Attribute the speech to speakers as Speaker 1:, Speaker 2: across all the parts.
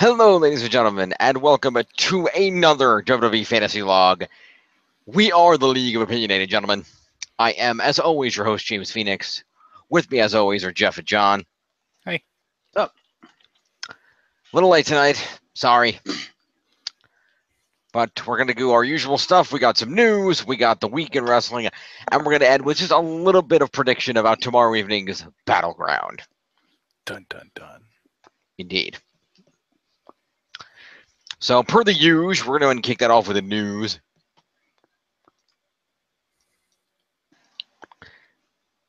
Speaker 1: Hello, ladies and gentlemen, and welcome to another WWE Fantasy Log. We are the League of Opinionated Gentlemen. I am, as always, your host, James Phoenix. With me, as always, are Jeff and John.
Speaker 2: Hey.
Speaker 1: What's up? A little late tonight. Sorry. But we're going to do our usual stuff. We got some news, we got the week in wrestling, and we're going to end with just a little bit of prediction about tomorrow evening's Battleground.
Speaker 2: Dun, dun, dun.
Speaker 1: Indeed. So, per the usual, we're going to kick that off with the news.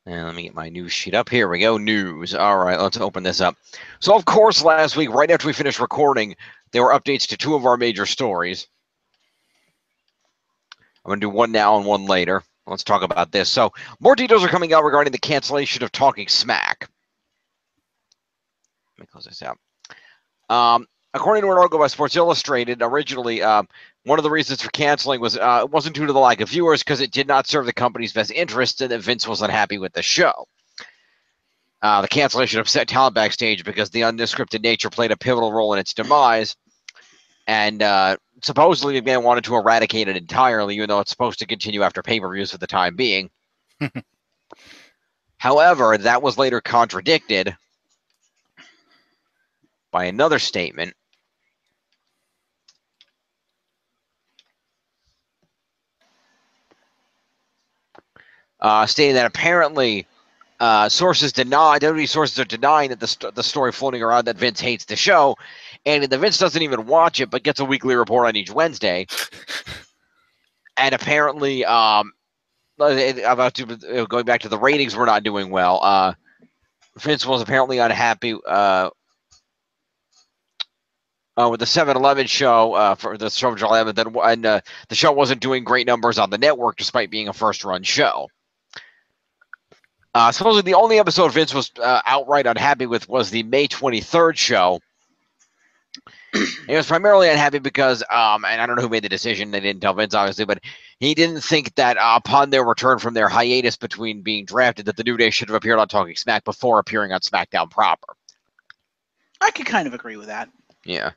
Speaker 1: And let me get my news sheet up. Here we go. News. All right, let's open this up. So, of course, last week, right after we finished recording, there were updates to two of our major stories. I'm going to do one now and one later. Let's talk about this. So, more details are coming out regarding the cancellation of Talking Smack. Let me close this out. According to an article by Sports Illustrated, originally, one of the reasons for canceling was it wasn't due to the lack of viewers, because it did not serve the company's best interests, and that Vince was unhappy with the show. The cancellation upset talent backstage because the unscripted nature played a pivotal role in its demise, and supposedly McMahon wanted to eradicate it entirely, even though it's supposed to continue after pay-per-views for the time being. However, that was later contradicted by another statement stating that apparently WWE sources are denying that the story floating around that Vince hates the show, and that Vince doesn't even watch it, but gets a weekly report on each Wednesday. And apparently, going back to the ratings, were not doing well. Vince was apparently unhappy with the 7-Eleven show for the show of July 11th, and the show wasn't doing great numbers on the network despite being a first-run show. Supposedly, the only episode Vince was outright unhappy with was the May 23rd show. He was primarily unhappy because, and I don't know who made the decision, they didn't tell Vince, obviously, but he didn't think that upon their return from their hiatus between being drafted, that the New Day should have appeared on Talking Smack before appearing on SmackDown proper.
Speaker 3: I could kind of agree with that.
Speaker 1: Yeah.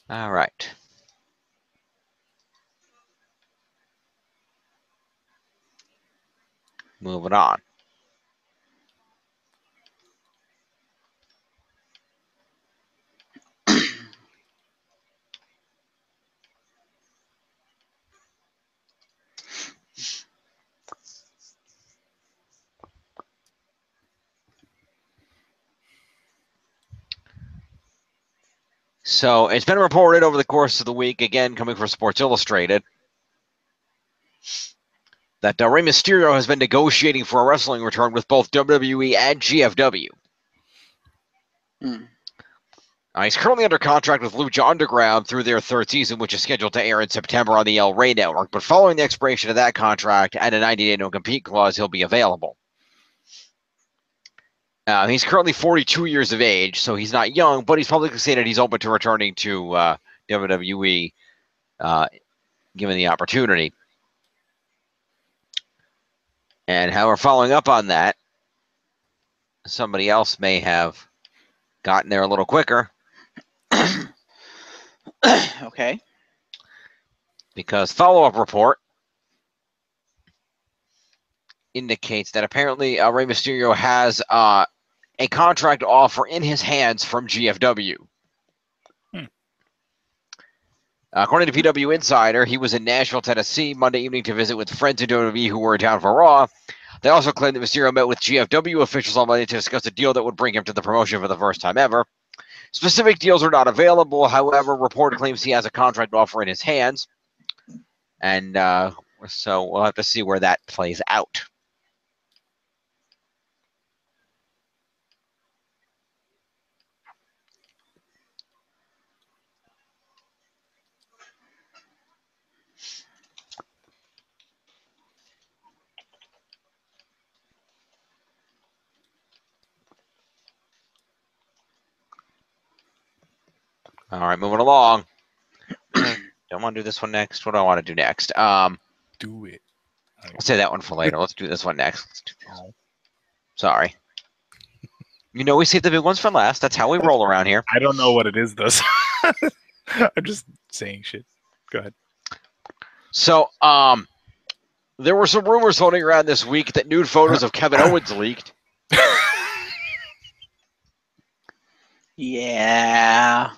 Speaker 1: All right. Moving on. So it's been reported over the course of the week, again coming from Sports Illustrated, that Rey Mysterio has been negotiating for a wrestling return with both WWE and GFW. He's currently under contract with Lucha Underground through their third season, which is scheduled to air in September on the El Rey Network. But following the expiration of that contract and a 90-day no-compete clause, he'll be available. He's currently 42 years of age, so he's not young, but he's publicly stated he's open to returning to WWE given the opportunity. And however, following up on that, somebody else may have gotten there a little quicker.
Speaker 3: Okay.
Speaker 1: Because follow-up report indicates that apparently Rey Mysterio has a contract offer in his hands from GFW. According to PW Insider, he was in Nashville, Tennessee, Monday evening to visit with friends in WWE who were in town for Raw. They also claimed that Mysterio met with GFW officials on Monday to discuss a deal that would bring him to the promotion for the first time ever. Specific deals are not available. However, report claims he has a contract offer in his hands. And so we'll have to see where that plays out. All right, moving along. Don't want to do this one next. What do I want to do next?
Speaker 2: Do it.
Speaker 1: I'll say that one for later. Let's do this one next. Let's do this. Sorry. You know we save the big ones for last. That's how we roll around here.
Speaker 2: I don't know what it is, though. I'm just saying shit. Go ahead.
Speaker 1: So, there were some rumors floating around this week that nude photos of Kevin Owens leaked.
Speaker 3: Yeah.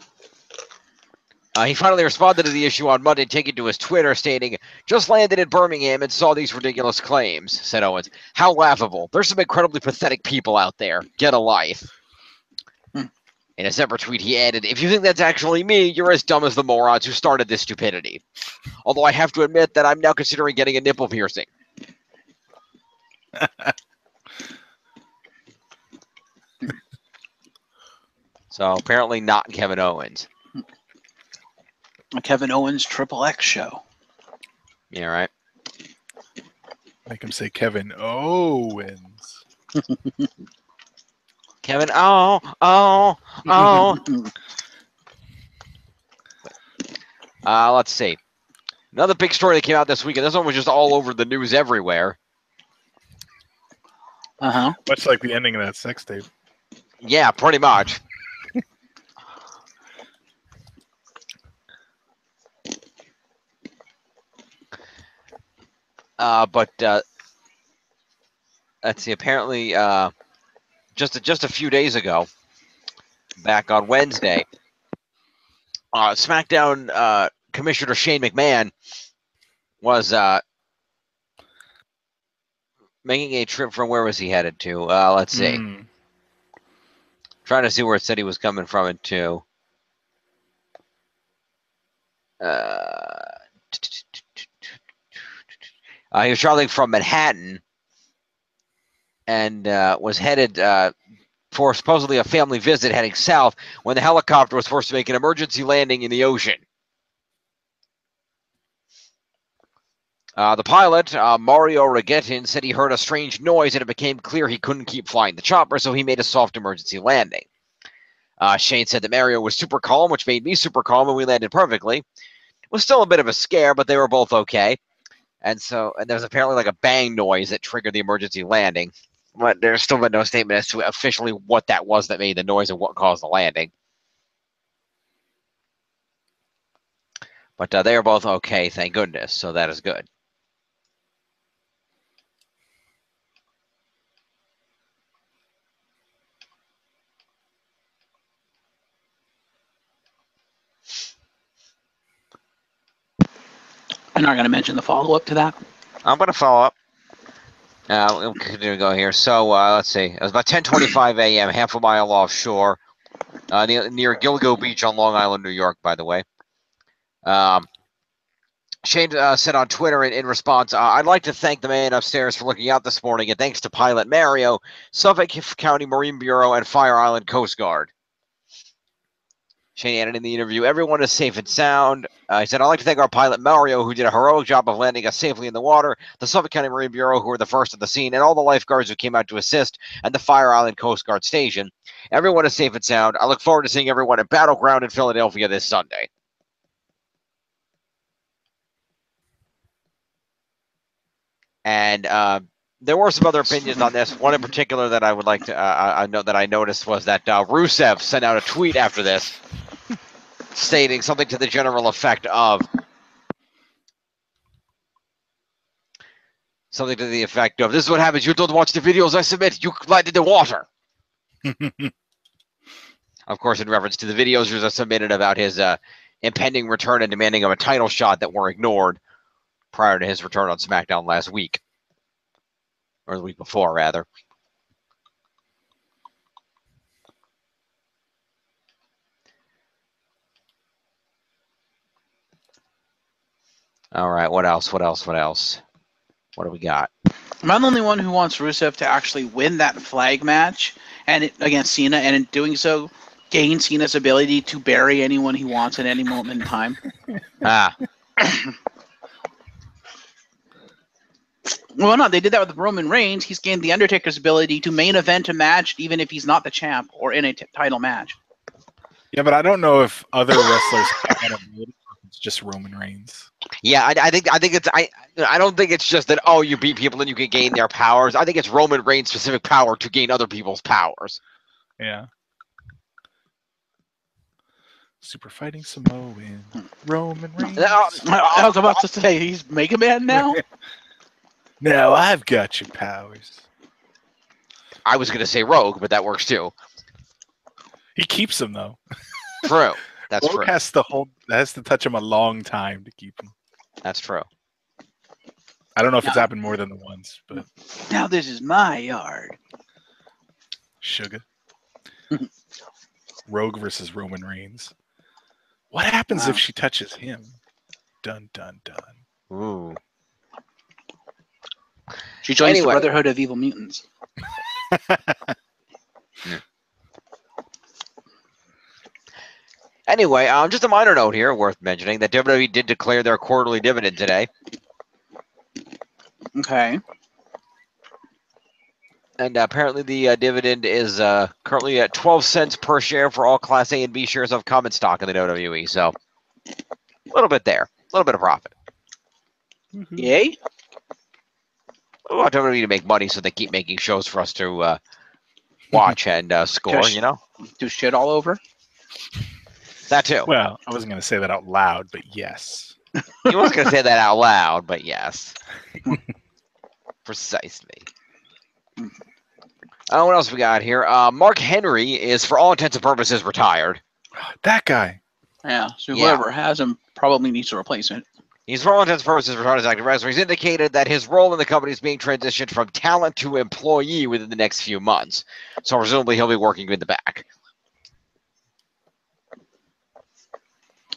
Speaker 1: He finally responded to the issue on Monday, taking to his Twitter, stating, "Just landed in Birmingham and saw these ridiculous claims," said Owens. "How laughable. There's some incredibly pathetic people out there. Get a life." In a separate tweet, he added, "If you think that's actually me, you're as dumb as the morons who started this stupidity. Although I have to admit that I'm now considering getting a nipple piercing." So apparently not Kevin Owens.
Speaker 3: A Kevin Owens Triple X show.
Speaker 1: Yeah, right.
Speaker 2: Make him say Kevin Owens.
Speaker 1: Kevin, oh. Let's see. Another big story that came out this week, and this one was just all over the news everywhere.
Speaker 3: Uh-huh.
Speaker 2: Much like the ending of that sex tape.
Speaker 1: Yeah, pretty much. But let's see. Apparently, just a few days ago, back on Wednesday, SmackDown Commissioner Shane McMahon was making a trip from, where was he headed to? Let's see. Trying to see where it said he was coming from and to. He was traveling from Manhattan and was headed for supposedly a family visit heading south when the helicopter was forced to make an emergency landing in the ocean. The pilot, Mario Regettin, said he heard a strange noise and it became clear he couldn't keep flying the chopper, so he made a soft emergency landing. Shane said that Mario was super calm, which made me super calm, and we landed perfectly. It was still a bit of a scare, but they were both okay. And there was apparently like a bang noise that triggered the emergency landing. But there's still been no statement as to officially what that was that made the noise and what caused the landing. But they are both okay, thank goodness, so that is good.
Speaker 3: I'm not going to mention the follow-up to that.
Speaker 1: I'm going to follow up. We'll continue to go here. So let's see. It was about 10:25 a.m., half a mile offshore, near Gilgo Beach on Long Island, New York, by the way. Shane said on Twitter in response, "I'd like to thank the man upstairs for looking out this morning, and thanks to pilot Mario, Suffolk County Marine Bureau, and Fire Island Coast Guard." Shane added in the interview, "Everyone is safe and sound." He said, "I'd like to thank our pilot Mario, who did a heroic job of landing us safely in the water, the Suffolk County Marine Bureau, who were the first at the scene, and all the lifeguards who came out to assist, and the Fire Island Coast Guard station. Everyone is safe and sound. I look forward to seeing everyone at Battleground in Philadelphia this Sunday." And there were some other opinions on this. One in particular that I would like to I noticed was that Rusev sent out a tweet after this, stating something to the general effect of "This is what happens. You don't watch the videos I submit. You glide in the water." Of course, in reference to the videos Rusev submitted about his impending return and demanding of a title shot that were ignored prior to his return on SmackDown last week. Or the week before, rather. All right, what else? What do we got?
Speaker 3: Am I the only one who wants Rusev to actually win that flag match against Cena, and in doing so, gain Cena's ability to bury anyone he wants at any moment in time? Well, no, they did that with Roman Reigns. He's gained the Undertaker's ability to main event a match, even if he's not the champ or in a title match.
Speaker 2: Yeah, but I don't know if other wrestlers can ability or if it's just Roman Reigns.
Speaker 1: Yeah, I think it's I don't think it's just that you beat people and you can gain their powers. I think it's Roman Reigns' specific power to gain other people's powers.
Speaker 2: Yeah. Super Fighting Samoan Roman Reigns.
Speaker 3: I was about to say he's Mega Man now.
Speaker 2: Now I've got your powers.
Speaker 1: I was gonna say Rogue, but that works too.
Speaker 2: He keeps them though.
Speaker 1: True. That's
Speaker 2: Rogue
Speaker 1: true.
Speaker 2: has to touch him a long time to keep him.
Speaker 1: That's true.
Speaker 2: I don't know if it's happened more than once, but
Speaker 3: Now this is my yard.
Speaker 2: Sugar. Rogue versus Roman Reigns. What happens if she touches him? Dun dun dun.
Speaker 1: Ooh.
Speaker 3: She joins the Brotherhood of Evil Mutants.
Speaker 1: Anyway, just a minor note here worth mentioning that WWE did declare their quarterly dividend today.
Speaker 3: Okay.
Speaker 1: And apparently the dividend is currently at 12 cents per share for all Class A and B shares of common stock in the WWE. So a little bit there. A little bit of profit.
Speaker 3: Yay?
Speaker 1: We want WWE to make money so they keep making shows for us to watch and score, you know?
Speaker 3: Do shit all over?
Speaker 1: That too.
Speaker 2: Well, I wasn't going to say that out loud, but yes.
Speaker 1: You wasn't going to say that out loud, but yes. Precisely. What else we got here? Mark Henry is, for all intents and purposes, retired.
Speaker 2: That guy.
Speaker 3: Yeah, so whoever has him probably needs to replace it.
Speaker 1: He's, for all intents and purposes, retired as active wrestler. He's indicated that his role in the company is being transitioned from talent to employee within the next few months. So presumably he'll be working in the back.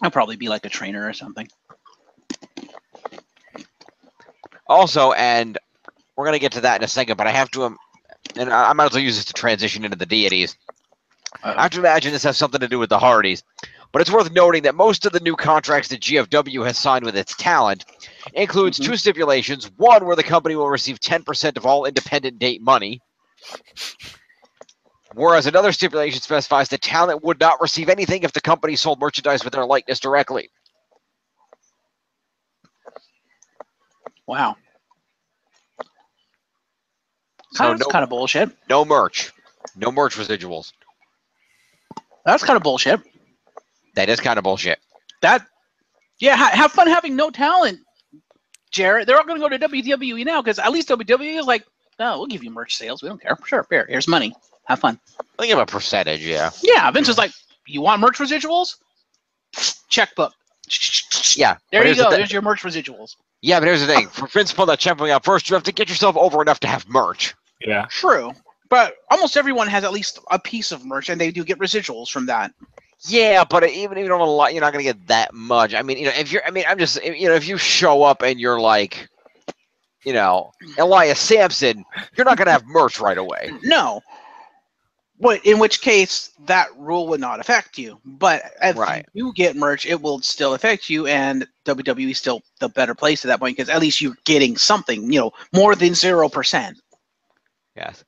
Speaker 3: I'll probably be like a trainer or something.
Speaker 1: Also, and we're going to get to that in a second, but I have to, and I might as well use this to transition into the deities. I have to imagine this has something to do with the Hardys. But it's worth noting that most of the new contracts that GFW has signed with its talent includes two stipulations. One, where the company will receive 10% of all independent date money. Whereas another stipulation specifies that talent would not receive anything if the company sold merchandise with their likeness directly.
Speaker 3: Wow. That's kind of bullshit.
Speaker 1: No merch. No merch residuals.
Speaker 3: That's kind of bullshit.
Speaker 1: That is kind of bullshit.
Speaker 3: Have fun having no talent, Jarrett. They're all going to go to WWE now because at least WWE is like, no, we'll give you merch sales. We don't care. Sure, here's money. Have fun.
Speaker 1: I think of a percentage, yeah.
Speaker 3: Yeah, Vince is like, you want merch residuals? Checkbook.
Speaker 1: Yeah.
Speaker 3: There you go. There's your merch residuals.
Speaker 1: Yeah, but here's the thing. For Vince to pull that checkbook out first, you have to get yourself over enough to have merch.
Speaker 2: Yeah.
Speaker 3: True. But almost everyone has at least a piece of merch, and they do get residuals from that.
Speaker 1: Yeah, but even if you don't have a lot, you're not going to get that much. I mean, if you show up and you're like, Elias Sampson, you're not going to have merch right away.
Speaker 3: No. But in which case, that rule would not affect you. But if you get merch, it will still affect you, and WWE is still the better place at that point because at least you're getting something, more than 0%.
Speaker 1: Yes.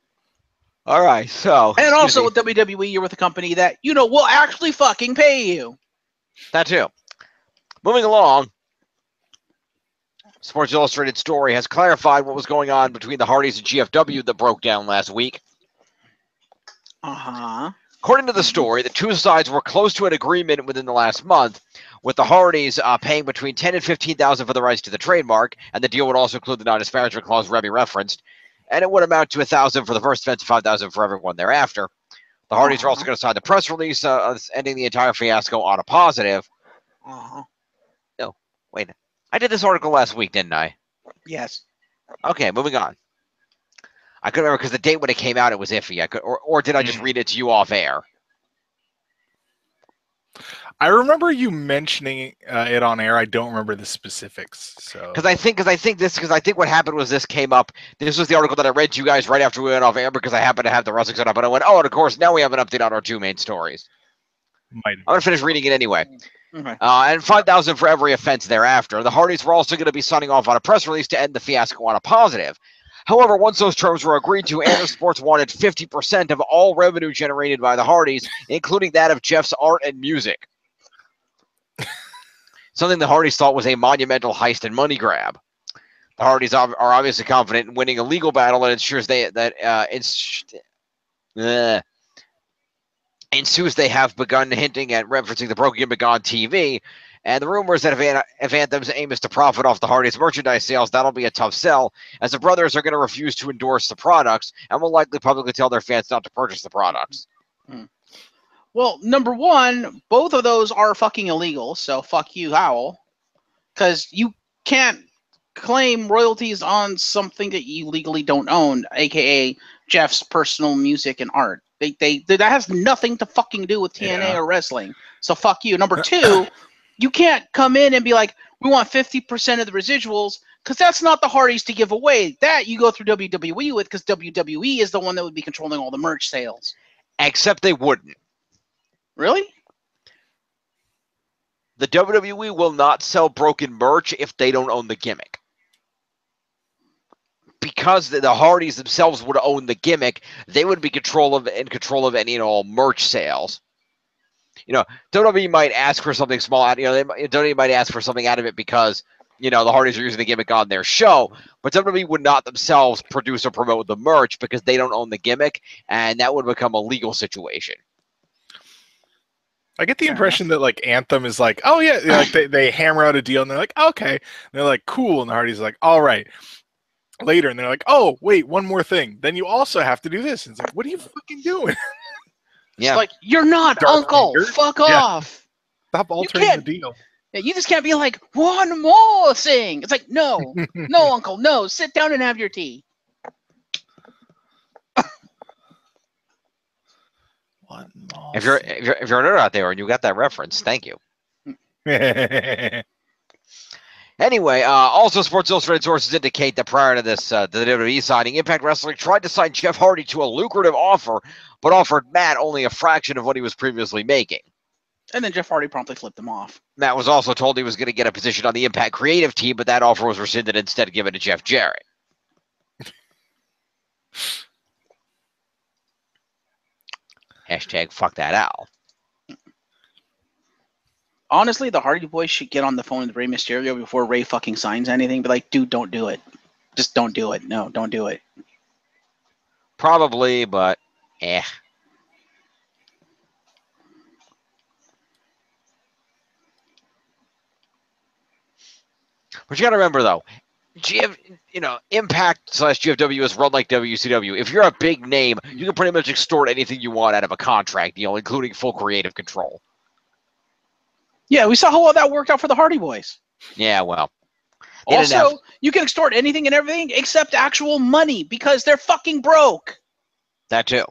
Speaker 1: All right, so...
Speaker 3: And also with WWE, you're with a company that, will actually fucking pay you.
Speaker 1: That too. Moving along, Sports Illustrated story has clarified what was going on between the Hardys and GFW that broke down last week. According to the story, the two sides were close to an agreement within the last month, with the Hardys paying between $10,000 and $15,000 for the rights to the trademark, and the deal would also include the non-disparagement clause Remy referenced, and it would amount to $1,000 for the first event and $5,000 for everyone thereafter. The Hardys are also going to sign the press release, ending the entire fiasco on a positive. No, wait. I did this article last week, didn't I?
Speaker 3: Yes.
Speaker 1: Okay, moving on. I couldn't remember because the date when it came out, it was iffy. Or did I just read it to you off air?
Speaker 2: I remember you mentioning it on air. I don't remember the specifics. So
Speaker 1: because I think what happened was this came up. This was the article that I read to you guys right after we went off air because I happened to have the wrestling set up, and I went, and of course now we have an update on our two main stories. I'm gonna finish reading it anyway.
Speaker 3: Okay.
Speaker 1: And $5,000 for every offense thereafter. The Hardys were also going to be signing off on a press release to end the fiasco on a positive. However, once those terms were agreed to, Anthem Sports wanted 50% of all revenue generated by the Hardys, including that of Jeff's art and music. Something the Hardys thought was a monumental heist and money grab. The Hardys are obviously confident in winning a legal battle that ensures ensues they have begun hinting at referencing the broken gimmick on TV. And the rumors that if Anthem's aim is to profit off the Hardys' merchandise sales, that'll be a tough sell, as the brothers are going to refuse to endorse the products and will likely publicly tell their fans not to purchase the products.
Speaker 3: Well, number one, both of those are fucking illegal, so fuck you, Howell. Because you can't claim royalties on something that you legally don't own, aka Jeff's personal music and art. That has nothing to fucking do with TNA or wrestling. So fuck you. Number two, you can't come in and be like, we want 50% of the residuals, because that's not the Hardys to give away. That you go through WWE with, because WWE is the one that would be controlling all the merch sales.
Speaker 1: Except they wouldn't.
Speaker 3: Really?
Speaker 1: The WWE will not sell broken merch if they don't own the gimmick. Because the Hardys themselves would own the gimmick, they would be in control of any and all merch sales. WWE might ask for something small. WWE might ask for something out of it because the Hardys are using the gimmick on their show. But WWE would not themselves produce or promote the merch because they don't own the gimmick, and that would become a legal situation.
Speaker 2: I get the impression that like Anthem is like, oh yeah, like they hammer out a deal and they're like, okay, and they're like, cool, and the Hardys are like, all right. Later, and they're like, oh wait, one more thing. Then you also have to do this. And it's like, what are you fucking doing?
Speaker 1: Yeah,
Speaker 3: it's like, you're not Uncle. Finger. Fuck off.
Speaker 2: Stop altering the deal.
Speaker 3: Yeah, you just can't be like, one more thing. It's like, no, no, Uncle, no. Sit down and have your tea.
Speaker 2: One more.
Speaker 1: If you're a nerd out there and you got that reference, thank you. Anyway, also Sports Illustrated sources indicate that prior to this, the WWE signing, Impact Wrestling tried to sign Jeff Hardy to a lucrative offer, but offered Matt only a fraction of what he was previously making.
Speaker 3: And then Jeff Hardy promptly flipped him off.
Speaker 1: Matt was also told he was going to get a position on the Impact creative team, but that offer was rescinded, instead given to Jeff Jarrett. Hashtag fuck that owl.
Speaker 3: Honestly, the Hardy Boys should get on the phone with Rey Mysterio before Rey fucking signs anything. Be like, dude, don't do it. Just don't do it. No, don't do it.
Speaker 1: Probably, but eh. But you got to remember, though, Impact/GFW is run like WCW. If you're a big name, you can pretty much extort anything you want out of a contract deal, including full creative control.
Speaker 3: Yeah, we saw how well that worked out for the Hardy Boys.
Speaker 1: Yeah, well.
Speaker 3: Also, you can extort anything and everything except actual money because they're fucking broke.
Speaker 1: That too.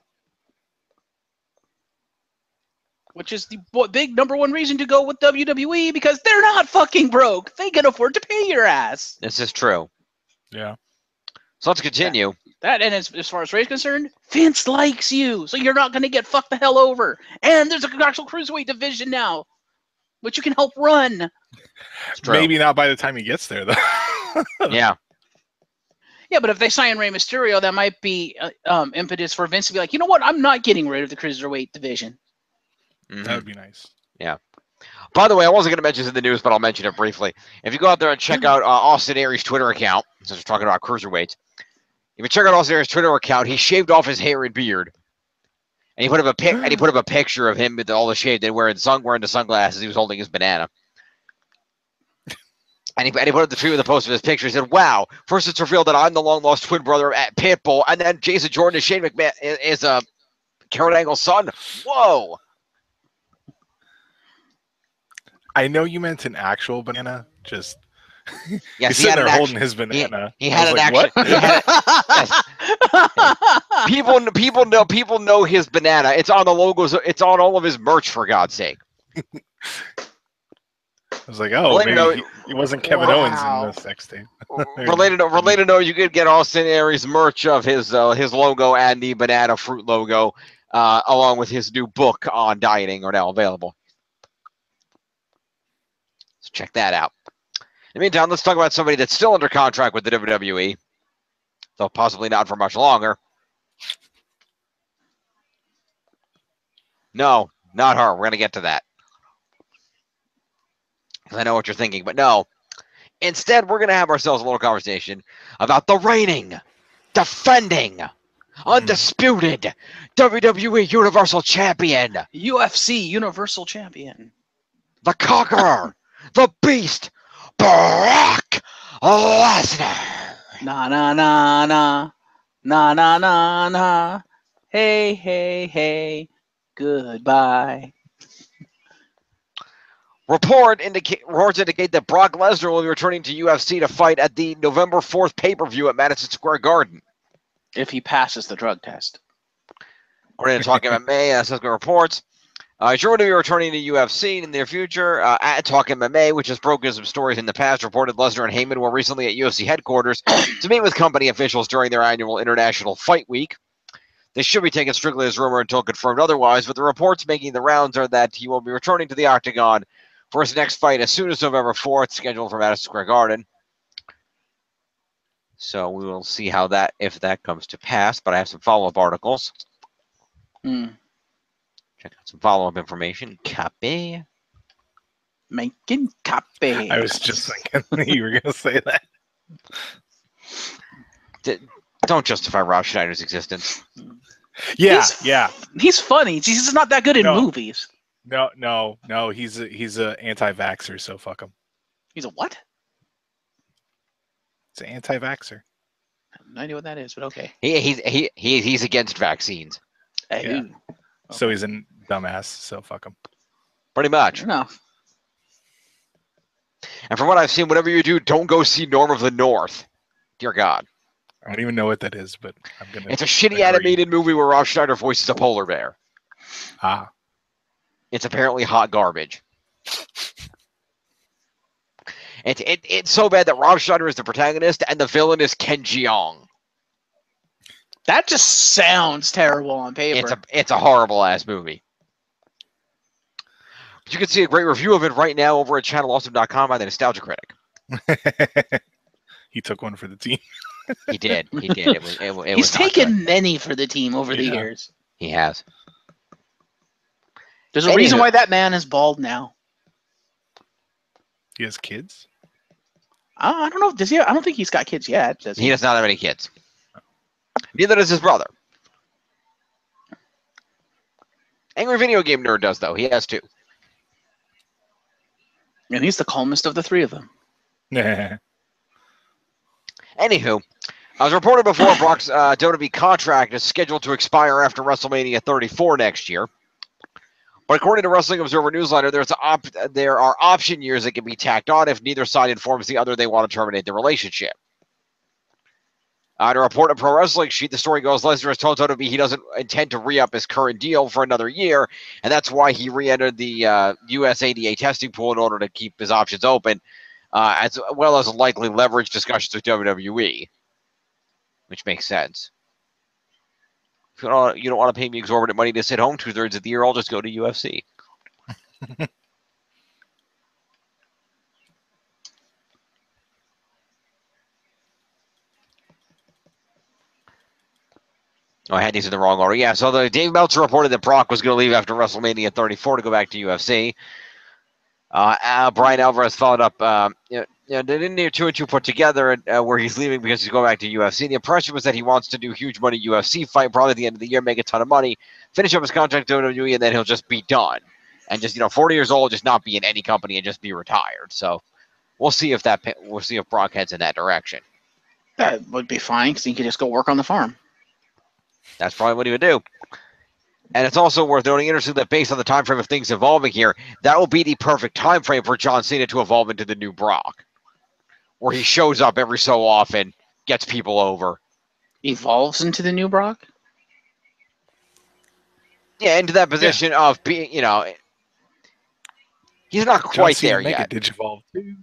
Speaker 3: Which is the big number one reason to go with WWE, because they're not fucking broke. They can afford to pay your ass.
Speaker 1: This is true.
Speaker 2: Yeah.
Speaker 1: So let's continue.
Speaker 3: And as far as Ray's concerned, Vince likes you, so you're not going to get fucked the hell over. And there's a actual cruiserweight division now, which you can help run.
Speaker 2: Maybe not by the time he gets there, though.
Speaker 1: Yeah.
Speaker 3: Yeah, but if they sign Rey Mysterio, that might be impetus for Vince to be like, you know what? I'm not getting rid of the cruiserweight division.
Speaker 1: Mm-hmm.
Speaker 2: That would be nice.
Speaker 1: Yeah. By the way, I wasn't going to mention this in the news, but I'll mention it briefly. If you go out there and check out Austin Aries' Twitter account, since we're talking about cruiserweights, if you check out Austin Aries' Twitter account, he shaved off his hair and beard, and he put up a picture of him with all the shaved and wearing the sunglasses. He was holding his banana. And he put up the tweet with a post of his picture. He said, "Wow! First, it's revealed that I'm the long-lost twin brother at Pitbull, and then Jason Jordan is Shane McMahon is Kurt Angle's son. Whoa!"
Speaker 2: I know you meant an actual banana. Just
Speaker 1: yes,
Speaker 2: he's sitting there holding his banana.
Speaker 1: He had an actual. Yes. People know his banana. It's on the logos. It's on all of his merch. For God's sake.
Speaker 2: I was like, oh, maybe he wasn't Kevin Owens in the sex tape.
Speaker 1: related to know, you could get Austin Aries merch of his logo and the banana fruit logo, along with his new book on dieting, are now available. So check that out. In the meantime, let's talk about somebody that's still under contract with the WWE. though possibly not for much longer. No, not her. We're going to get to that. Because I know what you're thinking, but no. Instead, we're going to have ourselves a little conversation about the reigning, defending, undisputed WWE Universal Champion,
Speaker 3: UFC Universal Champion,
Speaker 1: the Conqueror, the Beast, Brock Lesnar.
Speaker 3: Na na na na na na na na. Hey hey hey. Goodbye.
Speaker 1: Reports indicate that Brock Lesnar will be returning to UFC to fight at the November 4th pay-per-view at Madison Square Garden.
Speaker 3: If he passes the drug test.
Speaker 1: According to Talk MMA, subsequent reports, he's sure to be returning to UFC in the near future. At Talk MMA, which has broken some stories in the past, reported Lesnar and Heyman were recently at UFC headquarters to meet with company officials during their annual International Fight Week. They should be taken strictly as rumor until confirmed otherwise, but the reports making the rounds are that he will be returning to the Octagon for his next fight as soon as November 4th, scheduled for Madison Square Garden. So we will see if that comes to pass, but I have some follow-up articles. Check out some follow-up information. Copy.
Speaker 3: Making copy.
Speaker 2: I was just thinking you were going to say that.
Speaker 1: Don't justify Rob Schneider's existence.
Speaker 2: Yeah,
Speaker 3: He's funny. He's just not that good in movies.
Speaker 2: No. He's a anti-vaxxer, so fuck him.
Speaker 3: He's a what?
Speaker 2: He's an anti-vaxxer.
Speaker 3: I have no idea what that is, but okay.
Speaker 1: He's against vaccines.
Speaker 3: Hey,
Speaker 2: Yeah.
Speaker 3: okay.
Speaker 2: So he's a dumbass, so fuck him.
Speaker 1: Pretty much.
Speaker 3: No.
Speaker 1: And from what I've seen, whatever you do, don't go see Norm of the North. Dear God.
Speaker 2: I don't even know what that is, but I'm gonna.
Speaker 1: It's a shitty animated movie where Rob Schneider voices a polar bear.
Speaker 2: Ah.
Speaker 1: It's apparently hot garbage. It's so bad that Rob Schneider is the protagonist and the villain is Ken Jeong.
Speaker 3: That just sounds terrible on paper.
Speaker 1: It's a horrible ass movie. But you can see a great review of it right now over at channelawesome.com by the Nostalgia Critic.
Speaker 2: He took one for the team.
Speaker 1: He did.
Speaker 3: He's taken many for the team over the years.
Speaker 1: He has.
Speaker 3: There's a reason why that man is bald now.
Speaker 2: He has kids?
Speaker 3: I don't know. Does he? I don't think he's got kids yet. Does he?
Speaker 1: He does not have any kids. Neither does his brother. Angry Video Game Nerd does, though. He has two.
Speaker 3: And he's the calmest of the three of them.
Speaker 1: Anywho, as reported before, Brock's WWE contract is scheduled to expire after WrestleMania 34 next year. But according to Wrestling Observer Newsletter, there are option years that can be tacked on if neither side informs the other they want to terminate the relationship. To report a Pro Wrestling Sheet, the story goes, Lesnar has told WWE he doesn't intend to re-up his current deal for another year, and that's why he re-entered the US ADA testing pool in order to keep his options open, as well as likely leverage discussions with WWE, which makes sense. If you don't want to pay me exorbitant money to sit home 2/3 of the year, I'll just go to UFC. Oh, I had these in the wrong order. Yeah, so Dave Meltzer reported that Brock was going to leave after WrestleMania 34 to go back to UFC. Brian Alvarez followed up. They didn't need 2 and 2 put together where he's leaving because he's going back to UFC. The impression was that he wants to do huge money UFC fight probably at the end of the year, make a ton of money, finish up his contract with WWE, and then he'll just be done. And just 40 years old, just not be in any company and just be retired. So we'll see if Brock heads in that direction.
Speaker 3: That would be fine because he could just go work on the farm.
Speaker 1: That's probably what he would do. And it's also worth noting, interesting, that based on the time frame of things evolving here, that will be the perfect time frame for John Cena to evolve into the new Brock, where he shows up every so often, gets people over.
Speaker 3: Evolves into the new Brock?
Speaker 1: Yeah, into that position of being, he's not quite there yet.
Speaker 2: Digivolve too.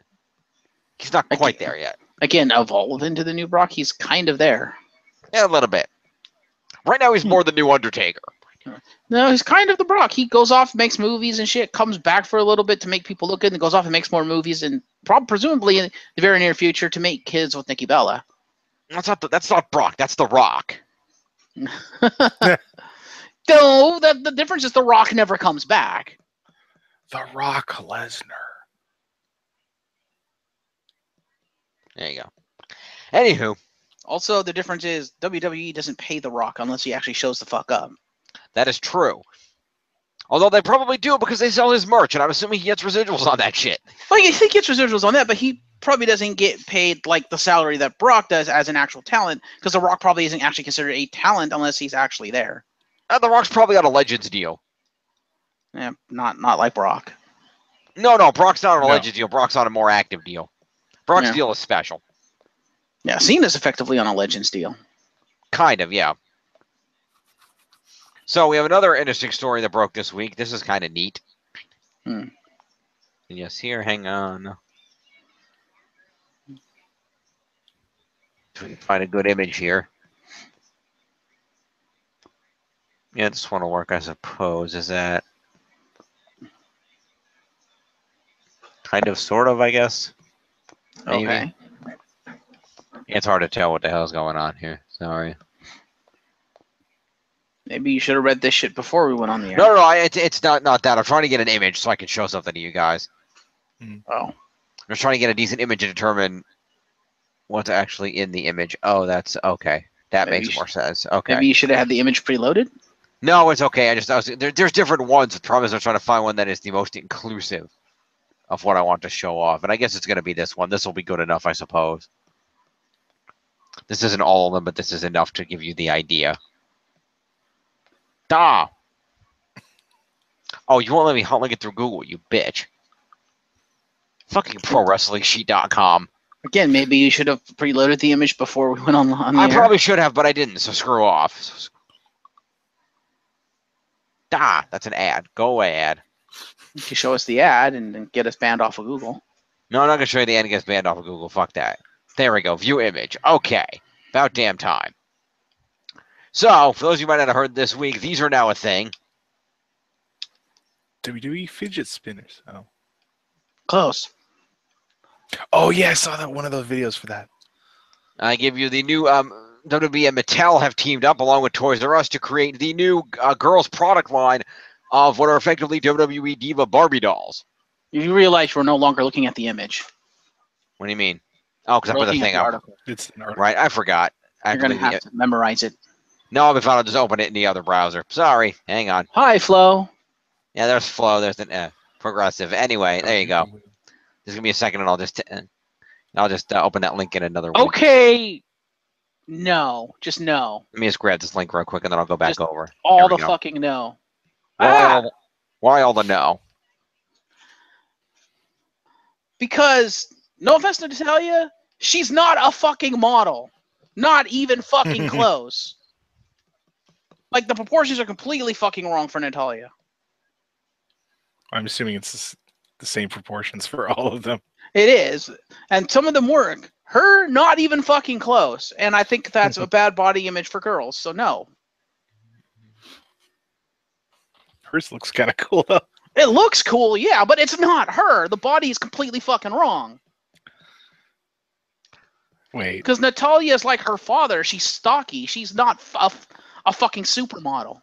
Speaker 1: He's not quite there yet.
Speaker 3: Again, evolve into the new Brock? He's kind of there.
Speaker 1: Yeah, a little bit. Right now, he's more the new Undertaker.
Speaker 3: No, he's kind of the Brock. He goes off, makes movies and shit, comes back for a little bit to make people look good, and goes off and makes more movies, and presumably in the very near future to make kids with Nikki Bella.
Speaker 1: That's not Brock. That's The Rock.
Speaker 3: No, the difference is The Rock never comes back.
Speaker 2: The Rock Lesnar.
Speaker 1: There you go. Anywho,
Speaker 3: Also, the difference is WWE doesn't pay The Rock unless he actually shows the fuck up.
Speaker 1: that is true. Although they probably do because they sell his merch, and I'm assuming he gets residuals on that shit.
Speaker 3: Well, he gets residuals on that, but he probably doesn't get paid like the salary that Brock does as an actual talent, because The Rock probably isn't actually considered a talent unless he's actually there.
Speaker 1: The Rock's probably on a Legends deal.
Speaker 3: Yeah, not like Brock.
Speaker 1: No, Brock's not on a Legends deal. Brock's on a more active deal. Brock's deal is special.
Speaker 3: Yeah, Cena's effectively on a Legends deal.
Speaker 1: Kind of, yeah. So we have another interesting story that broke this week. This is kind of neat. Yes, here, hang on. So we can find a good image here. Yeah, this one will work, I suppose. Is that kind of, sort of, I guess? Maybe.
Speaker 3: Okay.
Speaker 1: It's hard to tell what the hell's going on here. Sorry.
Speaker 3: Maybe you should have read this shit before we went on the air.
Speaker 1: No, it's not that. I'm trying to get an image so I can show something to you guys.
Speaker 3: Oh.
Speaker 1: I'm just trying to get a decent image to determine what's actually in the image. Oh, that's okay. That makes more sense. Okay.
Speaker 3: Maybe you should have had the image preloaded?
Speaker 1: No, it's okay. There's different ones. The problem is I'm trying to find one that is the most inclusive of what I want to show off. And I guess it's going to be this one. This will be good enough, I suppose. This isn't all of them, but this is enough to give you the idea. Oh, you won't let me link it through Google, you bitch. Fucking ProWrestlingSheet.com.
Speaker 3: Again, maybe you should have preloaded the image before we went on the air.
Speaker 1: I probably should have, but I didn't, so screw off. That's an ad. Go away, ad.
Speaker 3: You can show us the ad and get us banned off of Google.
Speaker 1: No, I'm not going to show you the ad and get us banned off of Google. Fuck that. There we go. View image. Okay. About damn time. So, for those of you who might not have heard this week, these are now a thing.
Speaker 2: WWE fidget spinners. Oh.
Speaker 3: Close.
Speaker 2: Oh, yeah, I saw that one of those videos for that.
Speaker 1: I give you the new WWE and Mattel have teamed up along with Toys R Us to create the new girls product line of what are effectively WWE Diva Barbie dolls.
Speaker 3: You realize we're no longer looking at the image.
Speaker 1: What do you mean? Oh, because I put the thing up.
Speaker 2: It's an article.
Speaker 1: Right, I forgot.
Speaker 3: You're going to have to memorize it.
Speaker 1: No, I'll be fine. I'll just open it in the other browser. Sorry. Hang on.
Speaker 3: Hi, Flo.
Speaker 1: Yeah, there's Flo. There's an progressive. Anyway, there you go. Just give me a second, and I'll just open that link in another week.
Speaker 3: Okay. No. Just no.
Speaker 1: Let me just grab this link real quick, and then I'll go back over.
Speaker 3: All the fucking no.
Speaker 1: Why all the no?
Speaker 3: Because, no offense to Natalia, she's not a fucking model. Not even fucking close. Like, the proportions are completely fucking wrong for Natalia.
Speaker 2: I'm assuming it's the same proportions for all of them.
Speaker 3: It is. And some of them work. Her, not even fucking close. And I think that's a bad body image for girls, so no.
Speaker 2: Hers looks kind of cool, though.
Speaker 3: It looks cool, yeah, but it's not her. The body is completely fucking wrong.
Speaker 2: Wait.
Speaker 3: Because Natalia is like her father. She's stocky. She's not a fucking supermodel.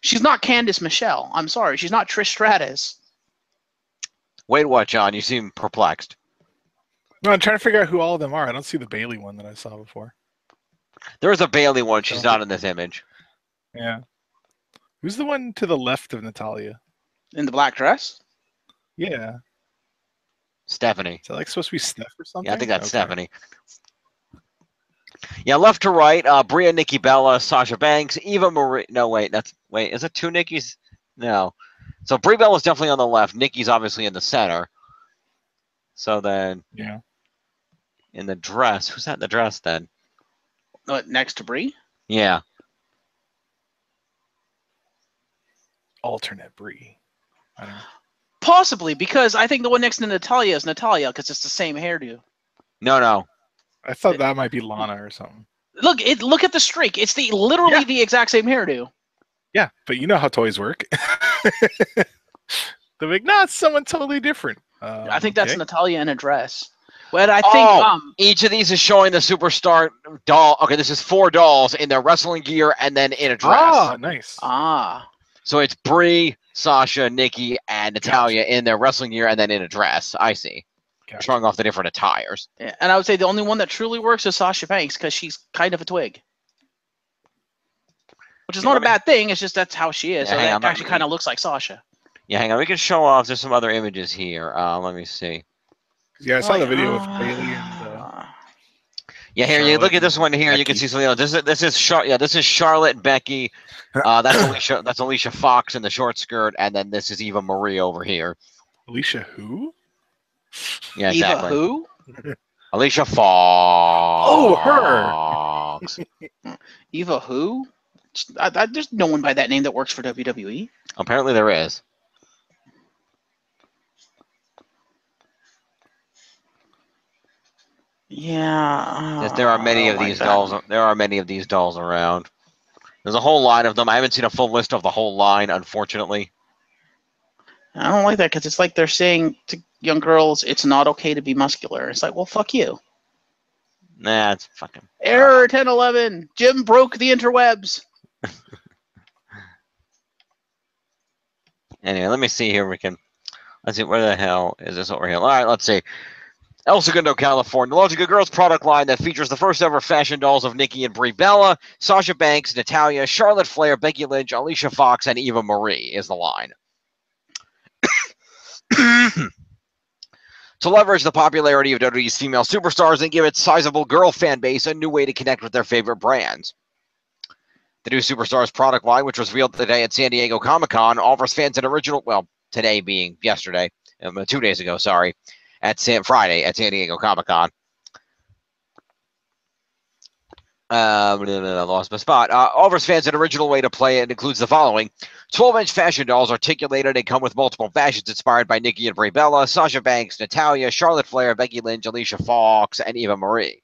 Speaker 3: She's not Candice Michelle. I'm sorry. She's not Trish Stratus.
Speaker 1: Wait, what, John? You seem perplexed.
Speaker 2: No, I'm trying to figure out who all of them are. I don't see the Bailey one that I saw before.
Speaker 1: There is a Bailey one. She's not in this image.
Speaker 2: Yeah. Who's the one to the left of Natalia?
Speaker 3: In the black dress?
Speaker 2: Yeah.
Speaker 1: Stephanie.
Speaker 2: Is that like supposed to be Steph or something?
Speaker 1: Yeah, I think that's Stephanie. Yeah, left to right, Bria, Nikki Bella, Sasha Banks, Eva Marie. No, wait, is it two Nikkis? No. So Brie Bella's definitely on the left. Nikki's obviously in the center. So then,
Speaker 2: yeah,
Speaker 1: in the dress, who's that in the dress then?
Speaker 3: Next to Brie?
Speaker 1: Yeah.
Speaker 2: Alternate Brie. I don't know.
Speaker 3: Possibly, because I think the one next to Natalia is Natalia, because it's the same hairdo.
Speaker 1: No.
Speaker 2: I thought that might be Lana or something.
Speaker 3: Look at the streak. It's literally the exact same hairdo.
Speaker 2: Yeah, but you know how toys work. They're like, no, it's someone totally different.
Speaker 3: I think that's Natalia in a dress. But I think
Speaker 1: each of these is showing the superstar doll. Okay, this is 4 dolls in their wrestling gear and then in a dress.
Speaker 2: Ah, nice.
Speaker 1: So it's Brie, Sasha, Nikki, and Natalia in their wrestling gear and then in a dress. I see.
Speaker 2: Gotcha.
Speaker 1: Showing off the different attires.
Speaker 3: Yeah, and I would say the only one that truly works is Sasha Banks because she's kind of a twig. Which is not a bad thing. It's just that's how she is.
Speaker 1: Yeah,
Speaker 3: So that actually kind of looks like Sasha.
Speaker 1: Yeah, hang on. We can show off. There's some other images here. Let me see.
Speaker 2: Yeah, I saw the video of Bailey and.
Speaker 1: Yeah, here you look at this one here. Becky. You can see something else. This is Charlotte, Becky. That's Alicia Fox in the short skirt, and then this is Eva Marie over here.
Speaker 2: Alicia who?
Speaker 3: Eva
Speaker 1: Yeah, exactly.
Speaker 3: who?
Speaker 1: Alicia Fox.
Speaker 2: Oh, her.
Speaker 3: Eva who? There's no one by that name that works for WWE.
Speaker 1: Apparently there is.
Speaker 3: Yeah.
Speaker 1: Yes, there are many of these dolls. There are many of these dolls around. There's a whole line of them. I haven't seen a full list of the whole line, unfortunately.
Speaker 3: I don't like that because it's like they're saying to young girls, it's not okay to be muscular. It's like, well, fuck you.
Speaker 1: Nah, it's fucking...
Speaker 3: Error 1011. Jim broke the interwebs.
Speaker 1: Anyway, let me see here. Let's see, where the hell is this over here? All right, let's see. El Segundo, California, launching a girls' product line that features the first ever fashion dolls of Nikki and Brie Bella, Sasha Banks, Natalia, Charlotte Flair, Becky Lynch, Alicia Fox, and Eva Marie is the line. To leverage the popularity of WWE's female superstars and give its sizable girl fan base a new way to connect with their favorite brands. The new Superstars product line, which was revealed today at San Diego Comic-Con, offers fans an original, well, today being yesterday, 2 days ago, sorry, Friday at San Diego Comic-Con. Lost my spot. Offers fans an original way to play it. Includes the following: 12-inch fashion dolls articulated and come with multiple fashions inspired by Nikki and Brie Bella, Sasha Banks, Natalia, Charlotte Flair, Becky Lynch, Alicia Fox, and Eva Marie.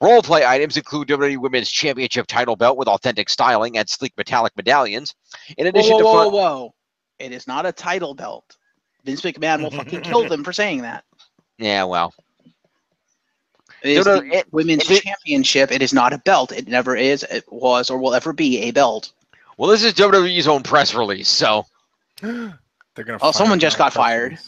Speaker 1: Role-play items include WWE Women's Championship title belt with authentic styling and sleek metallic medallions. In addition to
Speaker 3: whoa. It is not a title belt. Vince McMahon will fucking kill them for saying that.
Speaker 1: Yeah, well.
Speaker 3: It is the Women's Championship. It is not a belt. It never is, it was, or will ever be a belt.
Speaker 1: Well, this is WWE's own press release, so.
Speaker 2: They're gonna
Speaker 3: someone just got fired.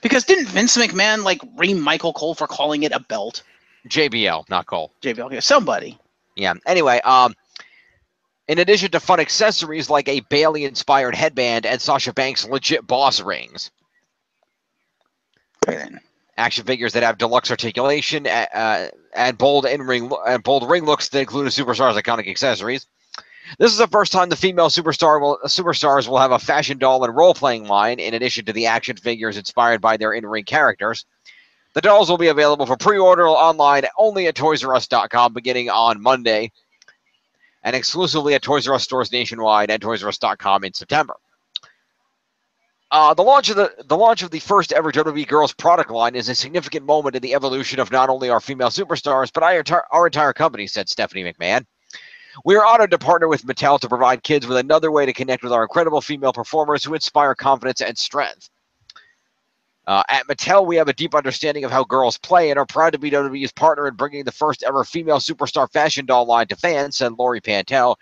Speaker 3: Because didn't Vince McMahon ream Michael Cole for calling it a belt?
Speaker 1: JBL, not Cole.
Speaker 3: JBL, yeah, somebody.
Speaker 1: Yeah. Anyway, in addition to fun accessories like a Bayley-inspired headband and Sasha Banks' legit boss rings.
Speaker 3: Okay, then.
Speaker 1: Action figures that have deluxe articulation and bold ring looks that include a superstar's iconic accessories. This is the first time the female superstars will have a fashion doll and role-playing line, in addition to the action figures inspired by their in-ring characters. The dolls will be available for pre-order online only at ToysRUs.com beginning on Monday, and exclusively at Toys R Us stores nationwide and ToysRUs.com in September. The launch of the first ever WWE Girls product line is a significant moment in the evolution of not only our female superstars, but our entire company, said Stephanie McMahon. We are honored to partner with Mattel to provide kids with another way to connect with our incredible female performers who inspire confidence and strength. At Mattel, we have a deep understanding of how girls play and are proud to be WWE's partner in bringing the first ever female superstar fashion doll line to fans, said Lori Pantel,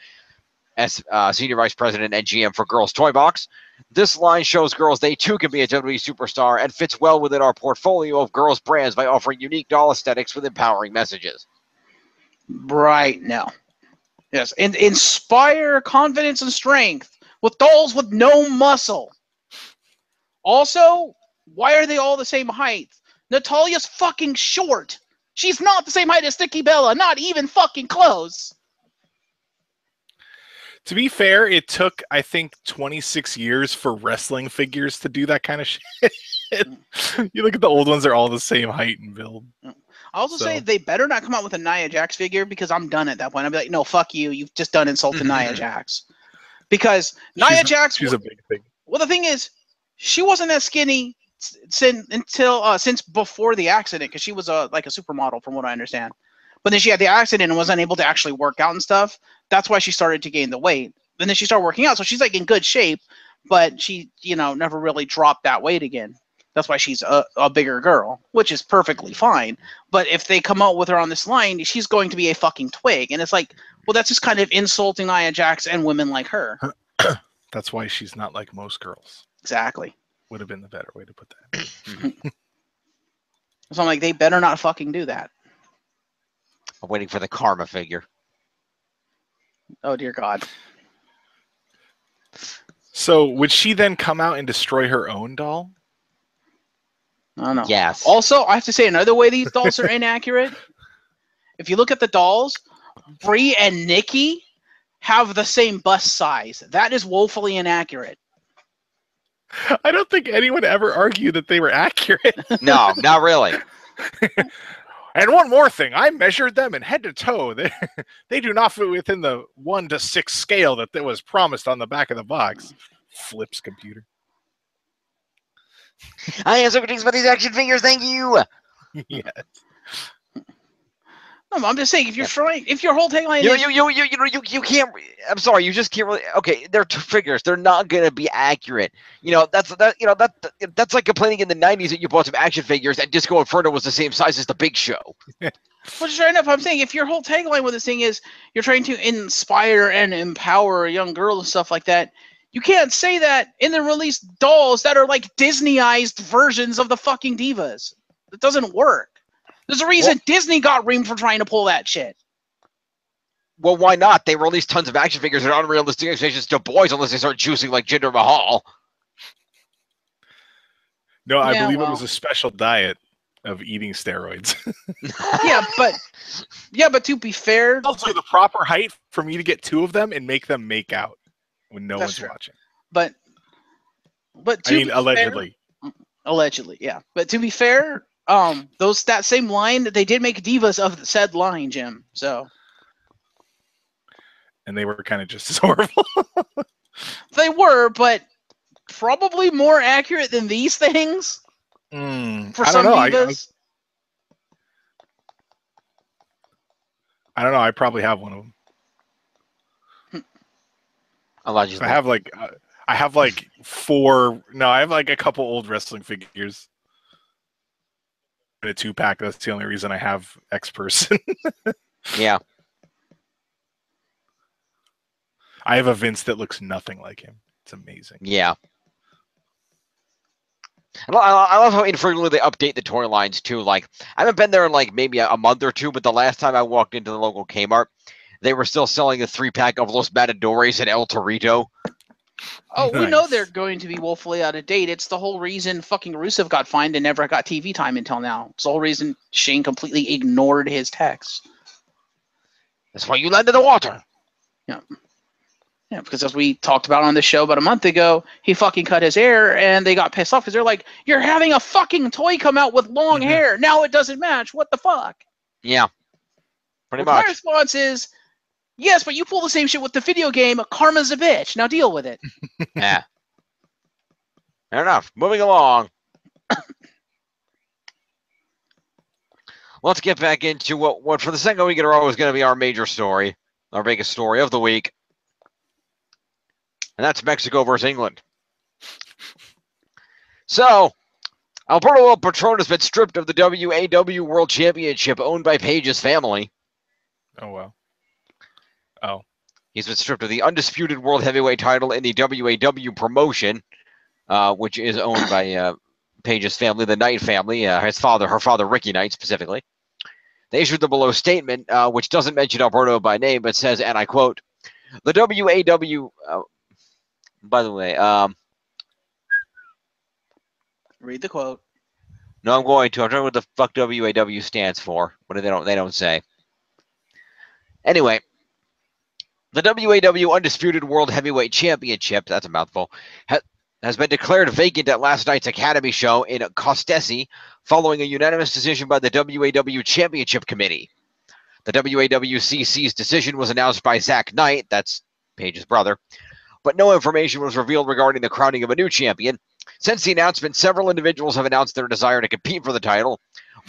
Speaker 1: as Senior Vice President and GM for Girls Toy Box. This line shows girls they too can be a WWE superstar and fits well within our portfolio of girls brands by offering unique doll aesthetics with empowering messages.
Speaker 3: Right now. Yes, and inspire confidence and strength with dolls with no muscle. Also, why are they all the same height? Natalia's fucking short. She's not the same height as Nikki Bella, not even fucking close.
Speaker 2: To be fair, it took, I think, 26 years for wrestling figures to do that kind of shit. You look at the old ones, they're all the same height and build.
Speaker 3: I also say they better not come out with a Nia Jax figure because I'm done at that point. I'd be like, no, fuck you. You've just done insult to Nia Jax. Because Nia Jax...
Speaker 2: She's a big thing.
Speaker 3: Well, the thing is, she wasn't that skinny since before the accident because she was like a supermodel from what I understand. But then she had the accident and was unable to actually work out and stuff. That's why she started to gain the weight. And then she started working out. So she's in good shape. but she, never really dropped that weight again. That's why she's a bigger girl, which is perfectly fine. But if they come out with her on this line, she's going to be a fucking twig. And it's like, well, that's just kind of insulting Nia Jax and women like her.
Speaker 2: That's why she's not like most girls.
Speaker 3: Exactly.
Speaker 2: Would have been the better way to put that.
Speaker 3: So I'm like, they better not fucking do that.
Speaker 1: I'm waiting for the karma figure.
Speaker 3: Oh, dear God.
Speaker 2: So would she then come out and destroy her own doll?
Speaker 3: I don't know.
Speaker 1: Yes.
Speaker 3: Also, I have to say another way these dolls are inaccurate. If you look at the dolls, Brie and Nikki have the same bust size. That is woefully inaccurate.
Speaker 2: I don't think anyone ever argued that they were accurate.
Speaker 1: No, not really.
Speaker 2: And one more thing, I measured them in head to toe. They do not fit within the 1 to 6 scale that was promised on the back of the box. Flips computer.
Speaker 1: I am so confused about these action figures. Thank you.
Speaker 2: Yes.
Speaker 3: No, I'm just saying, if your whole tagline is...
Speaker 1: You can't. I'm sorry, you just can't really. Okay, they're two figures. They're not gonna be accurate. That's like complaining in the '90s that you bought some action figures and Disco Inferno was the same size as the Big Show.
Speaker 3: Well, sure enough, I'm saying if your whole tagline with this thing is you're trying to inspire and empower a young girl and stuff like that, you can't say that in the released dolls that are like Disneyized versions of the fucking divas. It doesn't work. There's a reason Disney got reamed for trying to pull that shit.
Speaker 1: Well, why not? They released tons of action figures that are unrealistic expectations to boys unless they start juicing like Jinder Mahal.
Speaker 2: No, I believe it was a special diet of eating steroids.
Speaker 3: but to be fair,
Speaker 2: also the proper height for me to get 2 of them and make them make out when no one's watching.
Speaker 3: But
Speaker 2: allegedly.
Speaker 3: Allegedly, yeah. But to be fair, that same line, they did make divas of the said line, Jim. So.
Speaker 2: And they were kind of just as horrible.
Speaker 3: They were, but probably more accurate than these things. For some divas.
Speaker 2: I don't know. I probably have one of them.
Speaker 1: Allegedly.
Speaker 2: So I have like 4. No, I have like a couple old wrestling figures. In a 2-pack. That's the only reason I have X person.
Speaker 1: Yeah.
Speaker 2: I have a Vince that looks nothing like him. It's amazing.
Speaker 1: Yeah. I love how infrequently they update the toy lines too. Like, I haven't been there in like maybe a month or 2, but the last time I walked into the local Kmart, they were still selling a 3-pack of Los Matadores and El Torito.
Speaker 3: Oh, we know they're going to be woefully out of date. It's the whole reason fucking Rusev got fined and never got TV time until now. It's the whole reason Shane completely ignored his text.
Speaker 1: That's why you led to the water.
Speaker 3: Yeah. Yeah, because as we talked about on the show about a month ago, he fucking cut his hair and they got pissed off because they're like, you're having a fucking toy come out with long hair. Now it doesn't match. What the fuck?
Speaker 1: Yeah. Pretty much.
Speaker 3: My response is, yes, but you pull the same shit with the video game. Karma's a bitch. Now deal with it.
Speaker 1: Yeah. Fair enough. Moving along. Let's get back into what for the second week in a row is going to be our major story, our biggest story of the week. And that's Mexico versus England. So, Alberto El Patron has been stripped of the WAW World Championship owned by Paige's family.
Speaker 2: Oh, wow. Oh.
Speaker 1: He's been stripped of the undisputed World Heavyweight title in the WAW promotion, which is owned by Paige's family, the Knight family, her father, Ricky Knight, specifically. They issued the below statement, which doesn't mention Alberto by name, but says, and I quote, the WAW... by the way,
Speaker 3: read the quote.
Speaker 1: No, I'm going to. I'm trying what the fuck WAW stands for. What do they don't say. Anyway, the WAW Undisputed World Heavyweight Championship, that's a mouthful, has been declared vacant at last night's Academy show in Costesi following a unanimous decision by the WAW Championship Committee. The WAWCC's decision was announced by Zach Knight, that's Paige's brother, but no information was revealed regarding the crowning of a new champion. Since the announcement, several individuals have announced their desire to compete for the title.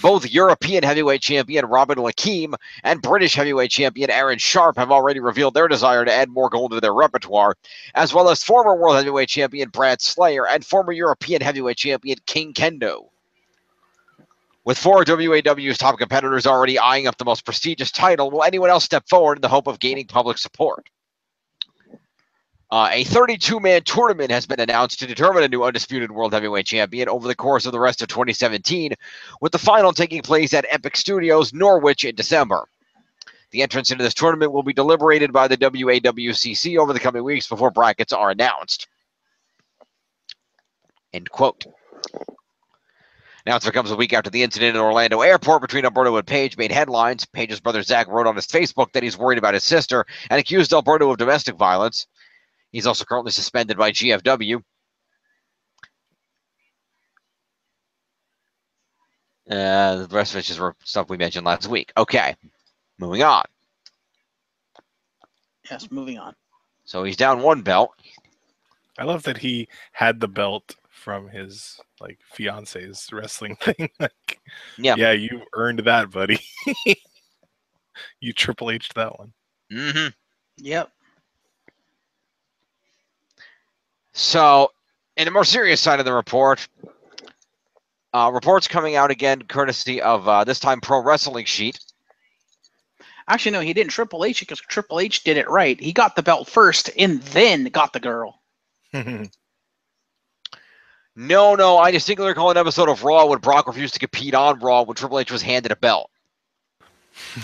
Speaker 1: Both European heavyweight champion Robin Lakeem and British heavyweight champion Aaron Sharp have already revealed their desire to add more gold to their repertoire, as well as former world heavyweight champion Brad Slayer and former European heavyweight champion King Kendo. With 4 WAW's top competitors already eyeing up the most prestigious title, will anyone else step forward in the hope of gaining public support? A 32-man tournament has been announced to determine a new undisputed world heavyweight champion over the course of the rest of 2017, with the final taking place at Epic Studios, Norwich in December. The entrance into this tournament will be deliberated by the WAWCC over the coming weeks before brackets are announced. End quote. Announcement comes a week after the incident in Orlando Airport between Alberto and Page made headlines. Page's brother Zach wrote on his Facebook that he's worried about his sister and accused Alberto of domestic violence. He's also currently suspended by GFW. The rest of it's just stuff we mentioned last week. Okay, moving on.
Speaker 3: Yes, moving on.
Speaker 1: So he's down 1 belt.
Speaker 2: I love that he had the belt from his fiance's wrestling thing. Yeah, you earned that, buddy. You Triple H'd that one.
Speaker 1: Mm-hmm.
Speaker 3: Yep.
Speaker 1: So, in the more serious side of the report, reports coming out again courtesy of this time Pro Wrestling Sheet.
Speaker 3: Actually, no, he didn't Triple H because Triple H did it right. He got the belt first and then got the girl.
Speaker 1: No, I distinctly recall an episode of Raw when Brock refused to compete on Raw when Triple H was handed a belt.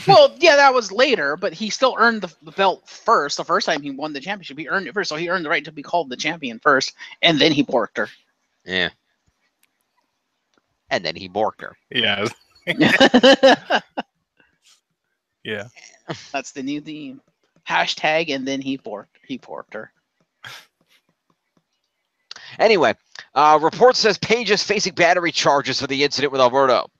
Speaker 3: Well, yeah, that was later, but he still earned the belt first. The first time he won the championship, he earned it first, so he earned the right to be called the champion first, and then he borked her.
Speaker 1: Yeah. And then he borked her.
Speaker 2: Yeah. Yeah.
Speaker 3: That's the new theme. Hashtag, and then he borked her.
Speaker 1: Anyway, report says Page is facing battery charges for the incident with Alberto.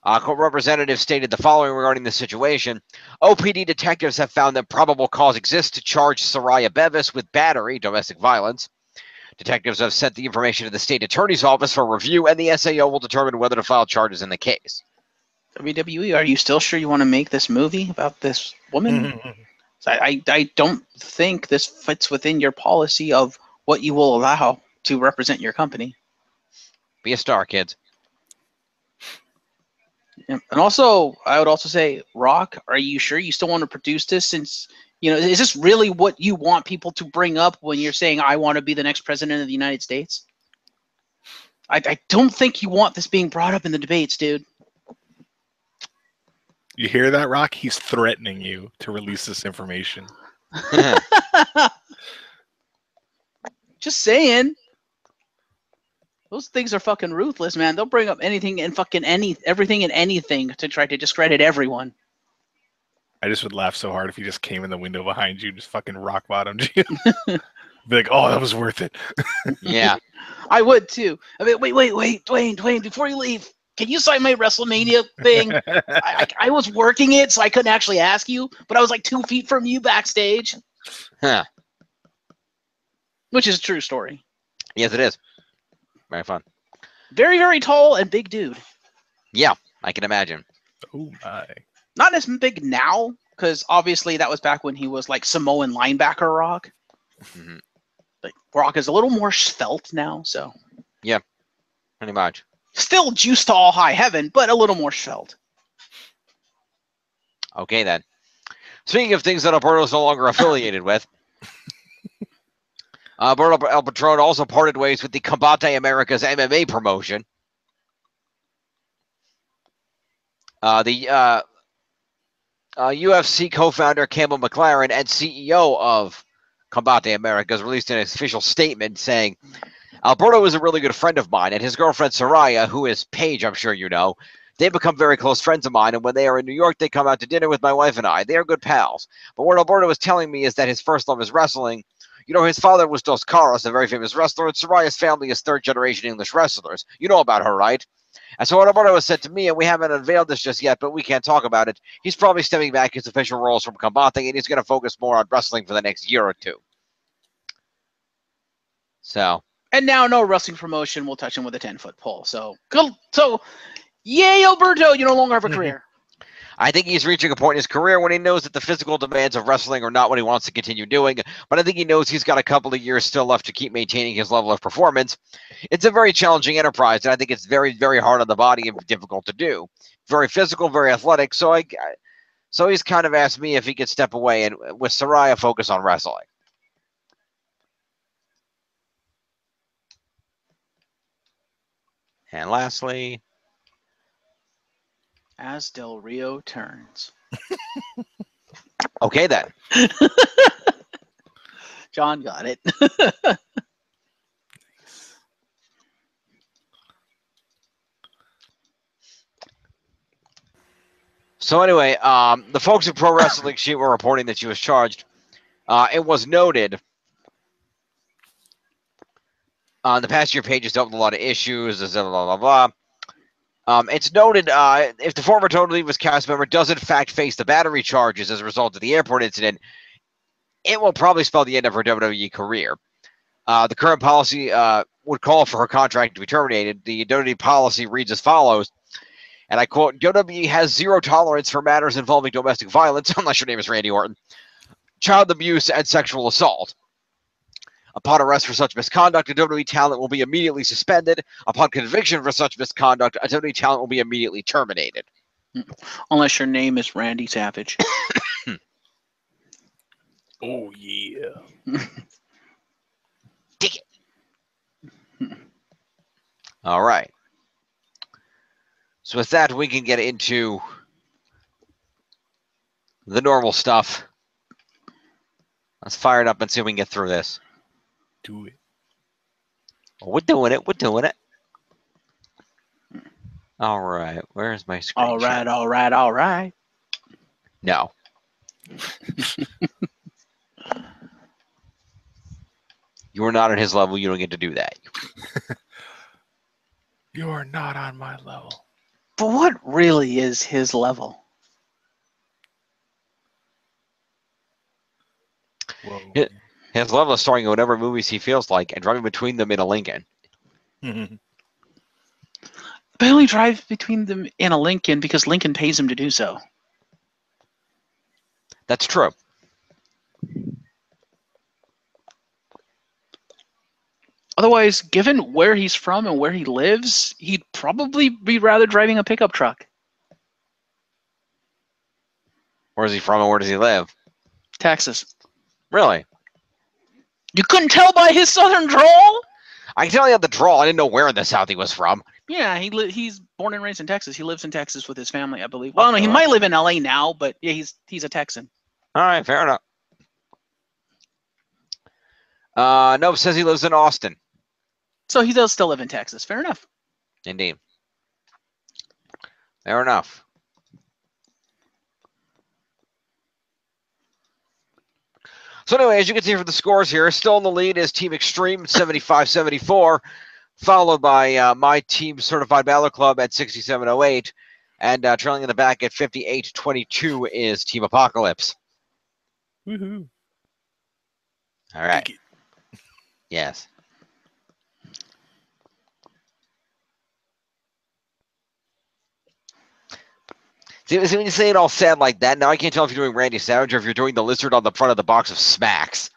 Speaker 1: Court representative stated the following regarding the situation. OPD detectives have found that probable cause exists to charge Soraya Bevis with battery, domestic violence. Detectives have sent the information to the state attorney's office for review, and the SAO will determine whether to file charges in the case.
Speaker 3: WWE, are you still sure you want to make this movie about this woman? I don't think this fits within your policy of what you will allow to represent your company.
Speaker 1: Be a star, kids.
Speaker 3: And also, I would also say, Rock, are you sure you still want to produce this? Since, is this really what you want people to bring up when you're saying, I want to be the next president of the United States? I don't think you want this being brought up in the debates, dude.
Speaker 2: You hear that, Rock? He's threatening you to release this information.
Speaker 3: Just saying. Those things are fucking ruthless, man. They'll bring up anything and everything and anything to try to discredit everyone.
Speaker 2: I just would laugh so hard if he just came in the window behind you and just fucking rock bottomed you. Be like, oh, that was worth it.
Speaker 1: Yeah.
Speaker 3: I would too. I mean, wait, Dwayne, before you leave, can you sign my WrestleMania thing? I was working it, so I couldn't actually ask you, but I was like 2 feet from you backstage.
Speaker 1: Huh.
Speaker 3: Which is a true story.
Speaker 1: Yes, it is. Very fun.
Speaker 3: Very, very tall and big dude.
Speaker 1: Yeah, I can imagine.
Speaker 2: Oh, my.
Speaker 3: Not as big now, because obviously that was back when he was like Samoan linebacker Rock.
Speaker 1: Mm-hmm.
Speaker 3: Like, Rock is a little more svelte now, so.
Speaker 1: Yeah, pretty much.
Speaker 3: Still juiced to all high heaven, but a little more svelte.
Speaker 1: Okay, then. Speaking of things that Alberto is no longer affiliated with, Alberto El Patron also parted ways with the Combate Americas MMA promotion. The UFC co-founder Campbell McLaren and CEO of Combate Americas released an official statement saying, Alberto is a really good friend of mine, and his girlfriend Soraya, who is Paige, I'm sure you know, they become very close friends of mine, and when they are in New York, they come out to dinner with my wife and I. They are good pals. But what Alberto was telling me is that his first love is wrestling. You know, his father was Dos Caras, a very famous wrestler, and Soraya's family is third-generation English wrestlers. You know about her, right? And so what Alberto has said to me, and we haven't unveiled this just yet, but we can't talk about it, he's probably stemming back his official roles from Combate, and he's going to focus more on wrestling for the next year or two. So,
Speaker 3: And now no wrestling promotion will touch him with a 10-foot pole. So, yay, Alberto, you no longer have a career.
Speaker 1: I think he's reaching a point in his career when he knows that the physical demands of wrestling are not what he wants to continue doing, but I think he knows he's got a couple of years still left to keep maintaining his level of performance. It's a very challenging enterprise, and I think it's very, very hard on the body and difficult to do. Very physical, very athletic, so he's kind of asked me if he could step away and, with Saraya, focus on wrestling. And lastly,
Speaker 3: as Del Rio turns.
Speaker 1: Okay, then.
Speaker 3: John got it.
Speaker 1: So anyway, the folks at Pro Wrestling Sheet were reporting that she was charged. It was noted on the past year pages dealt with a lot of issues, blah, blah, blah, blah. It's noted if the former Total Divas cast member does in fact face the battery charges as a result of the airport incident, it will probably spell the end of her WWE career. The current policy would call for her contract to be terminated. The WWE policy reads as follows, and I quote, WWE has zero tolerance for matters involving domestic violence, unless your name is Randy Orton, child abuse, and sexual assault. Upon arrest for such misconduct, a WWE talent will be immediately suspended. Upon conviction for such misconduct, a WWE talent will be immediately terminated.
Speaker 3: Unless your name is Randy Savage.
Speaker 2: Oh, yeah.
Speaker 1: Dig it. All right. So with that, we can get into the normal stuff. Let's fire it up and see if we can get through this.
Speaker 2: Do it.
Speaker 1: We're doing it. We're doing it. All right. Where's my screen?
Speaker 3: All right, all right, all right.
Speaker 1: No. You are not at his level. You don't get to do that.
Speaker 2: You are not on my level.
Speaker 3: But what really is his level?
Speaker 2: Whoa.
Speaker 1: His level is starring in whatever movies he feels like and driving between them in a Lincoln.
Speaker 3: But he only drives between them in a Lincoln because Lincoln pays him to do so.
Speaker 1: That's true.
Speaker 3: Otherwise, given where he's from and where he lives, he'd probably be rather driving a pickup truck.
Speaker 1: Where's he from and where does he live?
Speaker 3: Texas.
Speaker 1: Really?
Speaker 3: You couldn't tell by his southern drawl?
Speaker 1: I can tell you the draw. I didn't know where in the South he was from.
Speaker 3: Yeah, he's born and raised in Texas. He lives in Texas with his family, I believe. Well, no, he might live in LA now, but yeah, he's a Texan.
Speaker 1: All right, fair enough. No, says he lives in Austin.
Speaker 3: So he does still live in Texas. Fair enough.
Speaker 1: Indeed. Fair enough. So anyway, as you can see from the scores here, still in the lead is Team Extreme 75-74, followed by my team Certified Battle Club at 67-08, and trailing in the back at 58-22 is Team Apocalypse.
Speaker 2: Woohoo.
Speaker 1: All right. Yes. See, when you say it all sad like that, now I can't tell if you're doing Randy Savage or if you're doing the lizard on the front of the box of Smacks.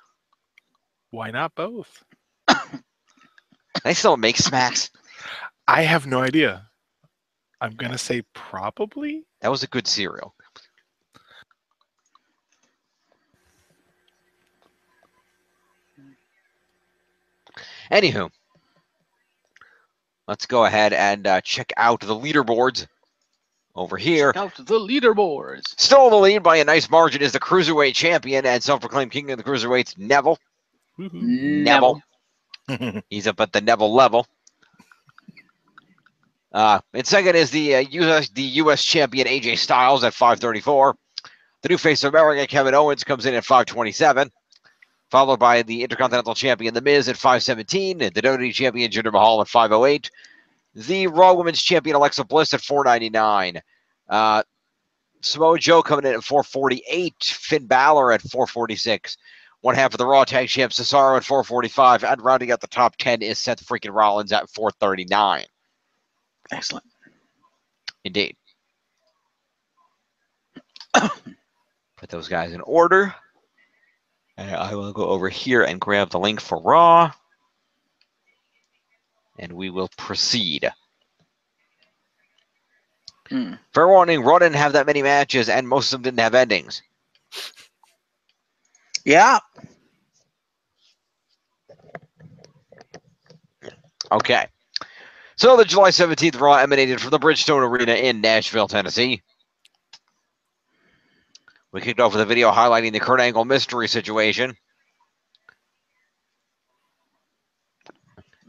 Speaker 2: Why not both?
Speaker 1: They still make Smacks.
Speaker 2: I have no idea. I'm going to say probably.
Speaker 1: That was a good cereal. Anywho, let's go ahead and check out the leaderboards over here.
Speaker 3: Check out the leaderboards.
Speaker 1: Still in the lead by a nice margin is the Cruiserweight Champion and self-proclaimed King of the Cruiserweights, Neville. Neville. He's up at the Neville level. And second is the U.S. Champion AJ Styles at 534. The new face of America, Kevin Owens, comes in at 527. Followed by the Intercontinental Champion, The Miz, at 517. The WWE Champion, Jinder Mahal, at 508. The Raw Women's Champion, Alexa Bliss, at 499. Samoa Joe coming in at 448. Finn Balor at 446. one half of the Raw Tag Champs, Cesaro at 445, and rounding out the top 10 is Seth freaking Rollins at 439.
Speaker 3: Excellent.
Speaker 1: Indeed. Put those guys in order. And I will go over here and grab the link for Raw. And we will proceed. Fair warning, Raw didn't have that many matches, and most of them didn't have endings.
Speaker 3: Yeah.
Speaker 1: Okay. So the July 17th Raw emanated from the Bridgestone Arena in Nashville, Tennessee. We kicked off with a video highlighting the Kurt Angle mystery situation.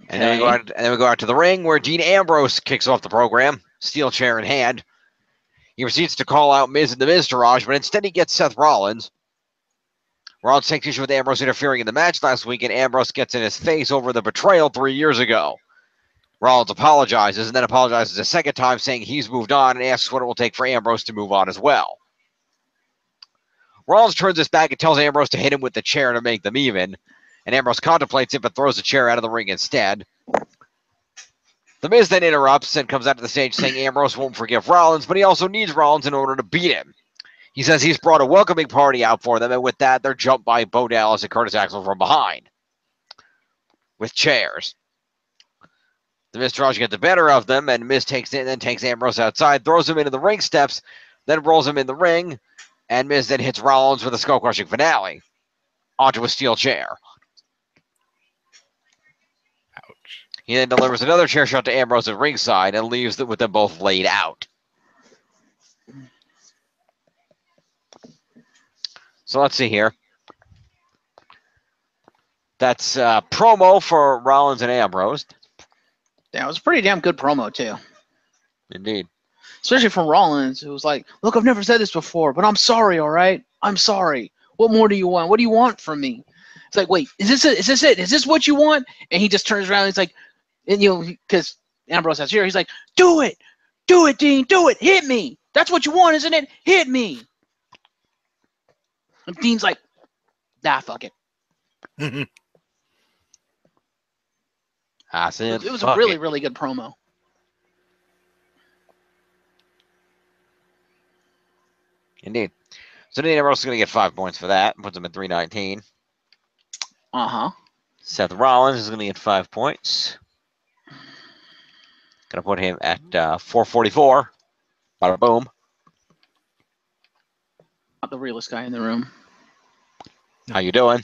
Speaker 1: And then we go out to the ring where Dean Ambrose kicks off the program, steel chair in hand. He proceeds to call out Miz and the Miztourage, but instead he gets Seth Rollins. Rollins takes issue with Ambrose interfering in the match last week, and Ambrose gets in his face over the betrayal 3 years ago. Rollins apologizes and then apologizes a second time, saying he's moved on, and asks what it will take for Ambrose to move on as well. Rollins turns his back and tells Ambrose to hit him with the chair to make them even, and Ambrose contemplates it but throws the chair out of the ring instead. The Miz then interrupts and comes out to the stage saying Ambrose won't forgive Rollins, but he also needs Rollins in order to beat him. He says he's brought a welcoming party out for them, and with that, they're jumped by Bo Dallas and Curtis Axel from behind with chairs. The Miztourage get the better of them, and Miz takes Ambrose outside, throws him into the ring steps, then rolls him in the ring, and Miz then hits Rollins with a skull-crushing finale onto a steel chair.
Speaker 2: Ouch.
Speaker 1: He then delivers another chair shot to Ambrose at ringside and leaves with them both laid out. So let's see here. That's promo for Rollins and Ambrose.
Speaker 3: Yeah, it was a pretty damn good promo, too.
Speaker 1: Indeed.
Speaker 3: Especially from Rollins, who was like, look, I've never said this before, but I'm sorry, all right? I'm sorry. What more do you want? What do you want from me? It's like, wait, is this it? Is this it? Is this what you want? And he just turns around and he's like, and because Ambrose has here, he's like, do it. Do it, Dean. Do it. Hit me. That's what you want, isn't it? Hit me. And Dean's like, nah, fuck it.
Speaker 1: I said,
Speaker 3: it was a really, really good promo.
Speaker 1: Indeed. So Dean Ambrose is going to get 5 points for that. Puts him at 319.
Speaker 3: Uh-huh.
Speaker 1: Seth Rollins is going to get 5 points. Going to put him at 444. Bada boom.
Speaker 3: Not the realest guy in the room.
Speaker 1: How you doing?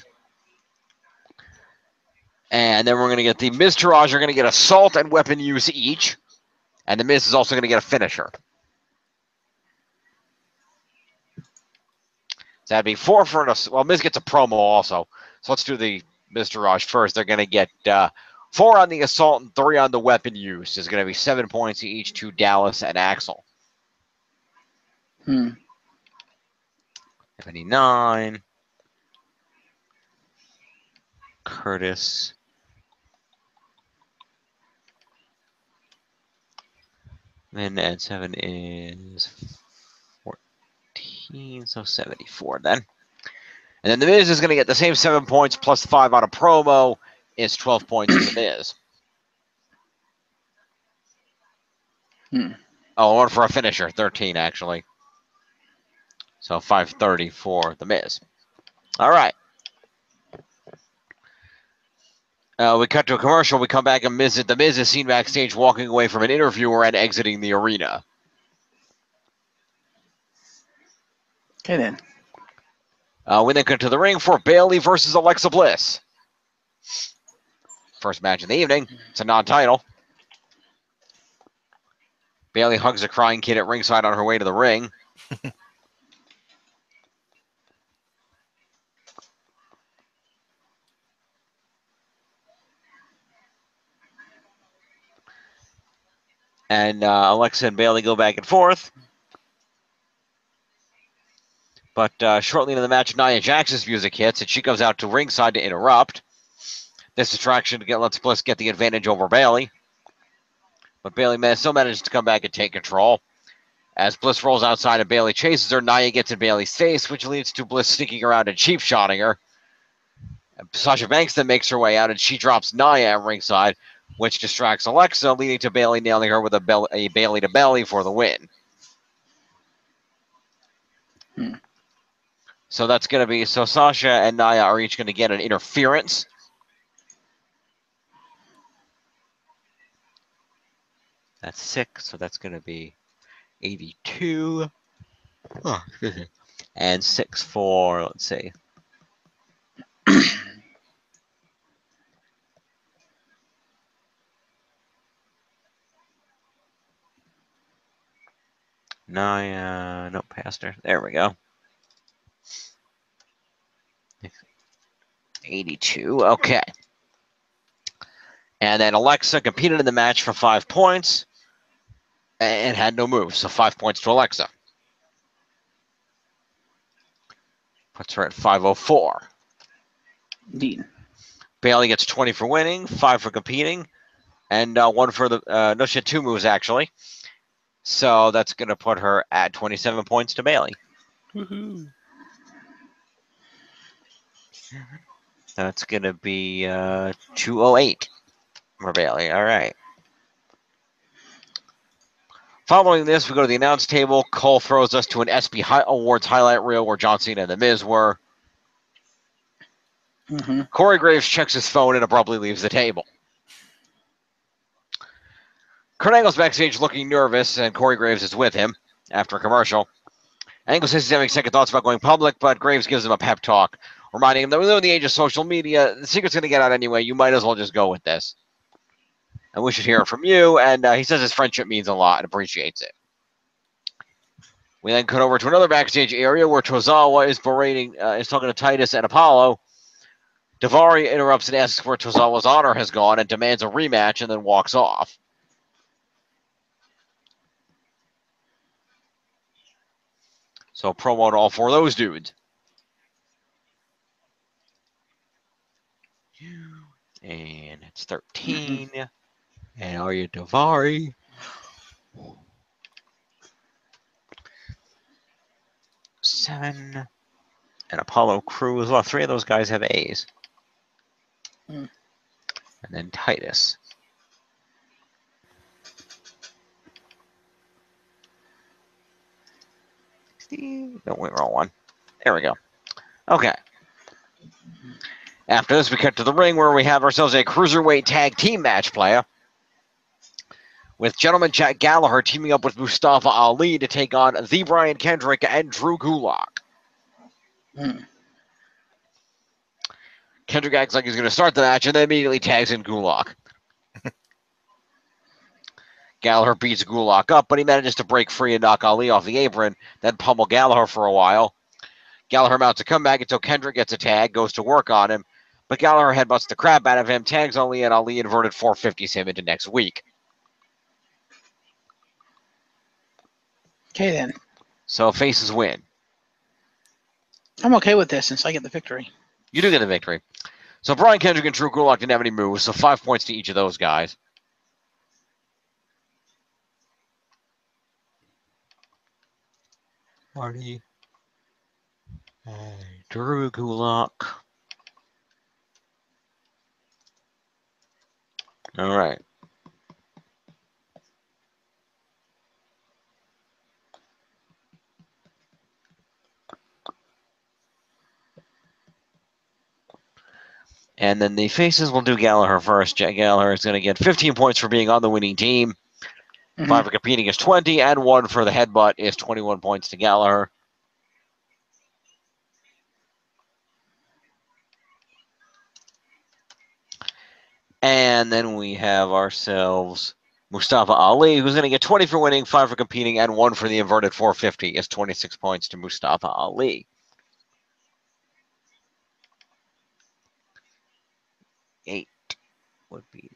Speaker 1: And then we're going to get the Miztourage are going to get assault and weapon use each. And the Miz is also going to get a finisher. So that'd be 4 for an... Well, Miz gets a promo also. So let's do the Miztourage first. They're going to get 4 on the assault and 3 on the weapon use. There's going to be 7 points each to Dallas and Axel. 79. Curtis. Then add 7 is 14, so 74 then. And then the Miz is going to get the same 7 points plus 5 on a promo. Is 12 points to the Miz. Oh, 1 for a finisher, 13 actually. So 530 for the Miz. All right. We cut to a commercial. We come back and the Miz is seen backstage walking away from an interviewer and exiting the arena.
Speaker 3: Okay, then.
Speaker 1: We then cut to the ring for Bayley versus Alexa Bliss. First match of the evening. It's a non-title. Bayley hugs a crying kid at ringside on her way to the ring. And Alexa and Bayley go back and forth. But shortly into the match, Nia Jax's music hits, and she comes out to ringside to interrupt. This distraction lets Bliss get the advantage over Bayley. But Bayley still manages to come back and take control. As Bliss rolls outside and Bayley chases her, Nia gets in Bayley's face, which leads to Bliss sneaking around and cheap-shotting her. Sasha Banks then makes her way out, and she drops Nia at ringside, which distracts Alexa, leading to Bayley nailing her with a Bayley to belly for the win. So that's going to be, so Sasha and Nia are each going to get an interference. That's 6, so that's going to be 82. Oh, and 6 for, let's see. Nia, no, Pastor. There we go. 82, okay. And then Alexa competed in the match for 5 points and had no moves, so 5 points to Alexa. Puts her at 504.
Speaker 3: Indeed.
Speaker 1: Bayley gets 20 for winning, 5 for competing, and 1 for the, no, she had 2 moves actually. So that's going to put her at 27 points to Bayley.
Speaker 2: Woohoo.
Speaker 1: That's going to be 208 for Bayley. All right. Following this, we go to the announce table. Cole throws us to an SB Awards highlight reel where John Cena and The Miz were. Corey Graves checks his phone and abruptly leaves the table. Kurt Angle's backstage looking nervous, and Corey Graves is with him after a commercial. Angle says he's having second thoughts about going public, but Graves gives him a pep talk, reminding him that in the age of social media, the secret's going to get out anyway. You might as well just go with this. And we should hear it from you. And he says his friendship means a lot and appreciates it. We then cut over to another backstage area where Tozawa is is talking to Titus and Apollo. Daivari interrupts and asks where Tozawa's honor has gone and demands a rematch and then walks off. So promo to all 4 of those dudes. And it's 13. And are you Daivari? Seven. And Apollo Crews. Well, 3 of those guys have A's. And then Titus. No, wait, wrong one. There we go. Okay. After this, we cut to the ring where we have ourselves a cruiserweight tag team match player, with Gentleman Jack Gallagher teaming up with Mustafa Ali to take on the Brian Kendrick and Drew Gulak. Kendrick acts like he's going to start the match and then immediately tags in Gulak. Gallagher beats Gulak up, but he manages to break free and knock Ali off the apron, then pummel Gallagher for a while. Gallagher mounts a comeback until Kendrick gets a tag, goes to work on him, but Gallagher headbutts the crap out of him, tags Ali, and Ali inverted 450s him into next week.
Speaker 3: Okay, then.
Speaker 1: So faces win.
Speaker 3: I'm okay with this since I get the victory.
Speaker 1: You do get the victory. So Brian Kendrick and Drew Gulak didn't have any moves, so 5 points to each of those guys. Marty. Drew Gulak. All right. And then the faces will do Gallagher first. Jack Gallagher is going to get 15 points for being on the winning team. 5 for competing is 20, and 1 for the headbutt is 21 points to Gallagher. And then we have ourselves Mustafa Ali, who's going to get 20 for winning, 5 for competing, and 1 for the inverted 450 is 26 points to Mustafa Ali. 8 would be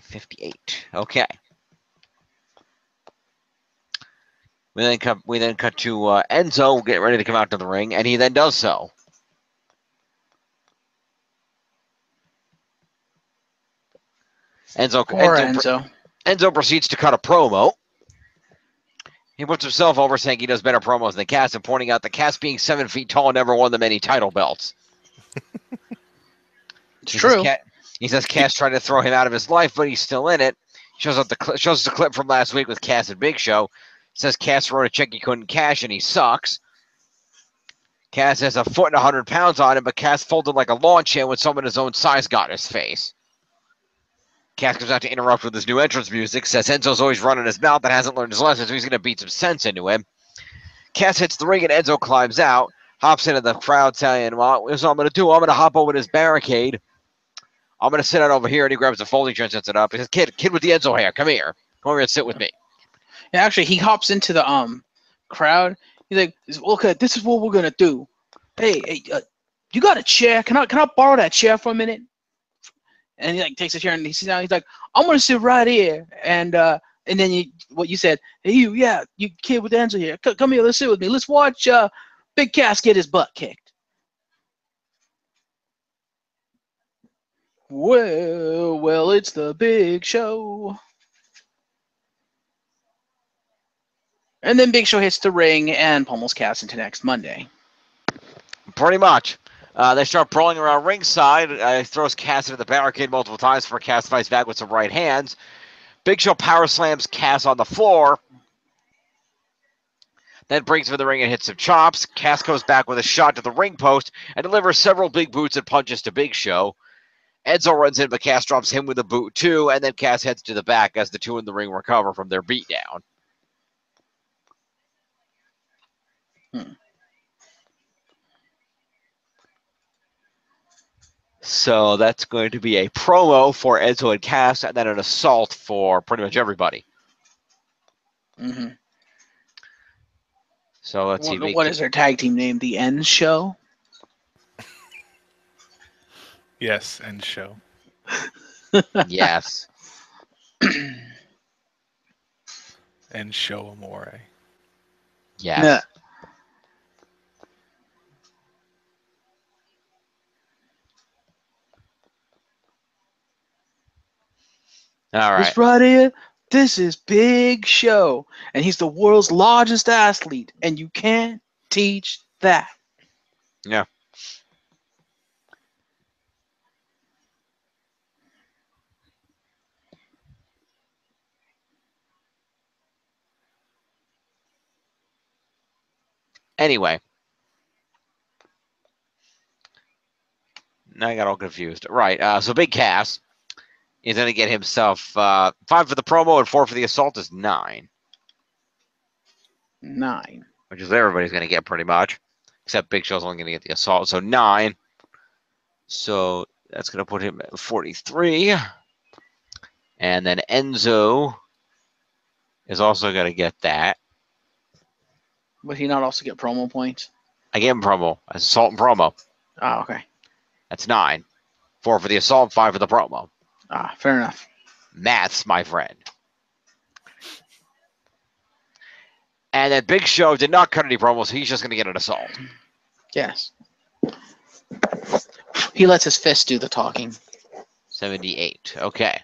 Speaker 1: 58. Okay. We then cut to Enzo getting ready to come out to the ring, and he then does so. Enzo proceeds to cut a promo. He puts himself over, saying he does better promos than Cass, and pointing out that Cass, being 7 feet tall, never won them any title belts.
Speaker 3: It's true.
Speaker 1: He says Cass tried to throw him out of his life, but he's still in it. Shows us the clip from last week with Cass and Big Show. Says Cass wrote a check he couldn't cash and he sucks. Cass has a foot and 100 pounds on him, but Cass folded like a lawn chair when someone his own size got in his face. Cass comes out to interrupt with his new entrance music. Says Enzo's always running his mouth and hasn't learned his lesson, so he's going to beat some sense into him. Cass hits the ring and Enzo climbs out, hops into the crowd saying, well, here's what I'm going to do. I'm going to hop over this barricade. I'm going to sit out over here, and he grabs the folding chair and sets it up. He says, kid with the Enzo hair, come here. Come over here and sit with me.
Speaker 3: Yeah, actually, he hops into the crowd. He's like, okay, this is what we're going to do. Hey, you got a chair? Can I borrow that chair for a minute? And he like takes a chair and he sits down. He's like, I'm going to sit right here. And then what you said, hey, you kid with the Enzo here. Come here, let's sit with me. Let's watch Big Cass get his butt kicked. Well, it's the Big Show. And then Big Show hits the ring and pummels Cass into next Monday.
Speaker 1: Pretty much. They start brawling around ringside. Throws Cass into the barricade multiple times before Cass fights back with some right hands. Big Show power slams Cass on the floor. Then brings him in the ring and hits some chops. Cass goes back with a shot to the ring post and delivers several big boots and punches to Big Show. Enzo runs in, but Cass drops him with a boot too, and then Cass heads to the back as the two in the ring recover from their beatdown. So that's going to be a promo for Enzo and Cass, and then an assault for pretty much everybody.
Speaker 3: Mm-hmm.
Speaker 1: So let's see.
Speaker 3: What is their tag team name? The End Show?
Speaker 2: Yes, End Show.
Speaker 1: Yes.
Speaker 2: End Show Amore.
Speaker 1: Yes.
Speaker 3: Yeah.
Speaker 1: All right.
Speaker 3: This right here, this is Big Show. And he's the world's largest athlete. And you can't teach that.
Speaker 1: Yeah. Anyway. Now I got all confused. Right. So Big Cass is going to get himself 5 for the promo and 4 for the assault is 9.
Speaker 3: 9.
Speaker 1: Which is what everybody's going to get pretty much. Except Big Show's only going to get the assault. So 9. So that's going to put him at 43. And then Enzo is also going to get that.
Speaker 3: Would he not also get promo points?
Speaker 1: I gave him promo. Assault and promo.
Speaker 3: Oh, okay.
Speaker 1: That's 9. 4 for the assault, 5 for the promo.
Speaker 3: Ah, fair enough.
Speaker 1: Maths, my friend. And then Big Show did not cut any promos. He's just going to get an assault.
Speaker 3: Yes. He lets his fist do the talking.
Speaker 1: 78. Okay.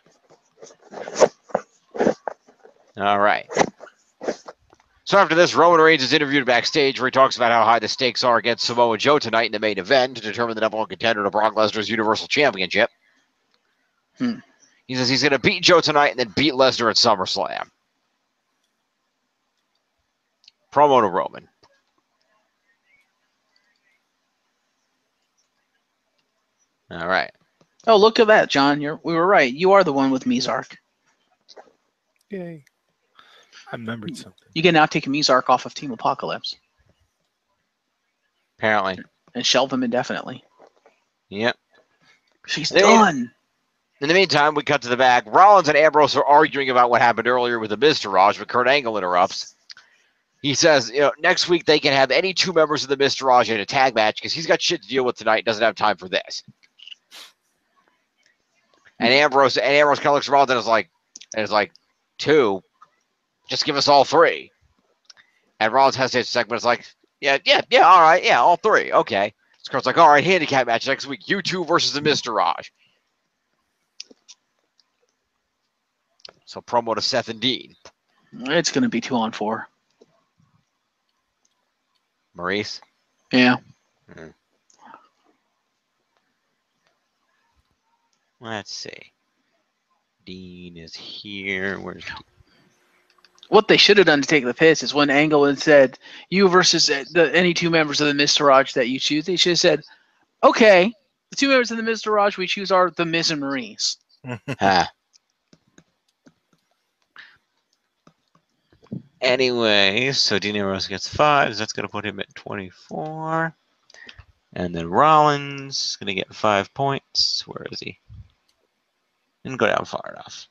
Speaker 1: All right. So after this, Roman Reigns is interviewed backstage where he talks about how high the stakes are against Samoa Joe tonight in the main event to determine the number one contender to Brock Lesnar's Universal Championship. He says he's going to beat Joe tonight and then beat Lesnar at SummerSlam. Promo to Roman. All right.
Speaker 3: Oh, look at that, John. We were right. You are the one with Mizark.
Speaker 2: Yay. I remembered something.
Speaker 3: You can now take Mizark off of Team Apocalypse.
Speaker 1: Apparently.
Speaker 3: And shelve him indefinitely.
Speaker 1: Yep.
Speaker 3: She's done.
Speaker 1: In the meantime, we cut to the back. Rollins and Ambrose are arguing about what happened earlier with the Miztourage, but Kurt Angle interrupts. He says, next week they can have any 2 members of the Miztourage in a tag match because he's got shit to deal with tonight and doesn't have time for this. And Ambrose kind of looks around and is like, 2? Just give us all 3. And Rollins hesitates a second, but it's like, yeah, all right, yeah, all 3, okay. So Kurt's like, all right, handicap match next week, you 2 versus the Miztourage. So promo to Seth and Dean.
Speaker 3: It's going to be 2-on-4.
Speaker 1: Maurice?
Speaker 3: Yeah.
Speaker 1: Let's see. Dean is here. Where's Dean?
Speaker 3: What they should have done to take the piss is when Angle had said, you versus any two members of the Miztourage that you choose, they should have said, okay, the two members of the Miztourage we choose are the Miz and Maurice.
Speaker 1: Huh. Anyway, so Dean Ambrose gets 5. So that's going to put him at 24. And then Rollins is going to get 5 points. Where is he? Didn't go down far enough.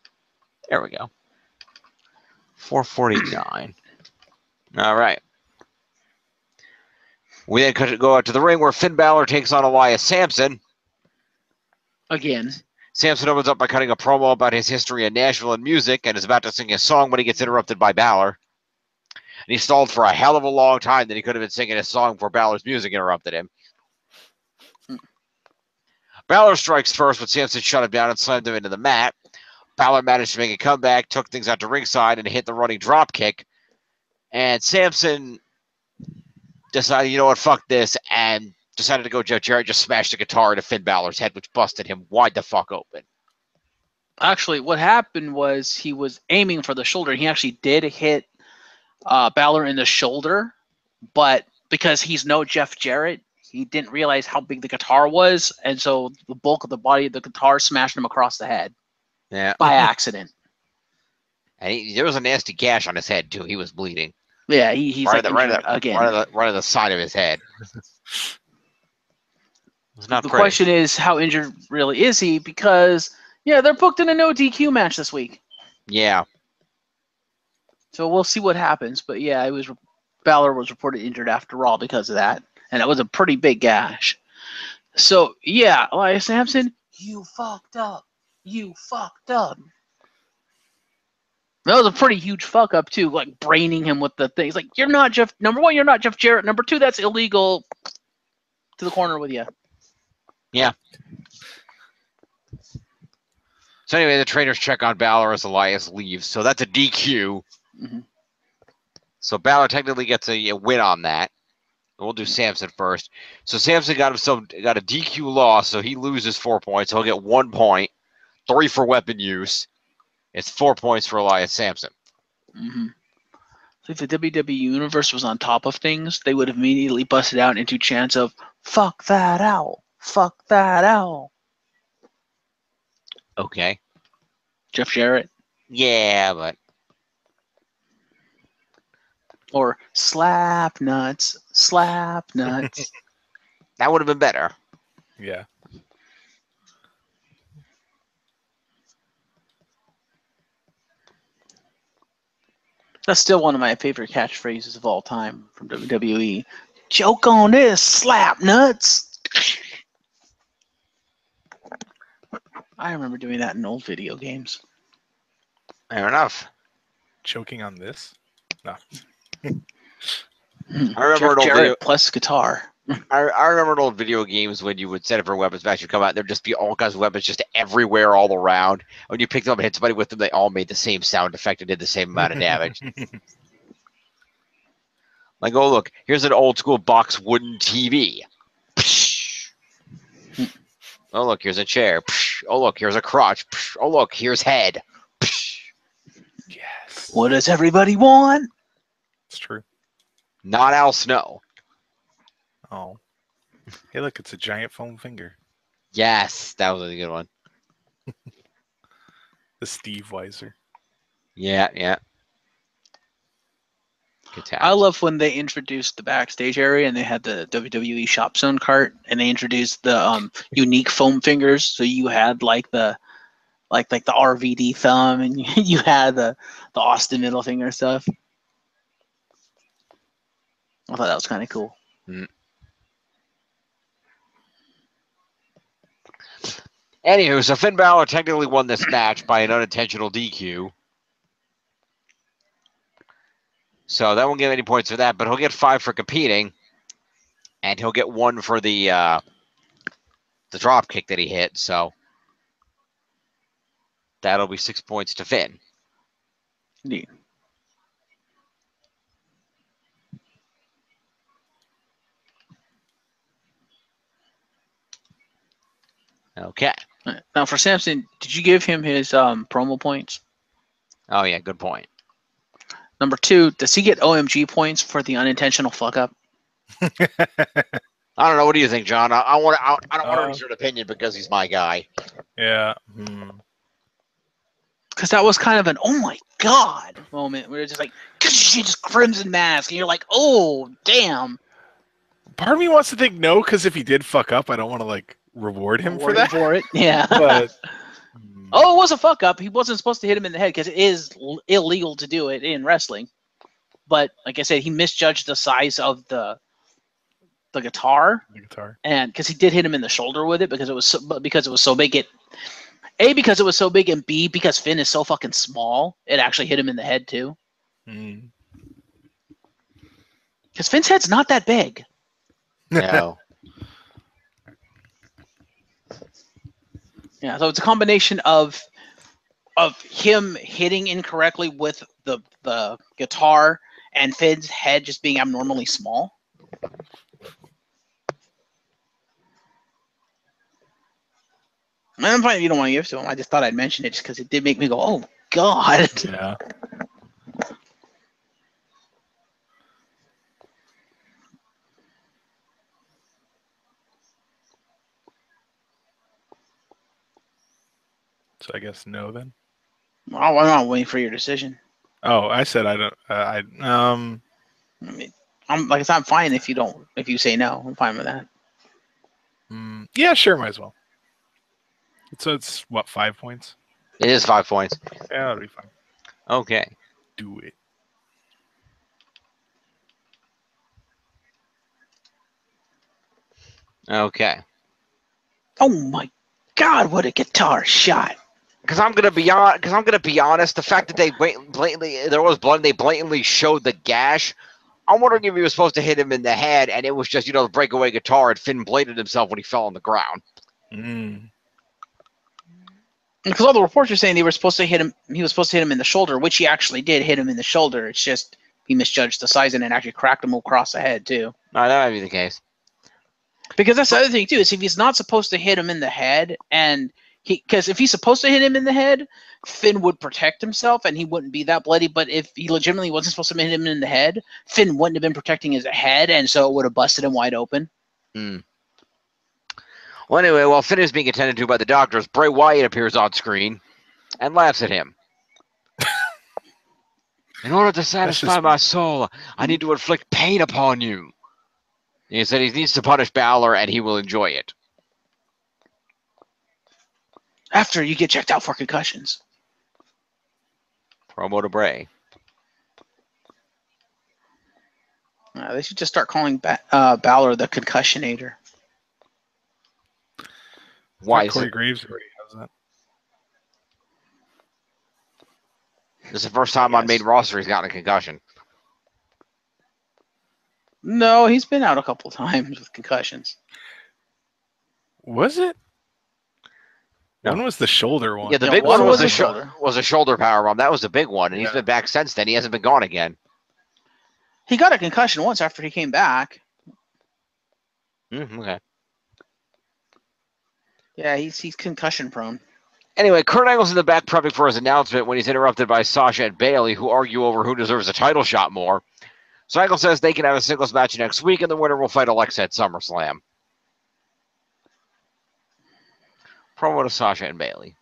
Speaker 1: There we go. 449. All right. We then could go out to the ring where Finn Balor takes on Elias Sampson.
Speaker 3: Again.
Speaker 1: Sampson opens up by cutting a promo about his history in Nashville and music and is about to sing a song when he gets interrupted by Balor. And he stalled for a hell of a long time that he could have been singing his song before Balor's music interrupted him. Balor strikes first, but Sampson shut him down and slammed him into the mat. Balor managed to make a comeback, took things out to ringside, and hit the running drop kick. And Sampson decided, you know what, fuck this, and decided to go Jeff Jarrett, just smashed the guitar into Finn Balor's head, which busted him wide the fuck open.
Speaker 3: Actually, what happened was he was aiming for the shoulder. He actually did hit Balor in the shoulder, but because he's no Jeff Jarrett, he didn't realize how big the guitar was, and so the bulk of the body of the guitar smashed him across the head.
Speaker 1: Yeah.
Speaker 3: By accident.
Speaker 1: And there was a nasty gash on his head, too. He was bleeding.
Speaker 3: Yeah, he's
Speaker 1: right
Speaker 3: like again.
Speaker 1: Right at the side of his head. It's not
Speaker 3: the
Speaker 1: pretty.
Speaker 3: question is, how injured really is he? Because, yeah, they're booked in a no DQ match this week.
Speaker 1: Yeah.
Speaker 3: So we'll see what happens. But, yeah, Balor was reported injured after all because of that. And it was a pretty big gash. So, yeah, Elias Sampson, you fucked up. You fucked up. That was a pretty huge fuck up too, like braining him with the things. Like, you're not Jeff. Number one, you're not Jeff Jarrett. Number two, that's illegal. To the corner with you.
Speaker 1: Yeah. So anyway, the trainers check on Balor as Elias leaves. So that's a DQ.
Speaker 3: Mm-hmm.
Speaker 1: So Balor technically gets a win on that. We'll do Sampson first. So Sampson got a DQ loss, so he loses 4 points. He'll get 1 point, 3 for weapon use. It's 4 points for Elias Sampson.
Speaker 3: Mm-hmm. So if the WWE Universe was on top of things, they would have immediately busted out into chants of "fuck that out, fuck that out."
Speaker 1: Okay.
Speaker 3: Jeff Jarrett.
Speaker 1: Yeah, but
Speaker 3: or slap nuts, slap nuts.
Speaker 1: That would have been better.
Speaker 2: Yeah.
Speaker 3: That's still one of my favorite catchphrases of all time from WWE. Joke on this, slap nuts. I remember doing that in old video games.
Speaker 1: Fair enough.
Speaker 2: Choking on this? No.
Speaker 1: I remember
Speaker 3: Jeff Jarrett plus guitar.
Speaker 1: I remember in old video games when you would set it for weapons match, you'd come out and there'd just be all kinds of weapons just everywhere, all around. When you picked them up and hit somebody with them, they all made the same sound effect and did the same amount of damage. Like, oh, look, here's an old school box wooden TV. Oh, look, here's a chair. Oh, look, here's a crotch. Oh, look, here's head.
Speaker 2: Yes.
Speaker 3: What does everybody want?
Speaker 2: It's true.
Speaker 1: Not Al Snow.
Speaker 2: Oh. Hey, look, it's a giant foam finger.
Speaker 1: Yes, that was a good one.
Speaker 2: The Steve Weiser.
Speaker 1: Yeah, yeah.
Speaker 3: I love when they introduced the backstage area and they had the WWE Shop Zone cart and they introduced the unique foam fingers. So you had like the RVD thumb and you had the Austin middle finger stuff. I thought that was kind of cool.
Speaker 1: Mm. Anywho, so Finn Balor technically won this match by an unintentional DQ. So that won't give any points for that, but he'll get 5 for competing, and he'll get 1 for the drop kick that he hit. So that'll be 6 points to Finn.
Speaker 3: Indeed.
Speaker 1: Okay.
Speaker 3: That Now for Samson, did you give him his promo points?
Speaker 1: Oh yeah, good point.
Speaker 3: Number 2, does he get OMG points for the unintentional fuck up?
Speaker 1: I don't know. What do you think, John? I want. I don't want to
Speaker 2: Uh,
Speaker 1: reserve an opinion because he's my guy.
Speaker 2: Yeah.
Speaker 3: Because that was kind of an oh my god moment where it's just like she just crimson mask and you're like, oh damn.
Speaker 2: Part of me wants to think no, because if he did fuck up, I don't want to like reward him for that.
Speaker 3: For it, yeah.
Speaker 2: But
Speaker 3: oh, it was a fuck up. He wasn't supposed to hit him in the head because it is illegal to do it in wrestling. But like I said, he misjudged the size of the guitar.
Speaker 2: the guitar.
Speaker 3: And because he did hit him in the shoulder with it because it was so big. Because it was so big, and B, because Finn is so fucking small, it actually hit him in the head too.
Speaker 2: Mm.
Speaker 3: Because Finn's head's not that big.
Speaker 1: No.
Speaker 3: Yeah, so it's a combination of him hitting incorrectly with the guitar and Finn's head just being abnormally small. I'm fine if you don't want to give it to him. I just thought I'd mention it just because it did make me go, oh, God.
Speaker 2: Yeah. So I guess no then.
Speaker 3: Well, I'm not waiting for your decision.
Speaker 2: Oh, I said I don't.
Speaker 3: I mean, I'm fine if you say no. I'm fine with that.
Speaker 2: Yeah, sure, might as well. So it's what, 5 points?
Speaker 1: It is 5 points.
Speaker 2: Yeah, that'll be fine.
Speaker 1: Okay.
Speaker 2: Do it.
Speaker 1: Okay.
Speaker 3: Oh my God! What a guitar shot!
Speaker 1: Because I'm gonna be honest. The fact that they blatantly there was blood, and they blatantly showed the gash. I'm wondering if he was supposed to hit him in the head, and it was just the breakaway guitar, and Finn bladed himself when he fell on the ground.
Speaker 3: Because all the reports are saying they were supposed to hit him. He was supposed to hit him in the shoulder, which he actually did hit him in the shoulder. It's just he misjudged the size and it actually cracked him across the head too.
Speaker 1: No, that might be the case.
Speaker 3: Because that's the other thing too, is if he's not supposed to hit him in the head, and because if he's supposed to hit him in the head, Finn would protect himself and he wouldn't be that bloody. But if he legitimately wasn't supposed to hit him in the head, Finn wouldn't have been protecting his head, and so it would have busted him wide open.
Speaker 1: Well, anyway, while Finn is being attended to by the doctors, Bray Wyatt appears on screen and laughs at him. In order to satisfy my soul, I need to inflict pain upon you. He said he needs to punish Balor, and he will enjoy it.
Speaker 3: After you get checked out for concussions.
Speaker 1: Promo to Bray.
Speaker 3: They should just start calling Balor the Concussionator.
Speaker 2: Why is Corey Graves already has that?
Speaker 1: This is the first time on main roster he's gotten a concussion.
Speaker 3: No, he's been out a couple times with concussions.
Speaker 2: Was it?
Speaker 1: No.
Speaker 2: When was the shoulder one?
Speaker 1: Yeah, the big one was a shoulder powerbomb. That was the big one, and he's been back since then. He hasn't been gone again.
Speaker 3: He got a concussion once after he came back.
Speaker 1: Okay.
Speaker 3: Yeah, he's concussion prone.
Speaker 1: Anyway, Kurt Angle's in the back prepping for his announcement when he's interrupted by Sasha and Bayley, who argue over who deserves a title shot more. So Angle says they can have a singles match next week, and the winner will fight Alexa at SummerSlam. Promo to Sasha and Bayley.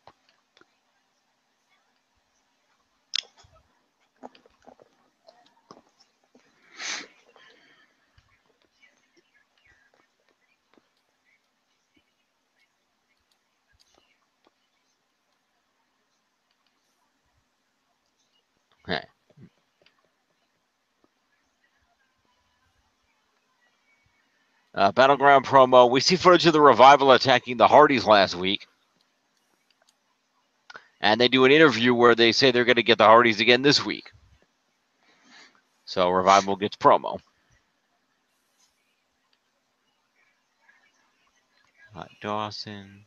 Speaker 1: Okay. Battleground promo. We see footage of the Revival attacking the Hardys last week. And they do an interview where they say they're going to get the Hardys again this week. So Revival gets promo. Hot Dawson.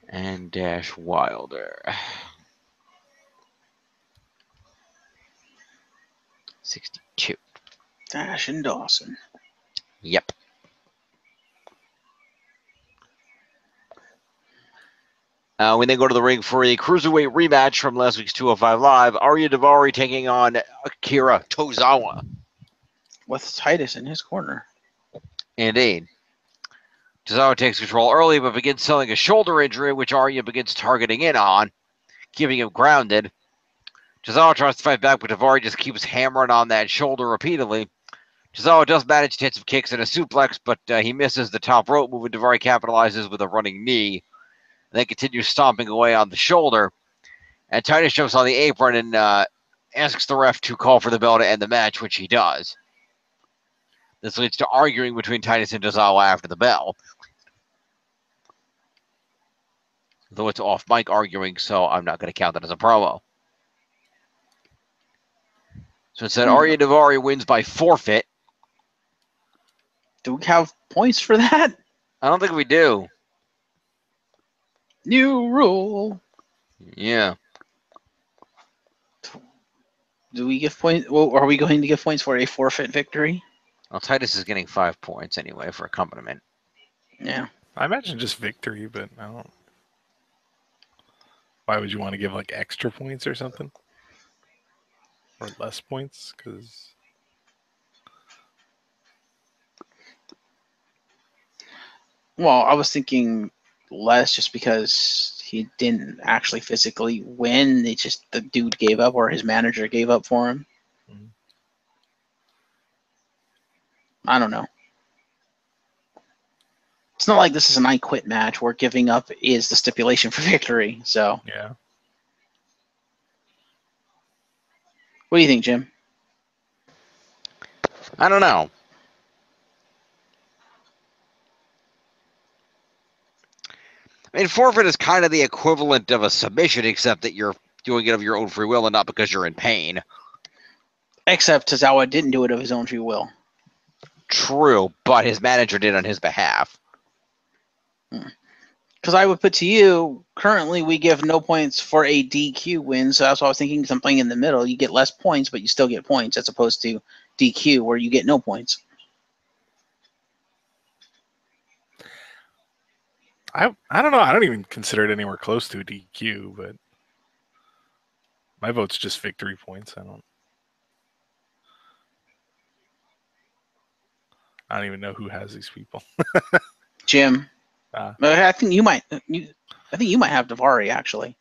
Speaker 1: And Dash Wilder. 62.
Speaker 3: Dash and Dawson.
Speaker 1: Yep. We then go to the ring for a cruiserweight rematch from last week's 205 Live. Arya Daivari taking on Akira Tozawa.
Speaker 3: With Titus in his corner.
Speaker 1: Indeed. Tozawa takes control early, but begins selling a shoulder injury, which Arya begins targeting in on, keeping him grounded. Tozawa tries to fight back, but Daivari just keeps hammering on that shoulder repeatedly. Tozawa does manage to hit some kicks and a suplex, but he misses the top rope move, and Daivari capitalizes with a running knee, and then continues stomping away on the shoulder. And Titus jumps on the apron and asks the ref to call for the bell to end the match, which he does. This leads to arguing between Titus and Tozawa after the bell. Though it's off-mic arguing, so I'm not going to count that as a promo. So instead, Arya Daivari wins by forfeit.
Speaker 3: Do we have points for that?
Speaker 1: I don't think we do.
Speaker 3: New rule.
Speaker 1: Yeah.
Speaker 3: Do we give points? Well, are we going to give points for a forfeit victory?
Speaker 1: Well, Titus is getting 5 points anyway for accompaniment.
Speaker 3: Yeah.
Speaker 2: I imagine just victory, but I don't. Why would you want to give like extra points or something? Or less points? Because.
Speaker 3: Well, I was thinking less just because he didn't actually physically win. It's just the dude gave up or his manager gave up for him.
Speaker 2: Mm-hmm.
Speaker 3: I don't know. It's not like this is an I quit match where giving up is the stipulation for victory. So,
Speaker 2: Yeah.
Speaker 3: what do you think, Jim?
Speaker 1: I don't know. I mean, forfeit is kind of the equivalent of a submission, except that you're doing it of your own free will and not because you're in pain.
Speaker 3: Except Tozawa didn't do it of his own free will.
Speaker 1: True, but his manager did on his behalf.
Speaker 3: Because I would put to you, currently we give no points for a DQ win, so that's why I was thinking something in the middle. You get less points, but you still get points, as opposed to DQ, where you get no points.
Speaker 2: I don't know. I don't even consider it anywhere close to a DQ, but my vote's just victory points. I don't even know who has these people.
Speaker 3: Jim, I think you might. I think you might have Daivari actually.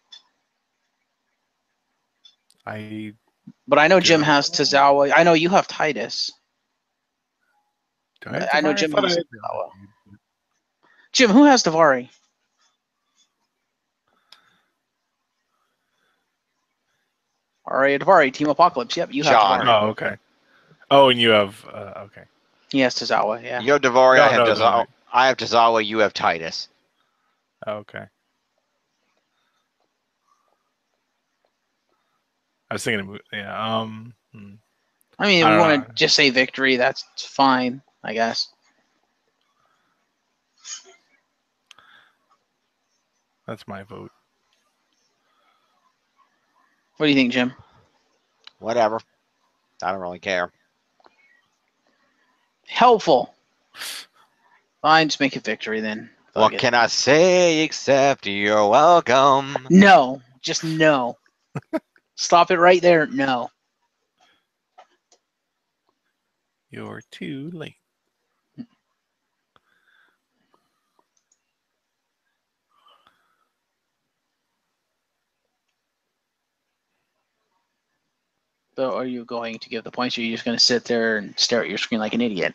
Speaker 3: But I know Jim has Tozawa. I know you have Titus. I know Jim has Tozawa. Jim, who has Daivari? Alright, Daivari, Team Apocalypse. Yep, you have
Speaker 1: John.
Speaker 3: Daivari.
Speaker 2: Oh, okay. Oh, and you have okay.
Speaker 3: He has Tozawa, yeah.
Speaker 1: You have Daivari,
Speaker 2: No,
Speaker 1: I have
Speaker 2: no,
Speaker 1: Tozawa.
Speaker 2: no.
Speaker 1: I have Tozawa, you have Titus.
Speaker 2: Oh, okay. I was thinking of yeah.
Speaker 3: I mean, if we want to just say victory, that's fine, I guess.
Speaker 2: That's my vote.
Speaker 3: What do you think, Jim?
Speaker 1: Whatever. I don't really care.
Speaker 3: Helpful. Fine, just make it victory then.
Speaker 1: What can I say except you're welcome?
Speaker 3: No. Just no. Stop it right there. No.
Speaker 2: You're too late.
Speaker 3: So are you going to give the points, or are you just going to sit there and stare at your screen like an idiot?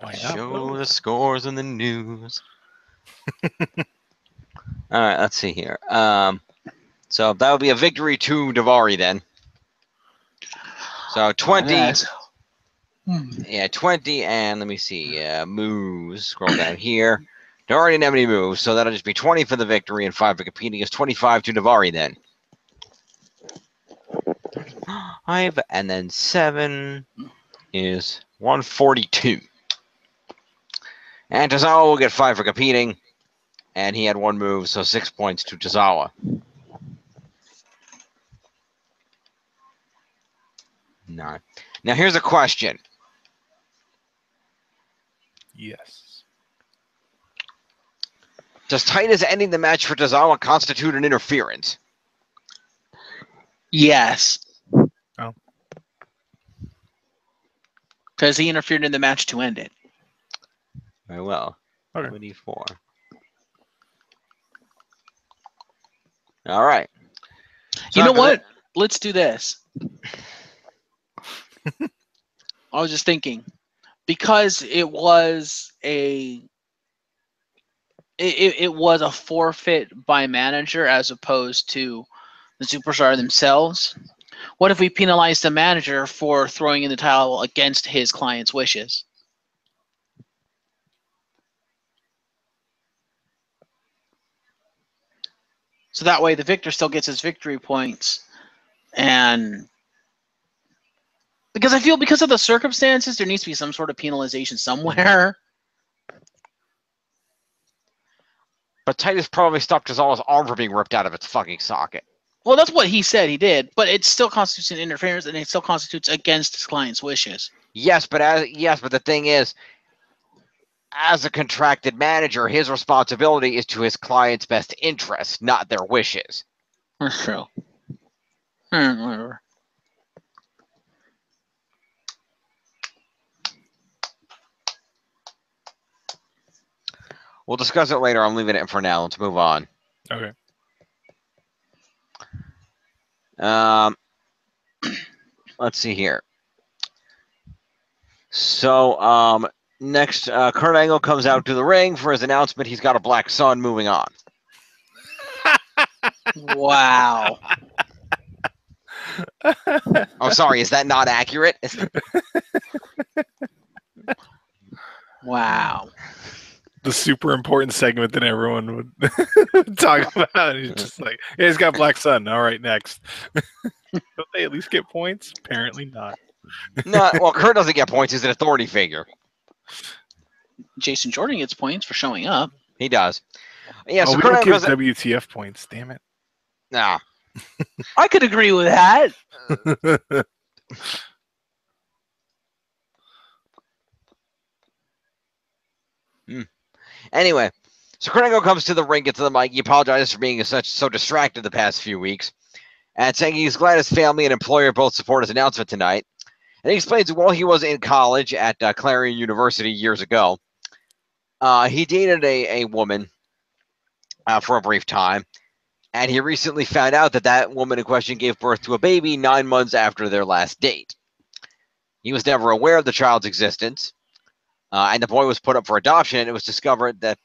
Speaker 2: Why not?
Speaker 1: Show the scores in the news. All right, let's see here. So that would be a victory to Daivari then. So 20. Yeah, 20, and let me see. Moves. Scroll down here. Daivari didn't have any moves, so that'll just be 20 for the victory and 5 for competing. Is 25 to Daivari then. 5, and then 7 is 142. And Tozawa will get 5 for competing, and he had 1 move, so 6 points to Tozawa. No. Now here's a question.
Speaker 2: Yes.
Speaker 1: Does Titus ending the match for Tozawa constitute an interference?
Speaker 3: Yes.
Speaker 2: Oh.
Speaker 3: Because he interfered in the match to end it.
Speaker 1: Very well.
Speaker 2: Okay.
Speaker 1: 24. All right.
Speaker 3: You know what? Let's do this. I was just thinking, because it was a forfeit by manager as opposed to the superstar themselves. What if we penalize the manager for throwing in the title against his client's wishes? So that way the victor still gets his victory points. And because I feel because of the circumstances, there needs to be some sort of penalization somewhere.
Speaker 1: But Titus probably stopped Tozawa's arm from being ripped out of its fucking socket.
Speaker 3: Well, that's what he said he did, but it still constitutes an interference, and it still constitutes against his client's wishes.
Speaker 1: Yes, but the thing is, as a contracted manager, his responsibility is to his client's best interest, not their wishes.
Speaker 3: That's true. Whatever.
Speaker 1: We'll discuss it later. I'm leaving it for now. Let's move on.
Speaker 2: Okay.
Speaker 1: Let's see here. So, next, Kurt Angle comes out to the ring for his announcement. He's got a black son. Moving on.
Speaker 3: Wow.
Speaker 1: Oh, sorry. Is that not accurate?
Speaker 3: Wow.
Speaker 2: The super important segment that everyone would talk about. He's just like, yeah, he's got black son. All right, next. Don't they at least get points? Apparently not.
Speaker 1: No, well, Kurt doesn't get points. He's an authority figure.
Speaker 3: Jason Jordan gets points for showing up.
Speaker 1: He does. Yeah, so
Speaker 2: we
Speaker 1: Kurt
Speaker 2: don't give
Speaker 1: Angle
Speaker 2: WTF points. Damn it.
Speaker 1: Nah.
Speaker 3: I could agree with that.
Speaker 1: Anyway, so Kurt Angle comes to the ring, gets to the mic. He apologizes for being so distracted the past few weeks, and saying he's glad his family and employer both support his announcement tonight. And he explains while he was in college at Clarion University years ago, he dated a woman for a brief time, and he recently found out that woman in question gave birth to a baby 9 months after their last date. He was never aware of the child's existence. And the boy was put up for adoption, and it was discovered that,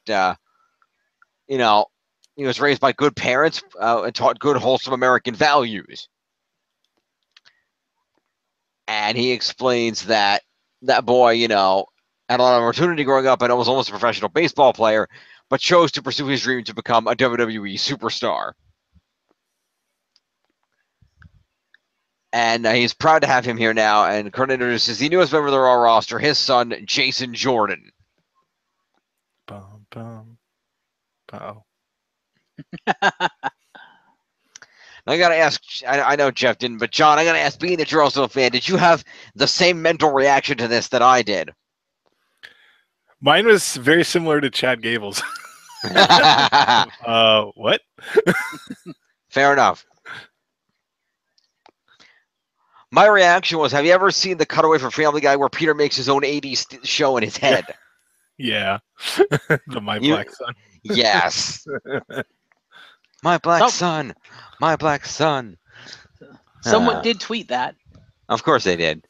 Speaker 1: he was raised by good parents and taught good, wholesome American values. And he explains that boy, had a lot of opportunity growing up and was almost a professional baseball player, but chose to pursue his dream to become a WWE superstar. And he's proud to have him here now. And Kurt introduces the newest member of the Raw roster, his son, Jason Jordan.
Speaker 2: Bum, bum. Uh-oh.
Speaker 1: I got to ask, I know Jeff didn't, but John, I got to ask, being that you're also a fan, did you have the same mental reaction to this that I did?
Speaker 2: Mine was very similar to Chad Gable's. What?
Speaker 1: Fair enough. My reaction was, have you ever seen the cutaway from Family Guy where Peter makes his own 80s show in his head?
Speaker 2: Yeah. My Black Son.
Speaker 1: Yes. My black son. My black son.
Speaker 3: Someone did tweet that.
Speaker 1: Of course they did.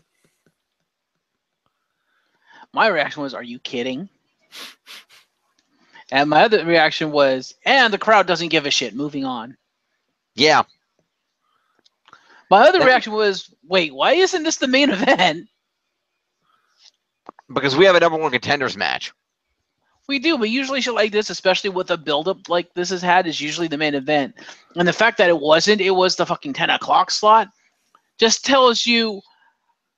Speaker 3: My reaction was, are you kidding? And my other reaction was, and the crowd doesn't give a shit. Moving on.
Speaker 1: Yeah.
Speaker 3: My other reaction was, wait, why isn't this the main event?
Speaker 1: Because we have a #1 contenders match.
Speaker 3: We do, but usually shit like this, especially with a build-up like this has had, is usually the main event. And the fact that it was the fucking 10 o'clock slot, just tells you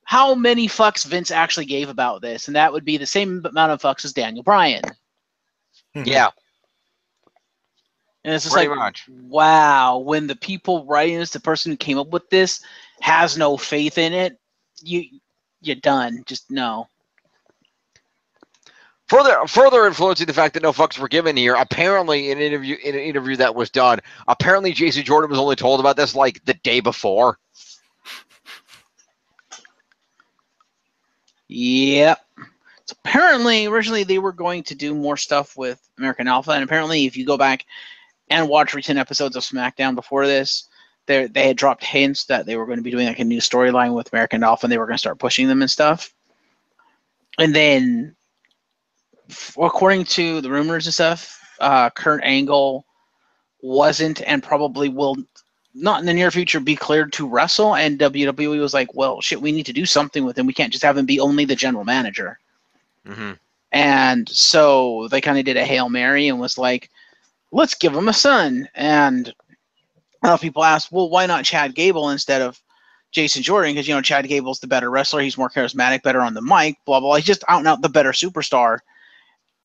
Speaker 3: how many fucks Vince actually gave about this. And that would be the same amount of fucks as Daniel Bryan.
Speaker 1: Yeah.
Speaker 3: And it's just
Speaker 1: Pretty
Speaker 3: like,
Speaker 1: much.
Speaker 3: wow, when the people writing this, the person who came up with this, has no faith in it, you're done. Just no.
Speaker 1: Further influencing the fact that no fucks were given here. Apparently, in an interview that was done, apparently Jason Jordan was only told about this like the day before.
Speaker 3: Yep. So apparently, originally they were going to do more stuff with American Alpha, and apparently, if you go back and watch recent episodes of SmackDown before this, they had dropped hints that they were going to be doing like a new storyline with American Alpha, and they were going to start pushing them and stuff. And then, according to the rumors and stuff, Kurt Angle wasn't and probably will not in the near future be cleared to wrestle. And WWE was like, well, shit, we need to do something with him. We can't just have him be only the general manager.
Speaker 1: Mm-hmm.
Speaker 3: And so they kind of did a Hail Mary and was like, let's give him a son. And a lot of people asked, well, why not Chad Gable instead of Jason Jordan? Because, you know, Chad Gable's the better wrestler. He's more charismatic, better on the mic, blah, blah. He's just out and out the better superstar.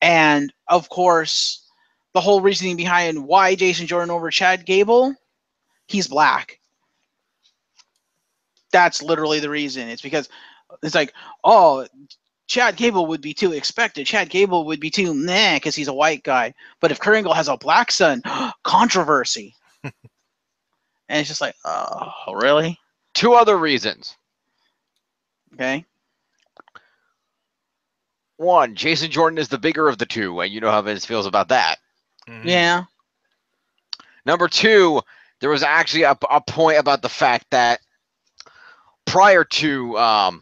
Speaker 3: And, of course, the whole reasoning behind why Jason Jordan over Chad Gable, he's black. That's literally the reason. It's because it's like, oh, Chad Gable would be too expected. Chad Gable would be too meh because he's a white guy. But if Kurt Angle has a black son, controversy. And it's just like, oh, really?
Speaker 1: 2 other reasons.
Speaker 3: Okay.
Speaker 1: 1, Jason Jordan is the bigger of the 2, and you know how Vince feels about that.
Speaker 2: Mhm.
Speaker 3: Yeah.
Speaker 1: Number 2, there was actually a point about the fact that prior to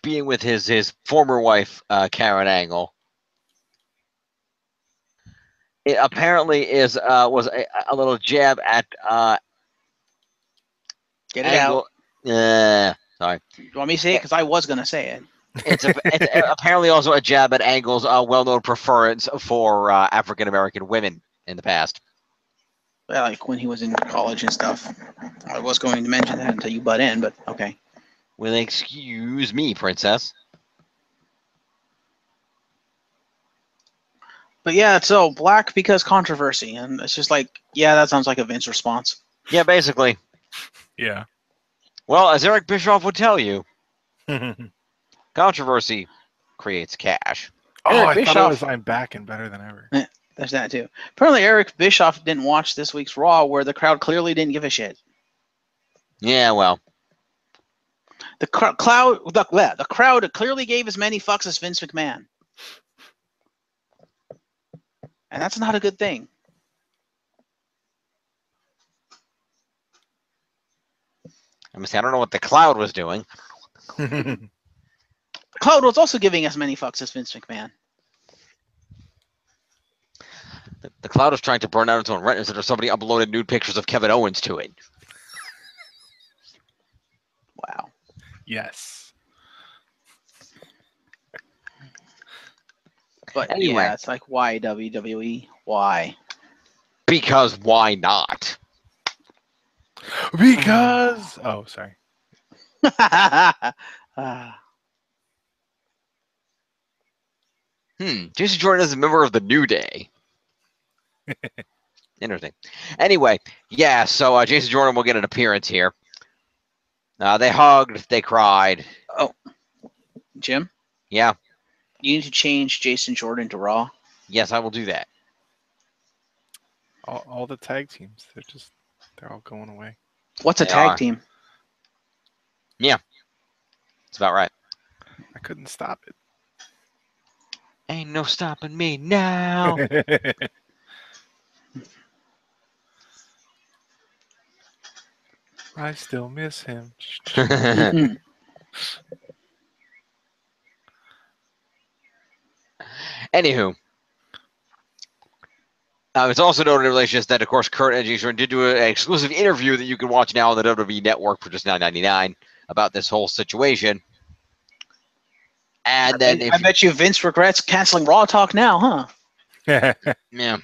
Speaker 1: being with his former wife, Karen Angle, it apparently was a little jab at
Speaker 3: Get it out.
Speaker 1: Sorry.
Speaker 3: You want me to say it? Because I was going to say it.
Speaker 1: It's apparently also a jab at Angle's well-known preference for African American women in the past.
Speaker 3: Well, like when he was in college and stuff. I was going to mention that until you butt in, but okay.
Speaker 1: Well, excuse me, princess.
Speaker 3: But yeah, so black because controversy. And it's just like, yeah, that sounds like a Vince response.
Speaker 1: Yeah, basically.
Speaker 2: Yeah.
Speaker 1: Well, as Eric Bischoff would tell you, controversy creates cash.
Speaker 2: Oh,
Speaker 3: Eric
Speaker 2: I thought
Speaker 3: Bischoff-
Speaker 2: it was I'm back and better than ever.
Speaker 3: There's that too. Apparently, Eric Bischoff didn't watch this week's Raw, where the crowd clearly didn't give a shit.
Speaker 1: Yeah, well.
Speaker 3: The crowd clearly gave as many fucks as Vince McMahon, and that's not a good thing.
Speaker 1: I mean, I don't know what the cloud was doing.
Speaker 3: The crowd was also giving as many fucks as Vince McMahon.
Speaker 1: The cloud was trying to burn out its own retinas after somebody uploaded nude pictures of Kevin Owens to it.
Speaker 3: Wow.
Speaker 2: Yes.
Speaker 3: But
Speaker 1: Anyway.
Speaker 3: yeah, it's like, why WWE? Why?
Speaker 1: Because why not?
Speaker 2: Because oh, sorry.
Speaker 1: Jason Jordan is a member of the New Day. Interesting. Anyway, yeah, so Jason Jordan will get an appearance here. They hugged, they cried.
Speaker 3: Oh, Jim,
Speaker 1: Yeah,
Speaker 3: you need to change Jason Jordan to Raw.
Speaker 1: yes, I will do that.
Speaker 2: All the tag teams, they're all going away.
Speaker 3: What's a
Speaker 1: They
Speaker 3: tag
Speaker 1: are.
Speaker 3: team?
Speaker 1: That's about right.
Speaker 2: I couldn't stop
Speaker 1: Ain't no stopping me now.
Speaker 2: it. I still miss him.
Speaker 1: Anywho, it's also noted in relation to that, of course, Kurt and Jason Jordan did do an exclusive interview that you can watch now on the WWE Network for just $9.99 about this whole situation. And then,
Speaker 3: I bet you Vince regrets canceling Raw Talk now, huh?
Speaker 1: yeah.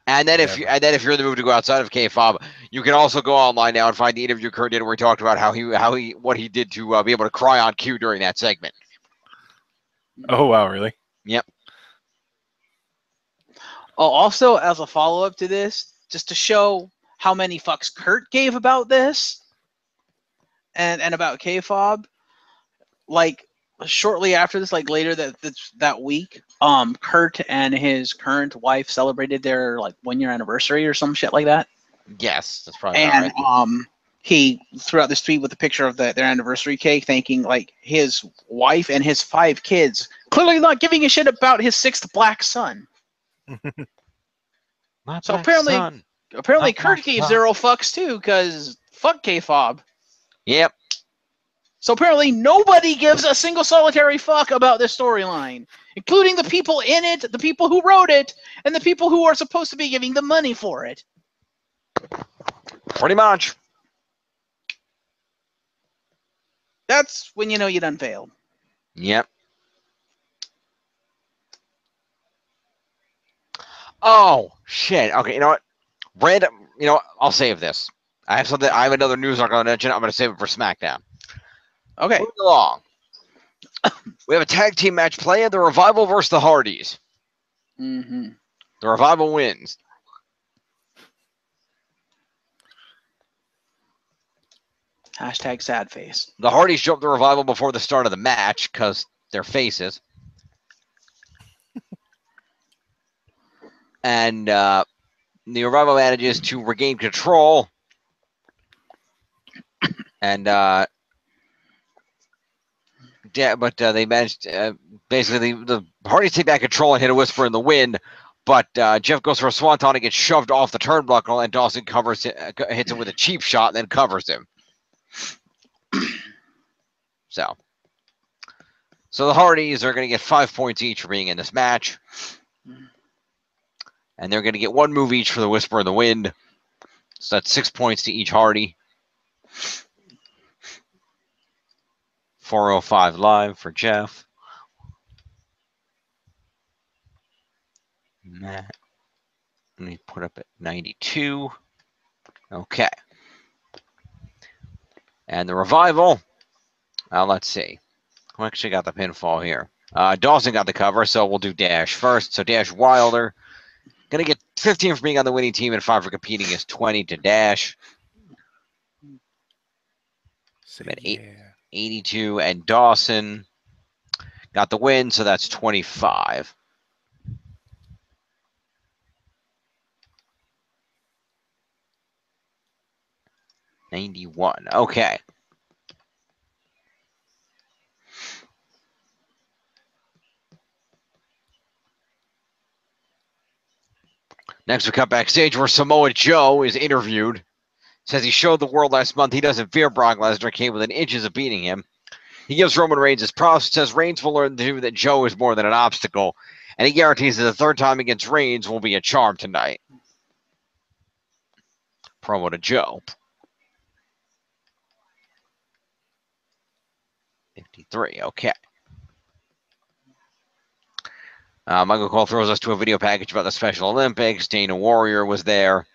Speaker 1: And then if you're in the mood to go outside of K-Fob, you can also go online now and find the interview Kurt did where he talked about what he did to be able to cry on cue during that segment.
Speaker 2: Oh wow, really?
Speaker 1: Yep.
Speaker 3: Oh, also, as a follow-up to this, just to show how many fucks Kurt gave about this and about K-Fob, like shortly after this, like later that week, Kurt and his current wife celebrated their like 1-year anniversary or some shit like that.
Speaker 1: Yes, that's probably
Speaker 3: And
Speaker 1: right.
Speaker 3: he threw out this tweet with a picture of their anniversary cake, thanking like his wife and his 5 kids, clearly not giving a shit about his 6th black son.
Speaker 1: My
Speaker 3: So
Speaker 1: black
Speaker 3: apparently,
Speaker 1: son.
Speaker 3: apparently
Speaker 1: My
Speaker 3: Kurt
Speaker 1: black
Speaker 3: gave
Speaker 1: son.
Speaker 3: 0 fucks too, because fuck K-Fob.
Speaker 1: Yep.
Speaker 3: So apparently nobody gives a single solitary fuck about this storyline, including the people in it, the people who wrote it, and the people who are supposed to be giving the money for it.
Speaker 1: Pretty much.
Speaker 3: That's when you know you done failed.
Speaker 1: Yep. Oh, shit. Okay, you know what? Random. You know what? I'll save this. I have something. I have another news article on mention. I'm going to save it for SmackDown.
Speaker 3: Okay.
Speaker 1: Moving along. We have a tag team match playing. The Revival versus the Hardys.
Speaker 3: Mm-hmm.
Speaker 1: The Revival wins.
Speaker 3: Hashtag sad face.
Speaker 1: The Hardys jumped the Revival before the start of the match because they're faces. And the Revival manages to regain control. And yeah, but they managed. Basically, the Hardys take back control and hit a Whisper in the Wind. But Jeff goes for a swanton and gets shoved off the turnbuckle, and Dawson hits him with a cheap shot and then covers him. So the Hardys are going to get 5 points each for being in this match. And they're going to get 1 move each for the Whisper in the Wind. So that's 6 points to each Hardy. 405 live for Jeff. Matt. Let me put up at 92. Okay. And the Revival. Let's see. Who actually got the pinfall here? Dawson got the cover, so we'll do Dash first. So Dash Wilder. Going to get 15 for being on the winning team and 5 for competing is 20 to Dash. So at 82. And Dawson got the win, so that's 25. $91. Okay. Next, we cut backstage where Samoa Joe is interviewed. Says he showed the world last month he doesn't fear Brock Lesnar, came within inches of beating him. He gives Roman Reigns his props, says Reigns will learn too that Joe is more than an obstacle, and he guarantees that the 3rd time against Reigns will be a charm tonight. Promo to Joe. 53, okay. Michael Cole throws us to a video package about the Special Olympics. Dana Warrior was there.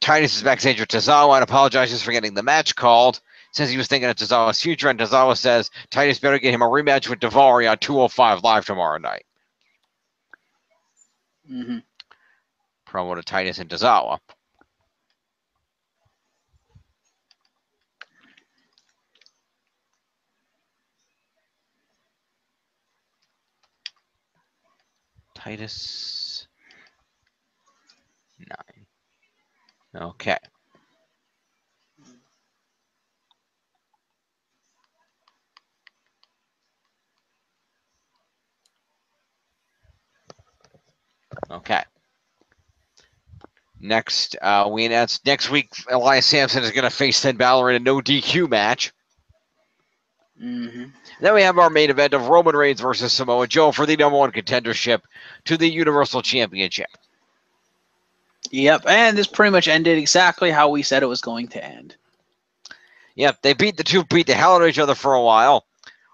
Speaker 1: Titus is backstage with Tozawa and apologizes for getting the match called. Says he was thinking of Tozawa's future, and Tozawa says Titus better get him a rematch with Daivari on 205 Live tomorrow night.
Speaker 3: Mm-hmm.
Speaker 1: Promo to Titus and Tozawa. Titus 9. Okay. Okay. Next, we announced next week Elias Sampson is going to face Finn Balor in a no DQ match.
Speaker 3: Mm-hmm.
Speaker 1: Then we have our main event of Roman Reigns versus Samoa Joe for the #1 contendership to the Universal Championship.
Speaker 3: Yep, and this pretty much ended exactly how we said it was going to end.
Speaker 1: Yep, they beat the hell out of each other for a while.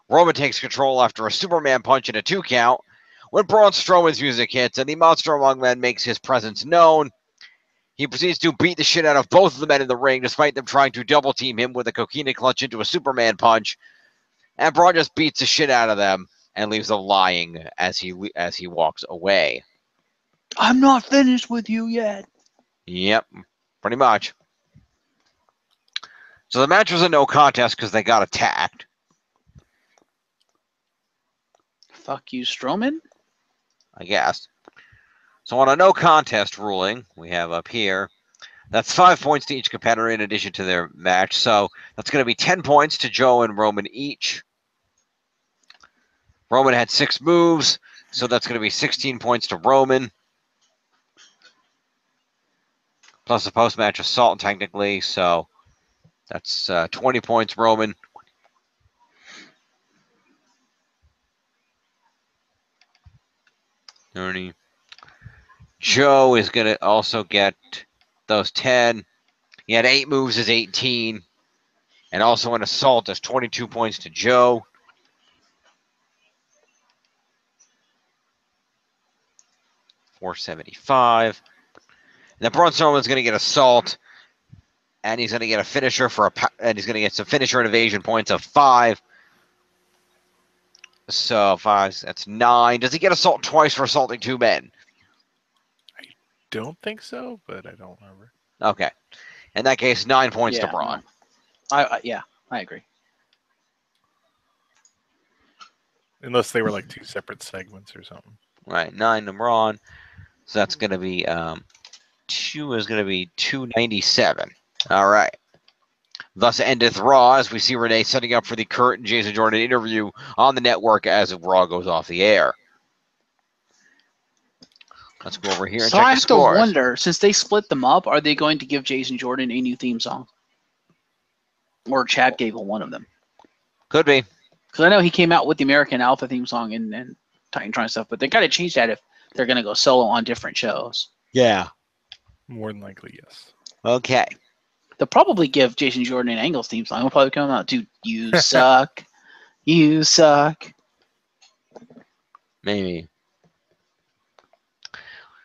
Speaker 1: Roman takes control after a Superman punch and a 2 count. When Braun Strowman's music hits and the Monster Among Men makes his presence known, he proceeds to beat the shit out of both of the men in the ring, despite them trying to double team him with a coquina clutch into a Superman punch. And Braun just beats the shit out of them and leaves them lying as he walks away.
Speaker 3: I'm not finished with you yet.
Speaker 1: Yep, pretty much. So the match was a no contest because they got attacked.
Speaker 3: Fuck you, Strowman.
Speaker 1: I guess. So on a no contest ruling, we have up here, that's 5 points to each competitor in addition to their match. So that's going to be 10 points to Joe and Roman each. Roman had 6 moves, so that's going to be 16 points to Roman. Plus a post-match assault, technically, so that's 20 points, Roman. Joe is going to also get those 10. He had 8 moves is 18. And also an assault is 22 points to Joe. $475. And then Braun Strowman's going to get assault. And he's going to get a finisher and he's going to get some finisher and evasion points of 5. So 5, that's 9. Does he get assault twice for assaulting 2 men?
Speaker 2: I don't think so, but I don't remember.
Speaker 1: Okay. In that case, 9 points to Braun.
Speaker 3: No. I agree.
Speaker 2: Unless they were like 2 separate segments or something.
Speaker 1: Right, 9 to Braun. So that's going to be 2 is going to be 297. All right. Thus endeth Raw, as we see Renee setting up for the Kurt and Jason Jordan interview on the network as Raw goes off the air. Let's go over here and
Speaker 3: So
Speaker 1: check
Speaker 3: I
Speaker 1: the
Speaker 3: have
Speaker 1: scores.
Speaker 3: to wonder, since they split them up, are they going to give Jason Jordan a new theme song? Or Chad Gable one of them?
Speaker 1: Could be.
Speaker 3: Because I know he came out with the American Alpha theme song and Titantron stuff, but they got to change that if they're going to go solo on different shows.
Speaker 1: Yeah.
Speaker 2: More than likely, yes.
Speaker 1: Okay.
Speaker 3: They'll probably give Jason Jordan an Angles theme song. He'll probably come out, dude, you suck. You suck.
Speaker 1: Maybe.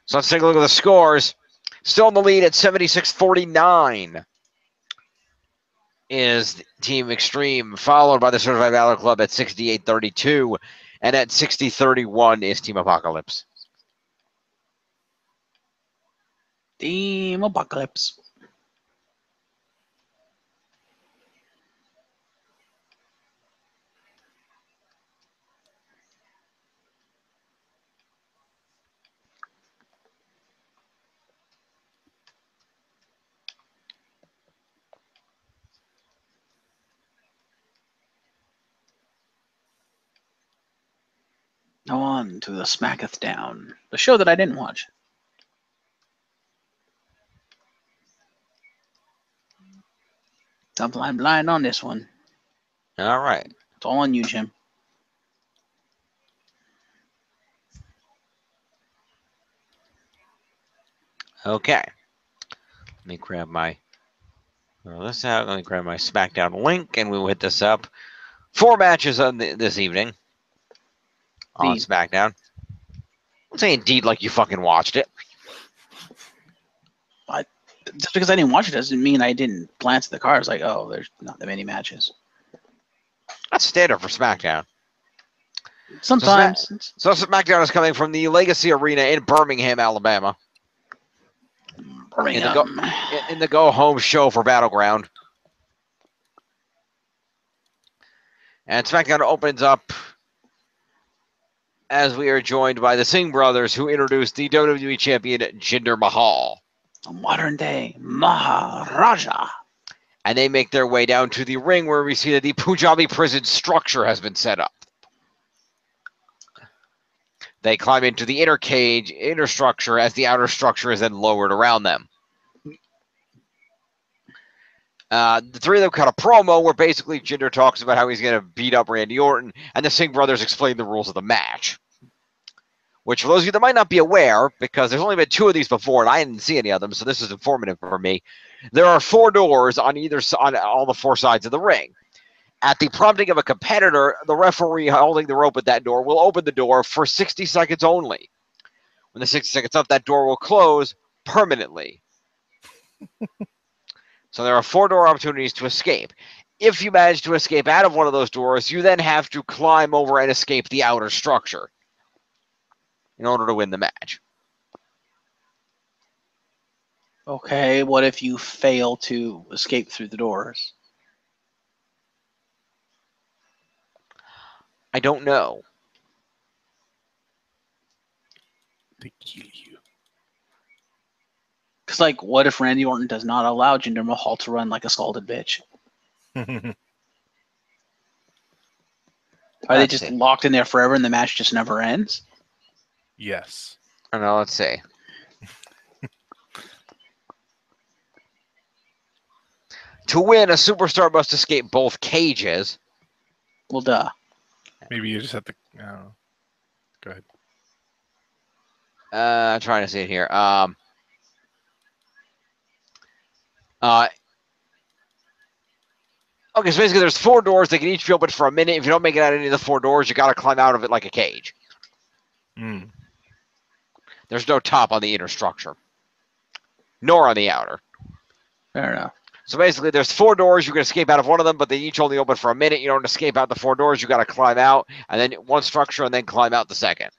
Speaker 1: So let's take a look at the scores. Still in the lead at 76-49 is Team Extreme, followed by the Certified Valor Club at 68-32, and at 60-31 is Team Apocalypse.
Speaker 3: Team Apocalypse. Now on to the Smacketh Down, the show that I didn't watch. I'm blind on this one.
Speaker 1: All right.
Speaker 3: It's all on you, Jim.
Speaker 1: Okay. Let me grab my this out. Let me grab my SmackDown link, and we will hit this up. 4 matches on this evening on SmackDown. I'm saying indeed like you fucking watched it.
Speaker 3: Just because I didn't watch it doesn't mean I didn't glance at the card. It's like, oh, there's not that many matches.
Speaker 1: That's standard for SmackDown.
Speaker 3: Sometimes.
Speaker 1: So SmackDown is coming from the Legacy Arena in Birmingham, Alabama.
Speaker 3: Birmingham.
Speaker 1: In the go-home show for Battleground. And SmackDown opens up as we are joined by the Singh brothers, who introduced the WWE champion Jinder Mahal.
Speaker 3: A modern day Maharaja.
Speaker 1: And they make their way down to the ring, where we see that the Punjabi prison structure has been set up. They climb into the inner structure, as the outer structure is then lowered around them. The 3 of them cut a promo where basically Jinder talks about how he's going to beat up Randy Orton, and the Singh brothers explain the rules of the match. Which, for those of you that might not be aware, because there's only been 2 of these before, and I didn't see any of them, so this is informative for me. There are 4 doors on on all the 4 sides of the ring. At the prompting of a competitor, the referee holding the rope at that door will open the door for 60 seconds only. When the 60 seconds up, that door will close permanently. So there are 4 door opportunities to escape. If you manage to escape out of one of those doors, you then have to climb over and escape the outer structure in order to win the match.
Speaker 3: Okay, what if you fail to escape through the doors?
Speaker 1: I don't know.
Speaker 2: to kill you.
Speaker 3: Because, like, what if Randy Orton does not allow Jinder Mahal to run like a scalded bitch? Are they just locked in there forever and the match just never ends?
Speaker 2: Yes.
Speaker 1: I don't know. Let's see. To win, a superstar must escape both cages.
Speaker 3: Well, duh.
Speaker 2: Maybe you just have to. I don't know. Go ahead.
Speaker 1: I'm trying to see it here. Okay, so basically there's 4 doors. They can each be open for a minute. If you don't make it out of any of the 4 doors, you got to climb out of it like a cage.
Speaker 2: Mm.
Speaker 1: There's no top on the inner structure, nor on the outer.
Speaker 3: Fair enough.
Speaker 1: So basically there's 4 doors. You can escape out of one of them, but they each only open for a minute. You don't escape out the 4 doors. You got to climb out, and then one structure, and then climb out the second.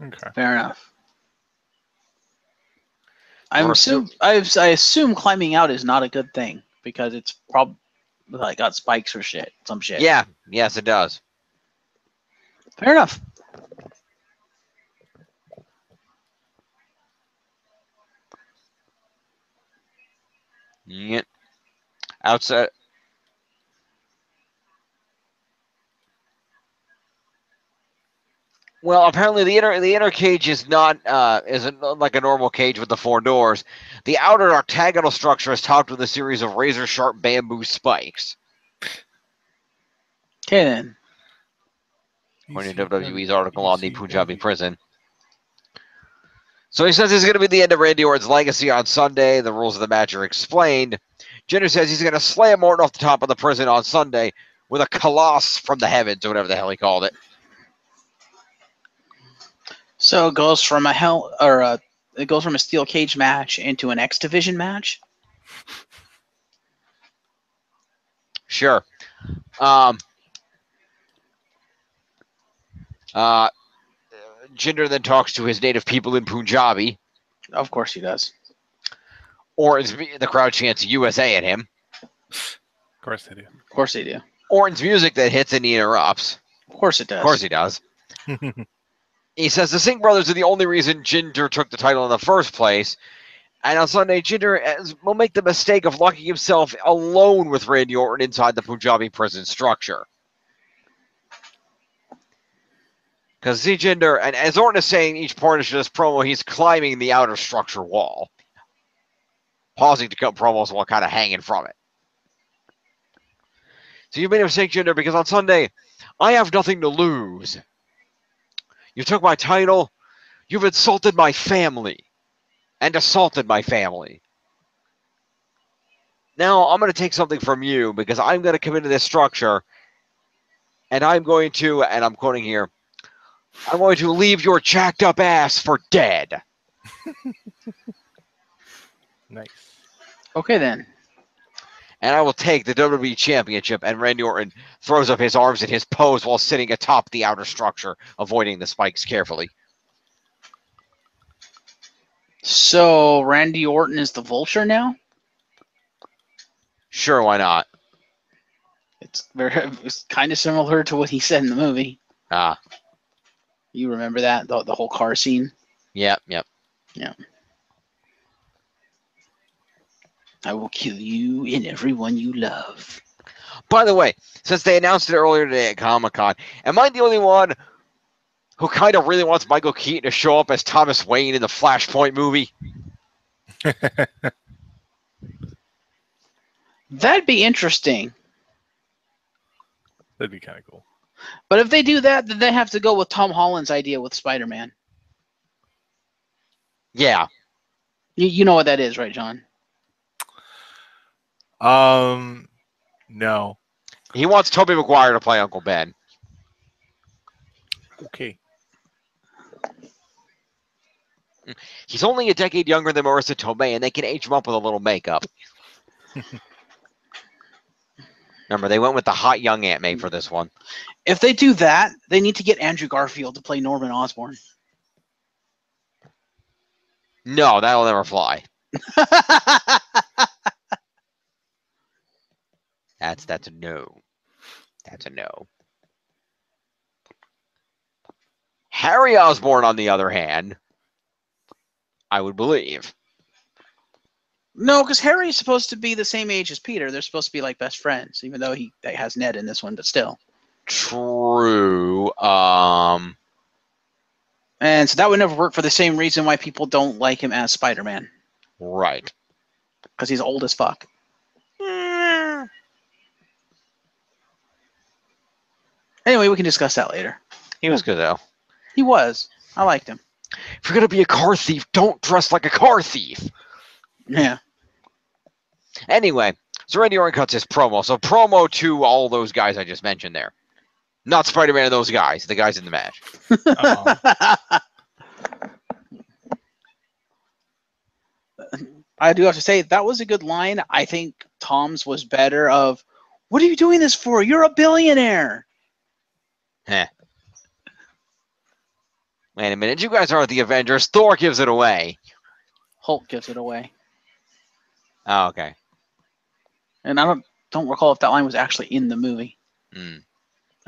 Speaker 2: Okay.
Speaker 3: Fair enough. I assume climbing out is not a good thing because it's probably like got spikes or shit, some shit.
Speaker 1: Yeah. Yes, it does.
Speaker 3: Fair enough.
Speaker 1: Yeah. Outside. Well, apparently the inner cage is not isn't like a normal cage with the 4 doors. The outer octagonal structure is topped with a series of razor sharp bamboo spikes.
Speaker 3: Okay then.
Speaker 1: According to WWE's article on the Punjabi prison. So he says it's going to be the end of Randy Orton's legacy on Sunday. The rules of the match are explained. Jinder says he's going to slam Orton off the top of the prison on Sunday with a coloss from the heavens, or whatever the hell he called it.
Speaker 3: So it goes from it goes from a steel cage match into an X Division match.
Speaker 1: Sure. Jinder then talks to his native people in Punjabi.
Speaker 3: Of course he does.
Speaker 1: The crowd chants USA at him.
Speaker 2: Of course they do.
Speaker 3: Of course they do.
Speaker 1: Orton's music that hits and he interrupts.
Speaker 3: Of course it does.
Speaker 1: Of course he does. He says the Singh brothers are the only reason Jinder took the title in the first place. And on Sunday, Jinder will make the mistake of locking himself alone with Randy Orton inside the Punjabi prison structure. Because see, Jinder, and as Orton is saying each part of this promo, he's climbing the outer structure wall. Pausing to cut promos while kind of hanging from it. So you made a mistake, Jinder, because on Sunday, I have nothing to lose. You took my title. You've insulted my family. And assaulted my family. Now I'm going to take something from you because I'm going to come into this structure and I'm going to, and I'm quoting here, I'm going to leave your jacked up ass for dead.
Speaker 2: Nice.
Speaker 3: Okay then.
Speaker 1: And I will take the WWE Championship, and Randy Orton throws up his arms in his pose while sitting atop the outer structure, avoiding the spikes carefully.
Speaker 3: So Randy Orton is the Vulture now?
Speaker 1: Sure, why not?
Speaker 3: It's kind of similar to what he said in the movie.
Speaker 1: Ah.
Speaker 3: You remember that? The whole car scene?
Speaker 1: Yep.
Speaker 3: Yeah. I will kill you and everyone you love.
Speaker 1: By the way, since they announced it earlier today at Comic-Con, am I the only one who kind of really wants Michael Keaton to show up as Thomas Wayne in the Flashpoint movie?
Speaker 3: That'd be interesting.
Speaker 2: That'd be kind of cool.
Speaker 3: But if they do that, then they have to go with Tom Holland's idea with Spider-Man.
Speaker 1: Yeah.
Speaker 3: You know what that is, right, John?
Speaker 2: No.
Speaker 1: He wants Tobey Maguire to play Uncle Ben.
Speaker 2: Okay.
Speaker 1: He's only a decade younger than Marissa Tomei, and they can age him up with a little makeup. Remember, they went with the hot young Aunt May for this one.
Speaker 3: If they do that, they need to get Andrew Garfield to play Norman Osborn.
Speaker 1: No, that'll never fly. That's a no. That's a no. Harry Osborn, on the other hand, I would believe.
Speaker 3: No, because Harry is supposed to be the same age as Peter. They're supposed to be like best friends, even though he has Ned in this one, but still.
Speaker 1: True.
Speaker 3: And so that would never work for the same reason why people don't like him as Spider-Man.
Speaker 1: Right.
Speaker 3: Because he's old as fuck. Anyway, we can discuss that later.
Speaker 1: He was good, though.
Speaker 3: He was. I liked him.
Speaker 1: If you're going to be a car thief, don't dress like a car thief.
Speaker 3: Yeah.
Speaker 1: Anyway, so Randy Orton cuts his promo. So promo to all those guys I just mentioned there. Not Spider-Man and those guys. The guys in the match.
Speaker 3: I do have to say, that was a good line. I think Tom's was better of, what are you doing this for? You're a billionaire.
Speaker 1: Heh. Wait a minute. You guys aren't the Avengers. Thor gives it away.
Speaker 3: Hulk gives it away.
Speaker 1: Oh, okay.
Speaker 3: And I don't recall if that line was actually in the movie.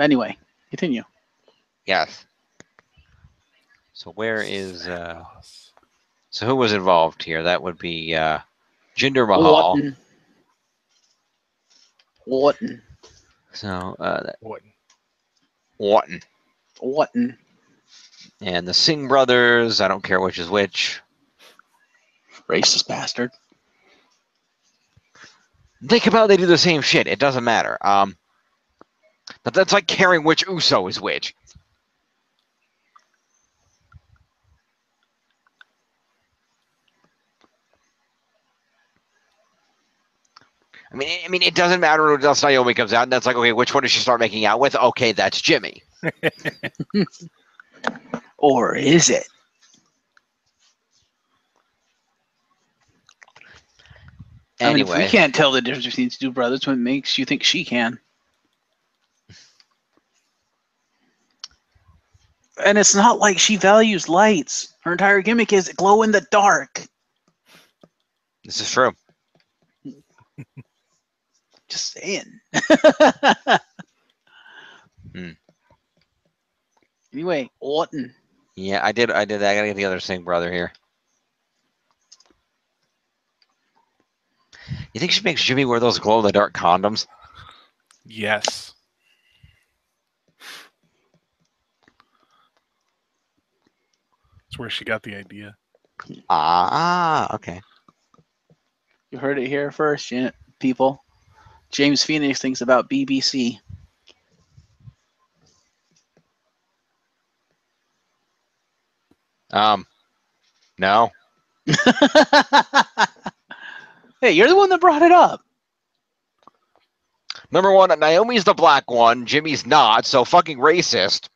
Speaker 3: Anyway, continue.
Speaker 1: Yes. So where is... So who was involved here? That would be Jinder Mahal.
Speaker 3: Orton.
Speaker 1: So
Speaker 2: Orton.
Speaker 3: Orton.
Speaker 1: And the Singh brothers. I don't care which is which.
Speaker 3: Racist bastard.
Speaker 1: Think about it, they do the same shit. It doesn't matter. But that's like caring which Uso is which. I mean, it doesn't matter when else Naomi comes out, and that's like, okay, which one does she start making out with? Okay, that's Jimmy.
Speaker 3: Or is it?
Speaker 1: Anyway.
Speaker 3: I mean, if we can't tell the difference between these two brothers, what makes you think she can? And it's not like she values lights. Her entire gimmick is glow in the dark.
Speaker 1: This is true.
Speaker 3: Just saying. Anyway, Orton.
Speaker 1: Yeah, I did that. I gotta get the other Singh brother here. You think she makes Jimmy wear those glow-in-the-dark condoms?
Speaker 2: Yes. That's where she got the idea.
Speaker 1: Okay.
Speaker 3: You heard it here first, people. James Phoenix thinks about BBC.
Speaker 1: No.
Speaker 3: Hey, you're the one that brought it up.
Speaker 1: Number one, Naomi's the black one. Jimmy's not, so fucking racist.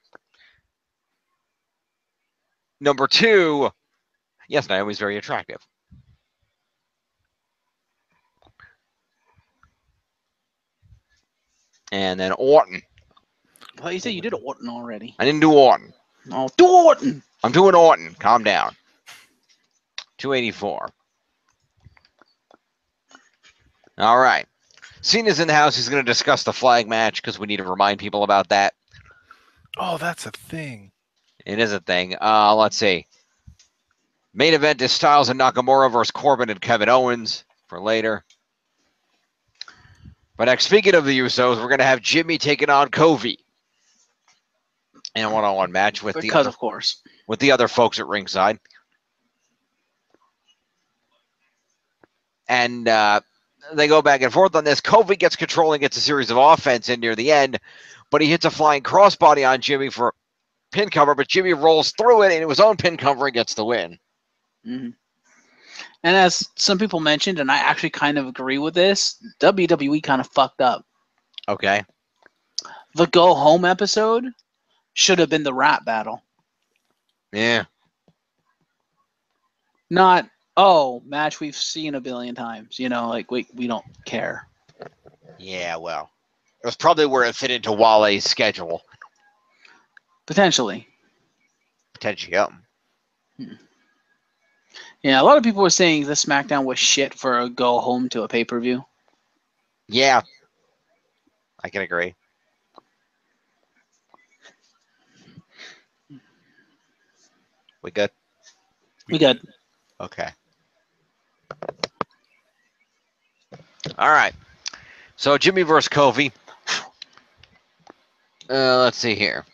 Speaker 1: Number two, yes, Naomi's very attractive. And then Orton.
Speaker 3: I thought you said you did Orton already.
Speaker 1: I didn't do Orton.
Speaker 3: Oh, do Orton!
Speaker 1: I'm doing Orton. Calm down. 284. All right. Cena's in the house. He's going to discuss the flag match because we need to remind people about that.
Speaker 2: Oh, that's a thing.
Speaker 1: It is a thing. Let's see. Main event is Styles and Nakamura versus Corbin and Kevin Owens for later. But next, speaking of the Usos, we're going to have Jimmy taking on Kofi in a one-on-one match with
Speaker 3: of course,
Speaker 1: with the other folks at ringside. And they go back and forth on this. Kofi gets control and gets a series of offense in near the end, but he hits a flying crossbody on Jimmy for pin cover, but Jimmy rolls through it in his own pin cover and gets the win.
Speaker 3: Mm-hmm. And as some people mentioned, and I actually kind of agree with this, WWE kind of fucked up.
Speaker 1: Okay.
Speaker 3: The Go Home episode should have been the rap battle.
Speaker 1: Yeah.
Speaker 3: Not, match we've seen a billion times. Like we don't care.
Speaker 1: Yeah, well. It was probably where it fit into Wale's schedule.
Speaker 3: Potentially.
Speaker 1: Yeah.
Speaker 3: Yeah, a lot of people were saying this SmackDown was shit for a go home to a pay-per-view.
Speaker 1: Yeah. I can agree. We good?
Speaker 3: We good.
Speaker 1: Okay. All right. So Jimmy versus Kofi. Let's see here.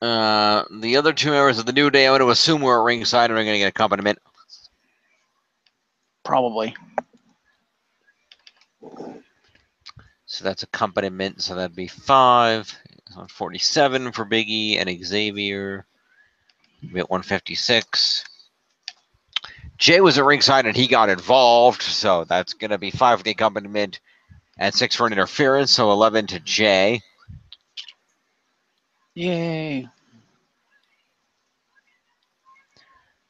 Speaker 1: The other two members of the New Day, I'm going to assume we're at ringside and we're going to get accompaniment.
Speaker 3: Probably.
Speaker 1: So that's accompaniment. So that'd be 5. 47 for Biggie and Xavier. We're at 156. Jay was at ringside and he got involved. So that's going to be 5 for the accompaniment and 6 for an interference. So 11 to Jay.
Speaker 3: Yay.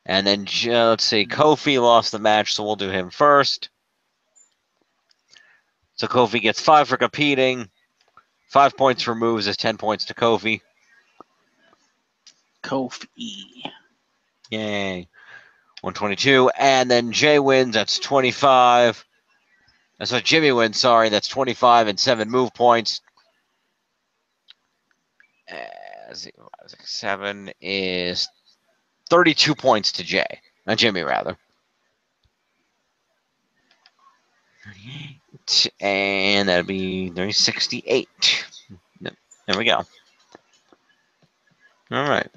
Speaker 1: And then, let's see, Kofi lost the match, so we'll do him first. So Kofi gets 5 for competing. 5 points for moves is 10 points to Kofi.
Speaker 3: Kofi.
Speaker 1: Yay. 122. And then Jay wins, that's 25. So Jimmy wins, sorry, that's 25 and 7 move points. 7 is 32 points to Jay. Jimmy, rather. And that'd be 68. There we go. All right.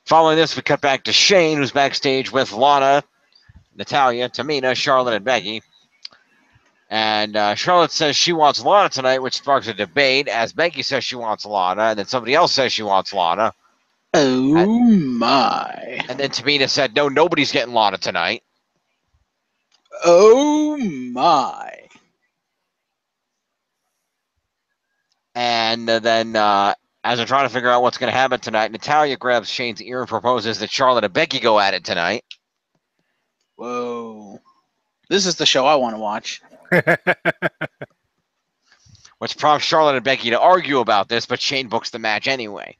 Speaker 1: Following this, we cut back to Shane, who's backstage with Lana, Natalya, Tamina, Charlotte, and Becky. And Charlotte says she wants Lana tonight, which sparks a debate, as Becky says she wants Lana, and then somebody else says she wants Lana.
Speaker 3: Oh, my.
Speaker 1: And then Tamina said, no, nobody's getting Lana tonight.
Speaker 3: Oh, my.
Speaker 1: And then as they're trying to figure out what's going to happen tonight, Natalya grabs Shane's ear and proposes that Charlotte and Becky go at it tonight.
Speaker 3: Whoa. This is the show I want to watch.
Speaker 1: Which prompts Charlotte and Becky to argue about this, but Shane books the match anyway.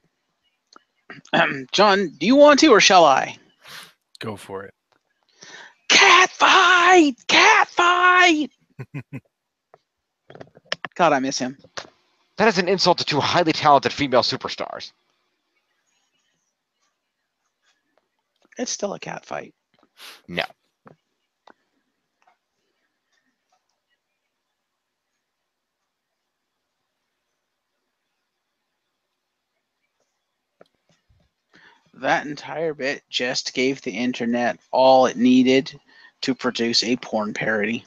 Speaker 3: John, do you want to or shall I?
Speaker 2: Go for it.
Speaker 3: Cat fight! Cat fight! God, I miss him.
Speaker 1: That is an insult to 2 highly talented female superstars.
Speaker 3: It's still a cat fight.
Speaker 1: No.
Speaker 3: That entire bit just gave the internet all it needed to produce a porn parody.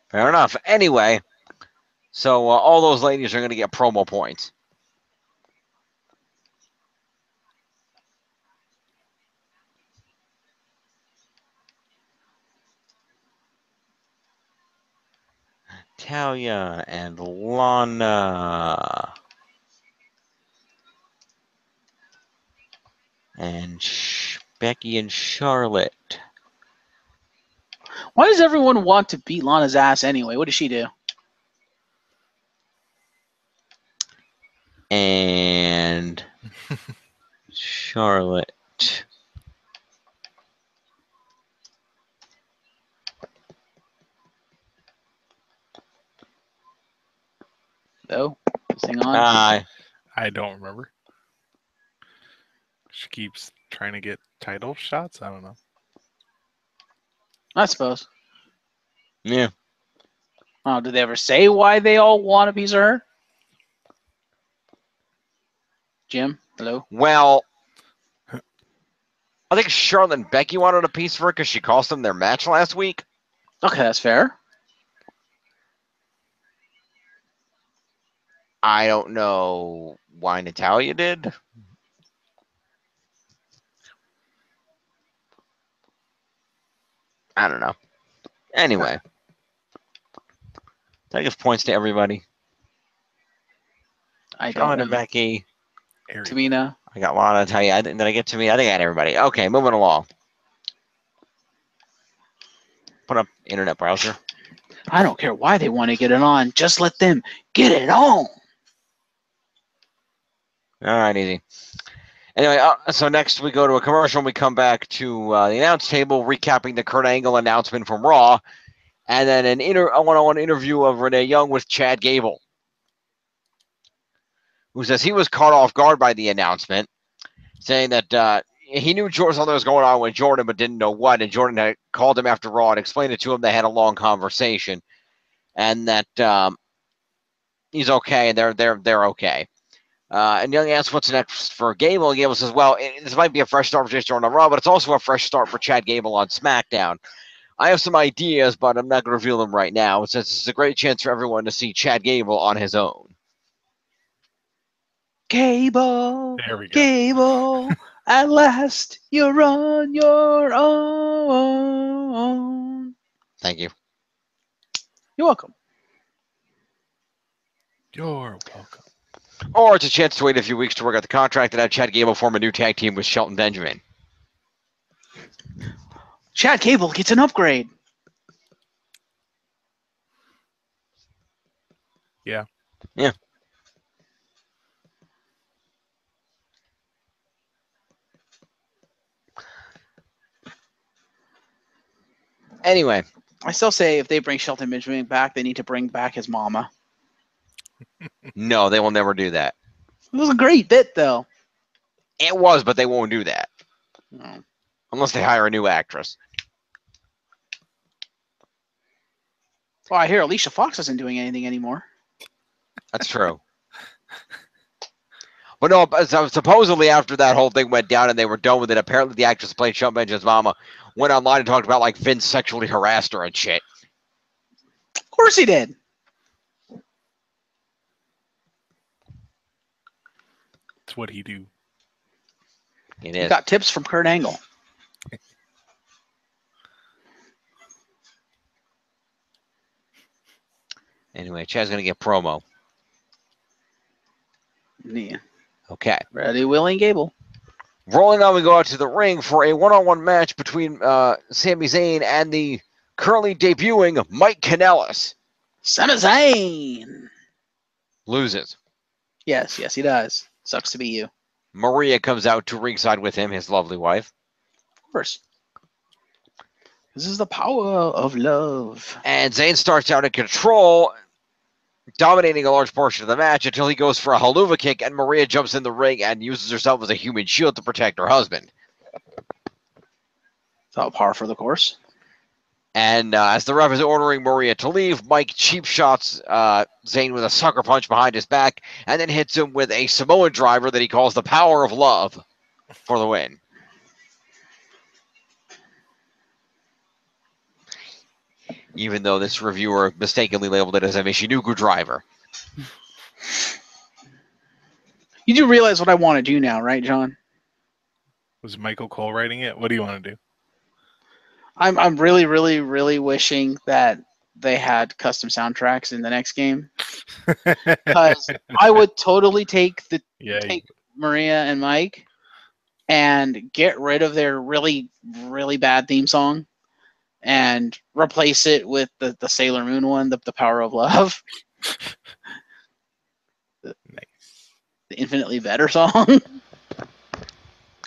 Speaker 1: Fair enough. Anyway, so all those ladies are going to get promo points. Talia and Lana. And Becky and Charlotte.
Speaker 3: Why does everyone want to beat Lana's ass anyway? What does she do?
Speaker 1: And Charlotte.
Speaker 3: Oh, this thing on?
Speaker 2: I don't remember. She keeps trying to get title shots? I don't know.
Speaker 3: I suppose.
Speaker 1: Yeah.
Speaker 3: Oh, did they ever say why they all want a piece of her? Jim, hello?
Speaker 1: Well, I think Charlotte and Becky wanted a piece of her because she cost them their match last week.
Speaker 3: Okay, that's fair.
Speaker 1: I don't know why Natalya did. I don't know. Anyway. I give points to everybody.
Speaker 3: I
Speaker 1: Charlotte
Speaker 3: don't
Speaker 1: and
Speaker 3: know.
Speaker 1: Becky.
Speaker 3: Tamina.
Speaker 1: I got Lana. Natalya. Did I get to me? I think I had everybody. Okay, moving along. Put up internet browser.
Speaker 3: I don't care why they want to get it on. Just let them get it on.
Speaker 1: All right, easy. Anyway, so next we go to a commercial and we come back to the announce table recapping the Kurt Angle announcement from Raw, and then a one-on-one interview of Renee Young with Chad Gable, who says he was caught off guard by the announcement, saying that he knew something was going on with Jordan but didn't know what, and Jordan had called him after Raw and explained it to him. They had a long conversation, and that he's okay and they're okay. And Young asks what's next for Gable, and Gable says, well, this might be a fresh start for Jason Jordan on Raw, but it's also a fresh start for Chad Gable on SmackDown. I have some ideas, but I'm not going to reveal them right now, since it's a great chance for everyone to see Chad Gable on his own.
Speaker 3: Gable,
Speaker 2: There we go.
Speaker 3: Gable, at last you're on your own.
Speaker 1: Thank you.
Speaker 3: You're welcome.
Speaker 2: You're welcome.
Speaker 1: Or it's a chance to wait a few weeks to work out the contract and have Chad Gable form a new tag team with Shelton Benjamin.
Speaker 3: Chad Gable gets an upgrade.
Speaker 2: Yeah.
Speaker 1: Yeah. Anyway.
Speaker 3: I still say if they bring Shelton Benjamin back, they need to bring back his mama.
Speaker 1: No, they will never do that.
Speaker 3: It was a great bit, though.
Speaker 1: It was, but they won't do that.
Speaker 3: No.
Speaker 1: Unless they hire a new actress.
Speaker 3: Well, I hear Alicia Fox isn't doing anything anymore.
Speaker 1: That's true. But no, supposedly after that whole thing went down and they were done with it, apparently the actress who played Shelton Benjamin's mama went online and talked about like Vince sexually harassed her and shit.
Speaker 3: Of course he did.
Speaker 2: That's what he do.
Speaker 1: It
Speaker 3: He
Speaker 1: is.
Speaker 3: got tips from Kurt Angle.
Speaker 1: Anyway, Chad's going to get promo.
Speaker 3: Yeah.
Speaker 1: Okay.
Speaker 3: Ready, willing, Gable.
Speaker 1: Rolling on, we go out to the ring for a one-on-one match between Sami Zayn and the currently debuting Mike Kanellis.
Speaker 3: Sami Zayn.
Speaker 1: Loses.
Speaker 3: Yes, he does. Sucks to be you.
Speaker 1: Maria comes out to ringside with him, his lovely wife.
Speaker 3: Of course. This is the power of love.
Speaker 1: And Zayn starts out in control, dominating a large portion of the match until he goes for a haluva kick, and Maria jumps in the ring and uses herself as a human shield to protect her husband.
Speaker 3: Without par for the course.
Speaker 1: And as the ref is ordering Maria to leave, Mike cheap shots Zayn with a sucker punch behind his back and then hits him with a Samoan driver that he calls the power of love for the win. Even though this reviewer mistakenly labeled it as a Michinoku driver.
Speaker 3: You do realize what I want to do now, right, John?
Speaker 2: Was Michael Cole writing it? What do you want to do?
Speaker 3: I'm really, really, really wishing that they had custom soundtracks in the next game. Because I would totally take Maria and Mike and get rid of their really, really bad theme song and replace it with the Sailor Moon one, the Power of Love.
Speaker 2: Nice.
Speaker 3: The infinitely better song.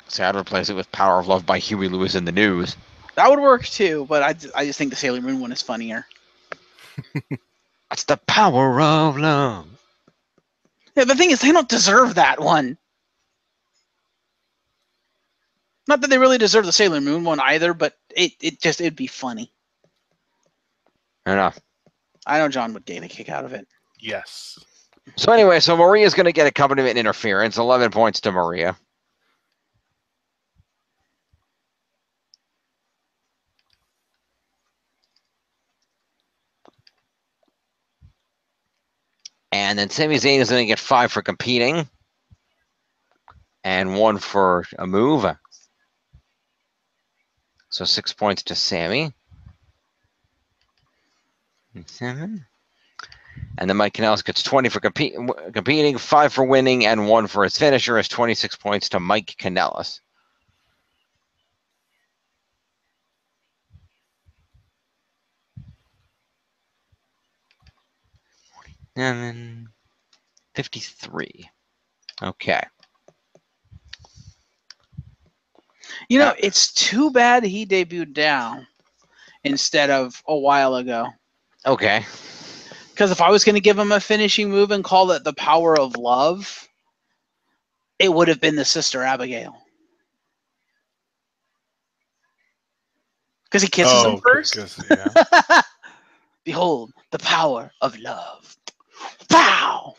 Speaker 1: So I'd replace it with Power of Love by Huey Lewis and the News.
Speaker 3: That would work too, but I just think the Sailor Moon one is funnier.
Speaker 1: That's the power of love.
Speaker 3: Yeah, the thing is, they don't deserve that one. Not that they really deserve the Sailor Moon one either, but it'd be funny.
Speaker 1: Fair enough.
Speaker 3: I know John would gain a kick out of it.
Speaker 2: Yes.
Speaker 1: So anyway, Maria's going to get accompaniment interference, 11 points to Maria. And then Sami Zayn is going to get 5 for competing. And 1 for a move. So 6 points to Sami. 7. And then Mike Kanellis gets 20 for competing, 5 for winning, and 1 for his finisher is 26 points to Mike Kanellis. And then 53. Okay.
Speaker 3: You know, it's too bad he debuted down instead of a while ago.
Speaker 1: Okay.
Speaker 3: Because if I was going to give him a finishing move and call it the power of love, it would have been the Sister Abigail. Because he kisses him first.
Speaker 2: Yeah.
Speaker 3: Behold, the power of love. Pow!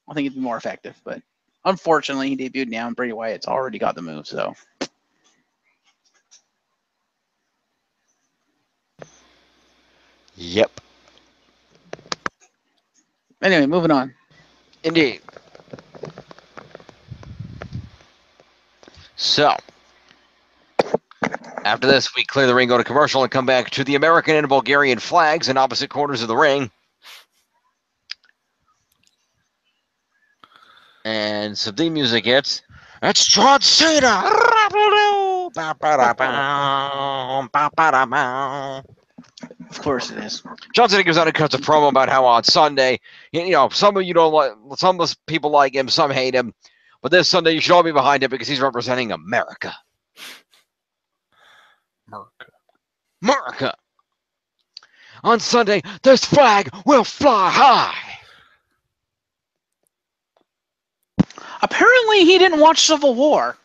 Speaker 3: I think it'd be more effective, but unfortunately, he debuted now, and Bray Wyatt's already got the move, so.
Speaker 1: Yep.
Speaker 3: Anyway, moving on.
Speaker 1: Indeed. So, after this, we clear the ring, go to commercial, and come back to the American and Bulgarian flags in opposite corners of the ring. And some theme music hits. That's John Cena.
Speaker 3: Of course it is.
Speaker 1: John Cena gives out and cuts a promo about how on Sunday, you know, some of you don't like, some of us people like him, some hate him, but this Sunday you should all be behind him because he's representing America. America. On Sunday, this flag will fly high.
Speaker 3: Apparently, he didn't watch Civil War.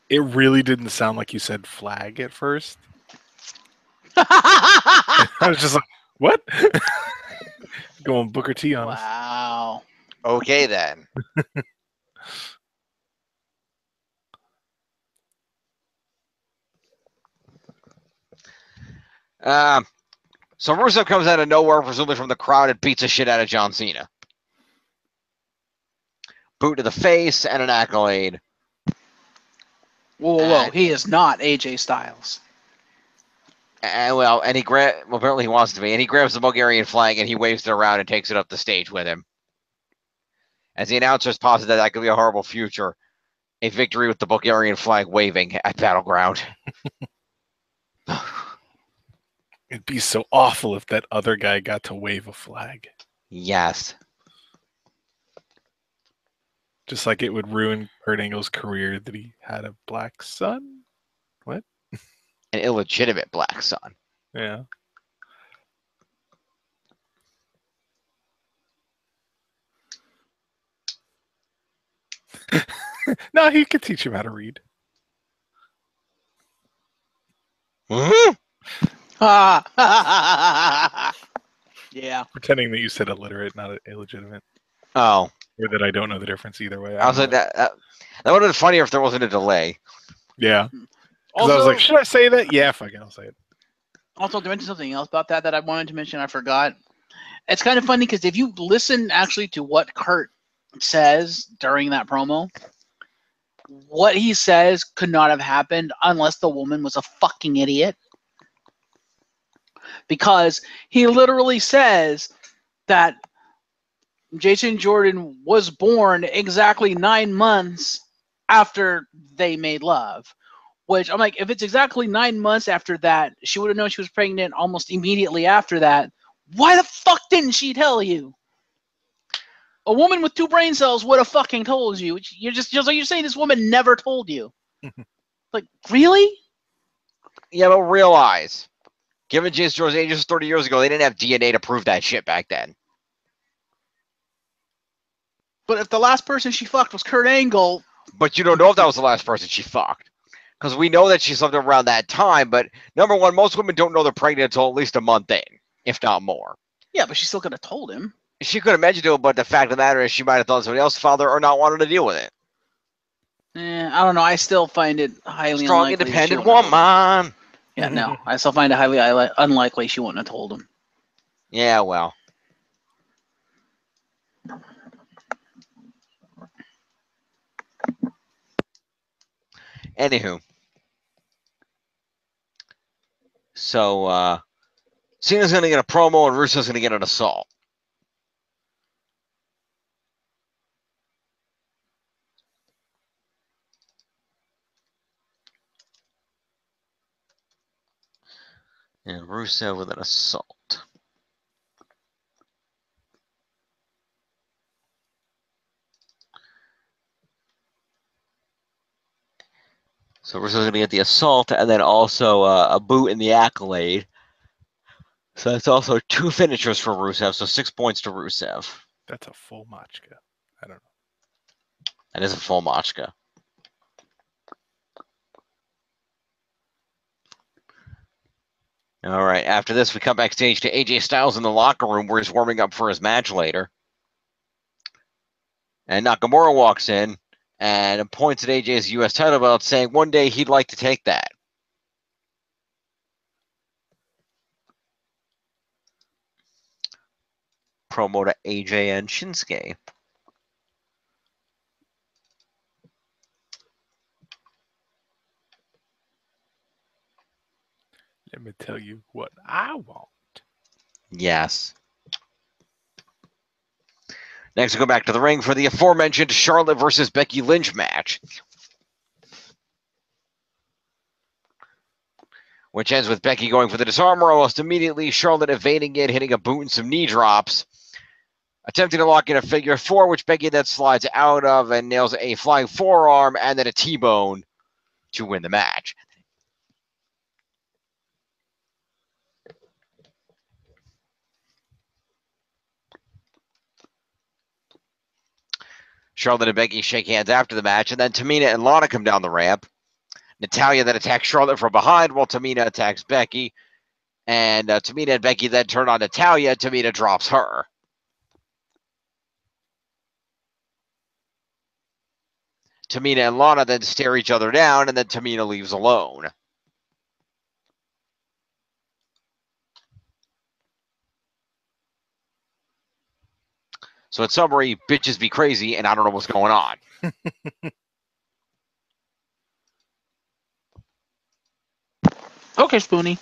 Speaker 2: It really didn't sound like you said flag at first.
Speaker 3: Wow.
Speaker 2: I was just like, what? Going Booker T on us.
Speaker 1: Okay, then. So Rusev comes out of nowhere, presumably from the crowd, and beats the shit out of John Cena. Boot to the face and an accolade.
Speaker 3: Whoa. He is not AJ Styles.
Speaker 1: And apparently he wants to be, and he grabs the Bulgarian flag and he waves it around and takes it up the stage with him. As the announcers posit that could be a horrible future, a victory with the Bulgarian flag waving at Battleground.
Speaker 2: It'd be so awful if that other guy got to wave a flag.
Speaker 1: Yes.
Speaker 2: Just like it would ruin Kurt Angle's career that he had a black son. What?
Speaker 1: An illegitimate black son.
Speaker 2: Yeah. No, he could teach him how to read.
Speaker 1: Mm-hmm.
Speaker 3: Yeah.
Speaker 2: Pretending that you said illiterate, not illegitimate.
Speaker 1: Oh.
Speaker 2: Or that I don't know the difference either way.
Speaker 1: I was like, that would have been funnier if there wasn't a delay.
Speaker 2: Yeah. Because I was like, should I say that? Yeah, fucking, I'll say it.
Speaker 3: Also, to mention something else about that I wanted to mention, I forgot. It's kind of funny because if you listen actually to what Kurt says during that promo, what he says could not have happened unless the woman was a fucking idiot. Because he literally says that Jason Jordan was born exactly 9 months after they made love. Which, I'm like, if it's exactly 9 months after that, she would have known she was pregnant almost immediately after that. Why the fuck didn't she tell you? A woman with 2 brain cells would have fucking told you. You're just like you're saying this woman never told you. Like, really?
Speaker 1: Yeah, but realize, given Jason Jordan's age just 30 years ago, they didn't have DNA to prove that shit back then.
Speaker 3: But if the last person she fucked was Kurt Angle...
Speaker 1: But you don't know if that was the last person she fucked. Because we know that she's something around that time, but number one, most women don't know they're pregnant until at least a month in, if not more.
Speaker 3: Yeah, but she still could have told him.
Speaker 1: She could have mentioned to him, but the fact of the matter is she might have thought somebody else's father or not wanted to deal with it.
Speaker 3: I don't know. I still find it highly
Speaker 1: strong,
Speaker 3: unlikely.
Speaker 1: Independent woman.
Speaker 3: Yeah, no. I still find it highly unlikely she wouldn't have told him.
Speaker 1: Yeah, well. Anywho. So, Cena's going to get a promo and Russo's going to get an assault. And Russo with an assault. So Rusev's going to get the assault and then also a boot in the accolade. So that's also 2 finishers for Rusev, so 6 points to Rusev.
Speaker 2: That's a full Machka. I don't know.
Speaker 1: That is a full Machka. All right, after this, we come backstage to AJ Styles in the locker room where he's warming up for his match later. And Nakamura walks in and points at AJ's U.S. title belt, saying one day he'd like to take that. Promo to AJ and Shinsuke.
Speaker 2: Let me tell you what I want.
Speaker 1: Yes. Next, we go back to the ring for the aforementioned Charlotte versus Becky Lynch match, which ends with Becky going for the disarmer almost immediately, Charlotte evading it, hitting a boot and some knee drops, attempting to lock in a figure 4, which Becky then slides out of and nails a flying forearm and then a T-bone to win the match. Charlotte and Becky shake hands after the match, and then Tamina and Lana come down the ramp. Natalya then attacks Charlotte from behind while Tamina attacks Becky. And Tamina and Becky then turn on Natalya. Tamina drops her. Tamina and Lana then stare each other down, and then Tamina leaves alone. So in summary, bitches be crazy, and I don't know what's going on.
Speaker 3: Okay, Spoonie.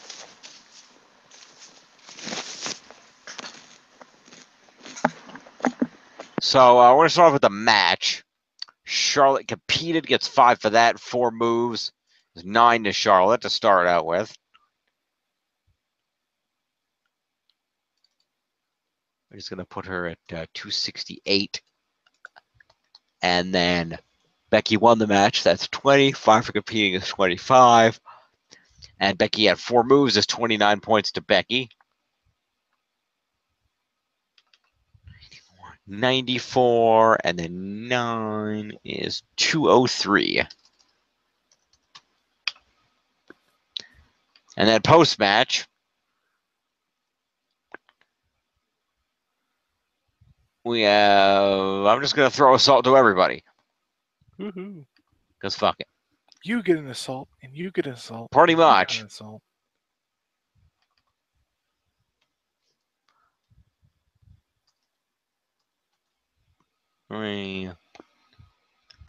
Speaker 1: So we're going to start off with the match. Charlotte competed, gets 5 for that, 4 moves. It's 9 to Charlotte to start out with. We're just going to put her at 268. And then Becky won the match. That's 20. 5 for competing is 25. And Becky had 4 moves is 29 points to Becky. 94, and then 9 is 203. And then post-match, we have... I'm just going to throw assault to everybody.
Speaker 2: Woohoo.
Speaker 1: Because fuck it.
Speaker 2: You get an assault, and you get an assault.
Speaker 1: Pretty
Speaker 2: and you get
Speaker 1: much.
Speaker 2: an assault.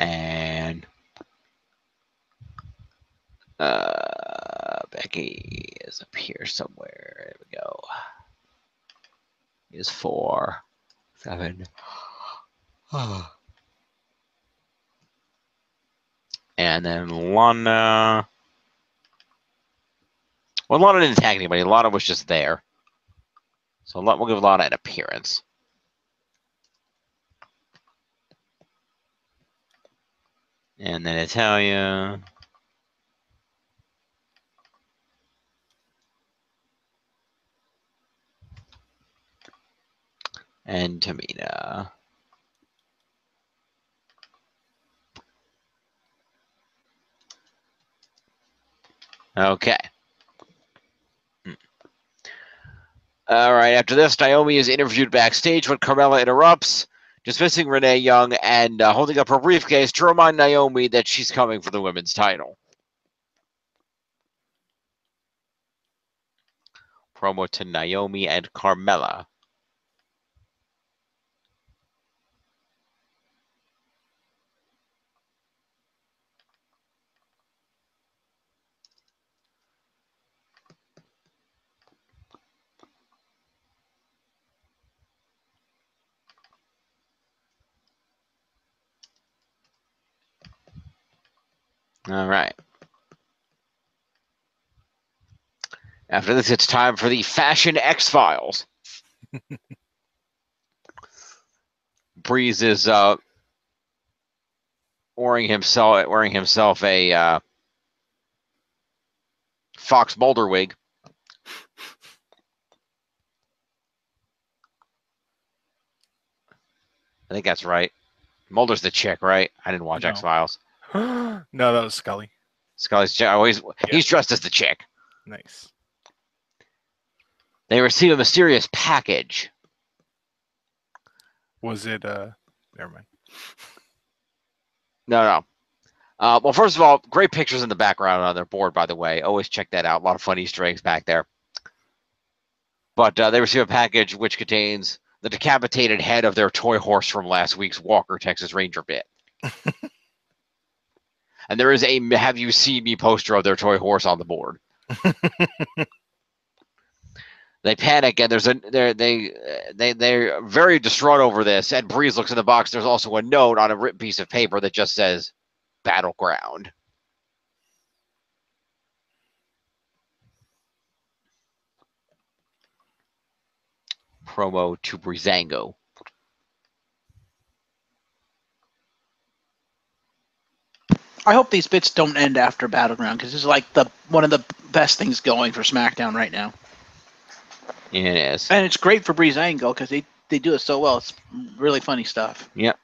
Speaker 1: And Becky is up here somewhere. There we go. Is 4, 7. And then Lana. Well, Lana didn't tag anybody. Lana was just there. So we'll give Lana an appearance. And then Natalya. And Tamina. Okay. All right. After this, Naomi is interviewed backstage when Carmella interrupts, dismissing Renee Young and holding up her briefcase to remind Naomi that she's coming for the women's title. Promo to Naomi and Carmella. All right. After this, it's time for the Fashion X-Files. Breeze is wearing himself a Fox Mulder wig. I think that's right. Mulder's the chick, right? I didn't watch
Speaker 2: No.
Speaker 1: X-Files.
Speaker 2: No, that was Scully.
Speaker 1: Scully's always he's dressed as the chick.
Speaker 2: Nice.
Speaker 1: They receive a mysterious package.
Speaker 2: Was it never mind.
Speaker 1: No. Well, first of all, great pictures in the background on their board, by the way. Always check that out. A lot of fun Easter eggs back there. But they receive a package which contains the decapitated head of their toy horse from last week's Walker, Texas Ranger bit. And there is a "Have you seen me" poster of their toy horse on the board. They panic, and they're very distraught over this. And Breeze looks in the box. There's also a note on a written piece of paper that just says "Battleground." Promo to Breezango.
Speaker 3: I hope these bits don't end after Battleground, because this is like one of the best things going for SmackDown right now.
Speaker 1: It is.
Speaker 3: And it's great for Breezango because they do it so well. It's really funny stuff.
Speaker 1: Yep.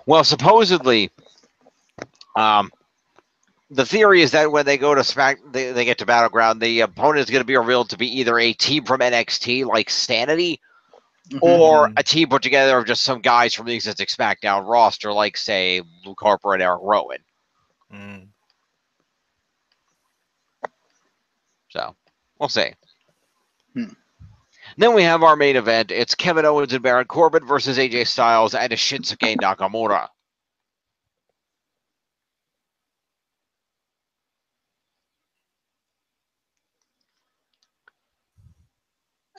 Speaker 1: Well, supposedly, the theory is that when they go to they get to Battleground, the opponent is going to be revealed to be either a team from NXT like Sanity, or a team put together of just some guys from the existing SmackDown roster, like, say, Luke Harper and Eric Rowan. So, we'll see. Then we have our main event. It's Kevin Owens and Baron Corbin versus AJ Styles and Shinsuke Nakamura.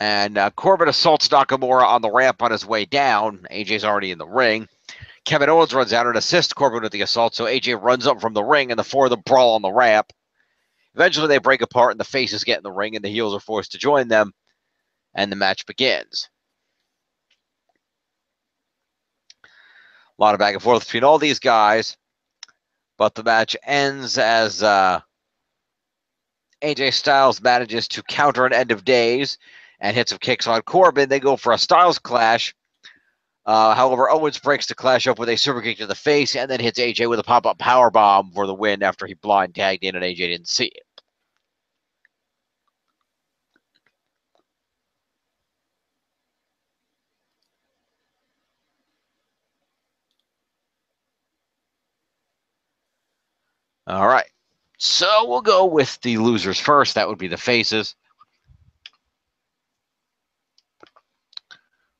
Speaker 1: And Corbin assaults Nakamura on the ramp on his way down. AJ's already in the ring. Kevin Owens runs out and assists Corbin with the assault, so AJ runs up from the ring, and the four of them brawl on the ramp. Eventually, they break apart, and the faces get in the ring, and the heels are forced to join them, and the match begins. A lot of back and forth between all these guys, but the match ends as AJ Styles manages to counter an End of Days and hit some kicks on Corbin. They go for a Styles clash. However, Owens breaks the clash up with a super kick to the face and then hits AJ with a pop-up powerbomb for the win after he blind tagged in and AJ didn't see it. All right. So we'll go with the losers first. That would be the faces.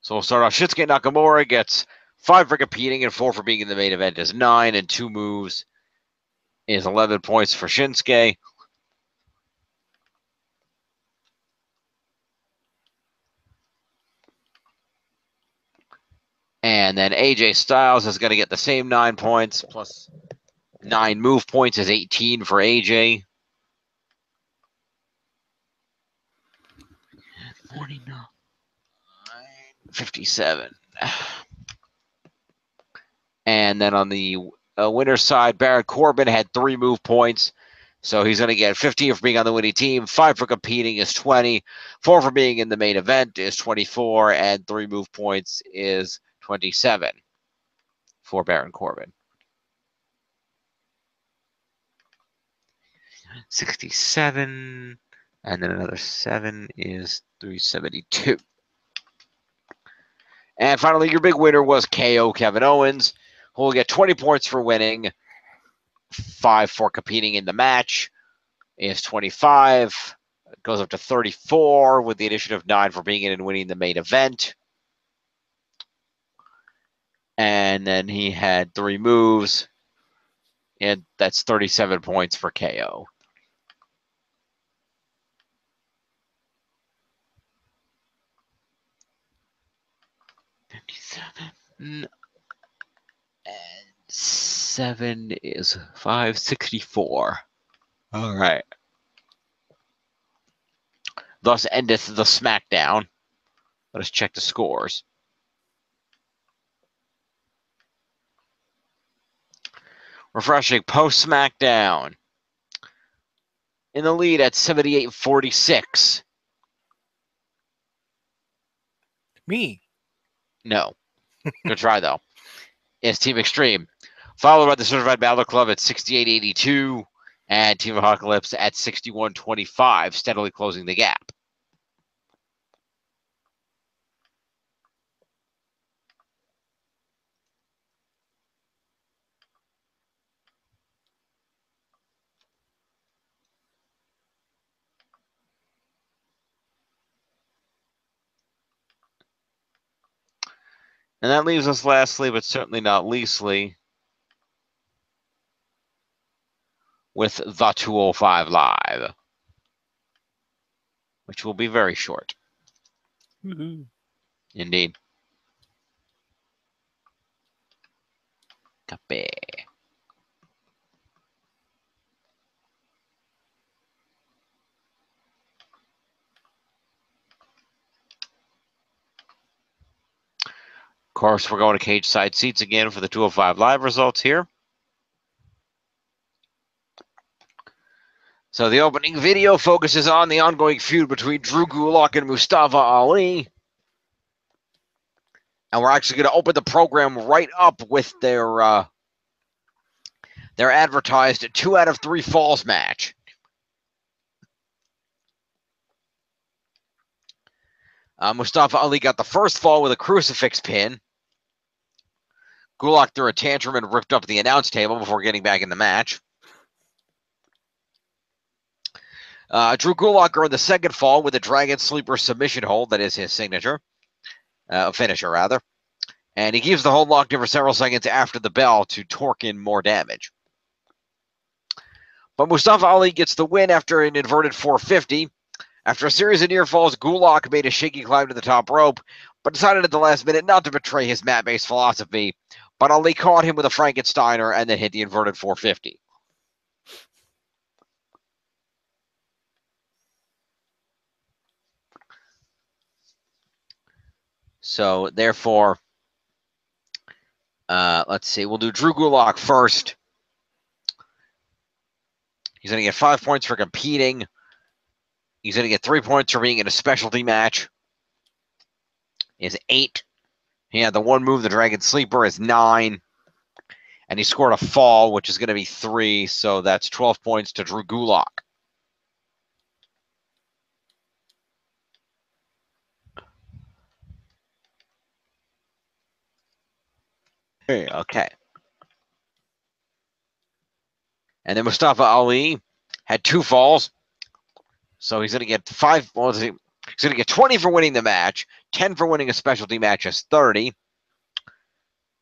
Speaker 1: So we'll start off. Shinsuke Nakamura gets 5 for competing and 4 for being in the main event is 9, and 2 moves is 11 points for Shinsuke. And then AJ Styles is going to get the same 9 points plus 9 move points is 18 for AJ. 49. 57. And then on the winner's side, Baron Corbin had 3 move points. So he's going to get 15 for being on the winning team, 5 for competing is 20, 4 for being in the main event is 24, and 3 move points is 27 for Baron Corbin. 67, and then another 7 is 372. And finally, your big winner was KO Kevin Owens, who will get 20 points for winning, 5 for competing in the match, is 25. It goes up to 34 with the addition of 9 for being in and winning the main event. And then he had 3 moves, and that's 37 points for KO. And 7 is 564. All right. Thus endeth the SmackDown. Let us check the scores. Refreshing post SmackDown. in the lead at 78-46.
Speaker 2: Me.
Speaker 1: No. Good try, though. It's Team Extreme, followed by the Certified Battle Club at 68-82, and Team Apocalypse at 61-25, steadily closing the gap. And that leaves us lastly, but certainly not leastly, with the 205 Live, which will be very short.
Speaker 2: Woohoo.
Speaker 1: Indeed. Copy. Of course, we're going to cage side seats again for the 205 Live results here. So the opening video focuses on the ongoing feud between Drew Gulak and Mustafa Ali. And we're actually going to open the program right up with their advertised 2 out of 3 falls match. Mustafa Ali got the first fall with a crucifix pin. Gulak threw a tantrum and ripped up the announce table before getting back in the match. Drew Gulak earned the second fall with a Dragon Sleeper submission hold. That is his signature. Finisher, rather. And he keeps the hold locked in for several seconds after the bell to torque in more damage. But Mustafa Ali gets the win after an inverted 450. After a series of near falls, Gulak made a shaky climb to the top rope, but decided at the last minute not to betray his mat-based philosophy. But Ali caught him with a Frankensteiner and then hit the inverted 450. So, therefore, let's see. We'll do Drew Gulak first. He's going to get 5 points for competing. He's going to get 3 points for being in a specialty match. Is 8. He had the one move, the Dragon Sleeper, is 9. And he scored a fall, which is going to be 3. So that's 12 points to Drew Gulak. Okay. And then Mustafa Ali had 2 falls. So he's going to get 5. Well, he's going to get 20 for winning the match, 10 for winning a specialty match is 30.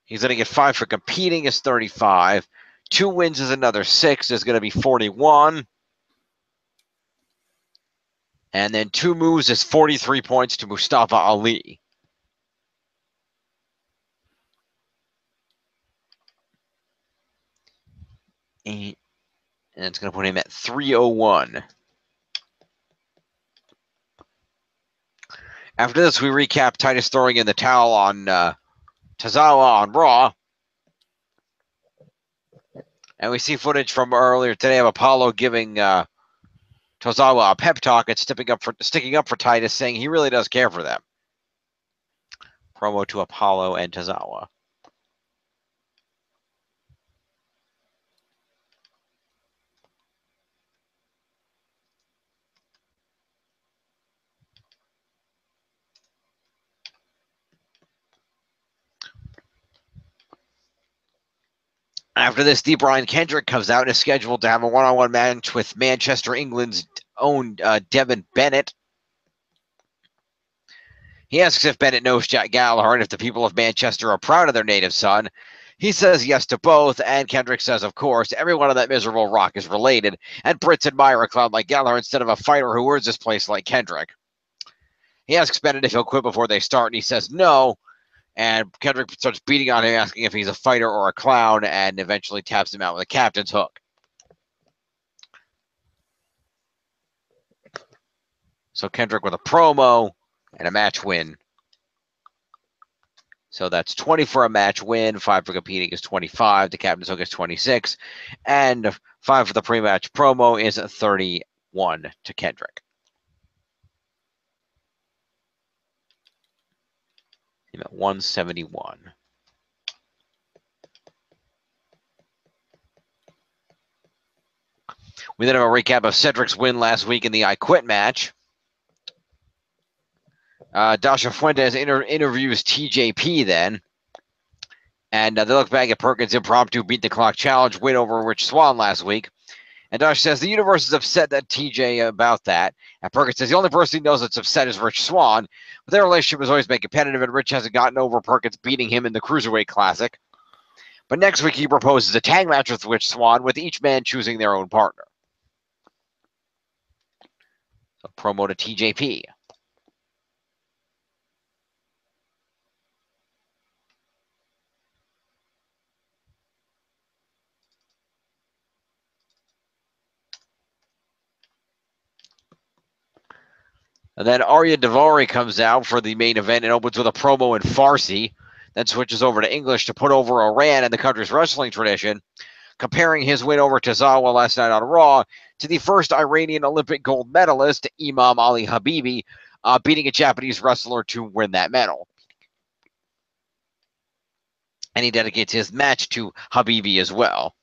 Speaker 1: He's going to get 5 for competing is 35. 2 wins is another 6 is going to be 41. And then 2 moves is 43 points to Mustafa Ali. And it's going to put him at 301. After this, we recap Titus throwing in the towel on Tozawa on Raw. And we see footage from earlier today of Apollo giving Tozawa a pep talk and sticking up for Titus, saying he really does care for them. Promo to Apollo and Tozawa. After this, D. Brian Kendrick comes out and is scheduled to have a one-on-one match with Manchester, England's own Devin Bennett. He asks if Bennett knows Jack Gallagher and if the people of Manchester are proud of their native son. He says yes to both, and Kendrick says, of course, everyone on that miserable rock is related, and Brits admire a clown like Gallagher instead of a fighter who earns his place like Kendrick. He asks Bennett if he'll quit before they start, and he says no. And Kendrick starts beating on him, asking if he's a fighter or a clown, and eventually taps him out with a captain's hook. So Kendrick with a promo and a match win. So that's 20 for a match win, 5 for competing is 25, the captain's hook is 26, and 5 for the pre-match promo is 30 to Kendrick. Came at 171. We then have a recap of Cedric's win last week in the I Quit match. Dasha Fuentes interviews TJP then. And they look back at Perkins' impromptu beat the clock challenge win over Rich Swann last week. And Dasha says the universe is upset that TJ about that. And Perkins says the only person he knows that's upset is Rich Swann. But their relationship has always been competitive, and Rich hasn't gotten over Perkins beating him in the Cruiserweight Classic. But next week he proposes a tag match with Rich Swann, with each man choosing their own partner. So promo to TJP. And then Arya Daivari comes out for the main event and opens with a promo in Farsi, then switches over to English to put over Iran in the country's wrestling tradition, comparing his win over Tozawa last night on Raw to the first Iranian Olympic gold medalist, Imam Ali Habibi, beating a Japanese wrestler to win that medal. And he dedicates his match to Habibi as well.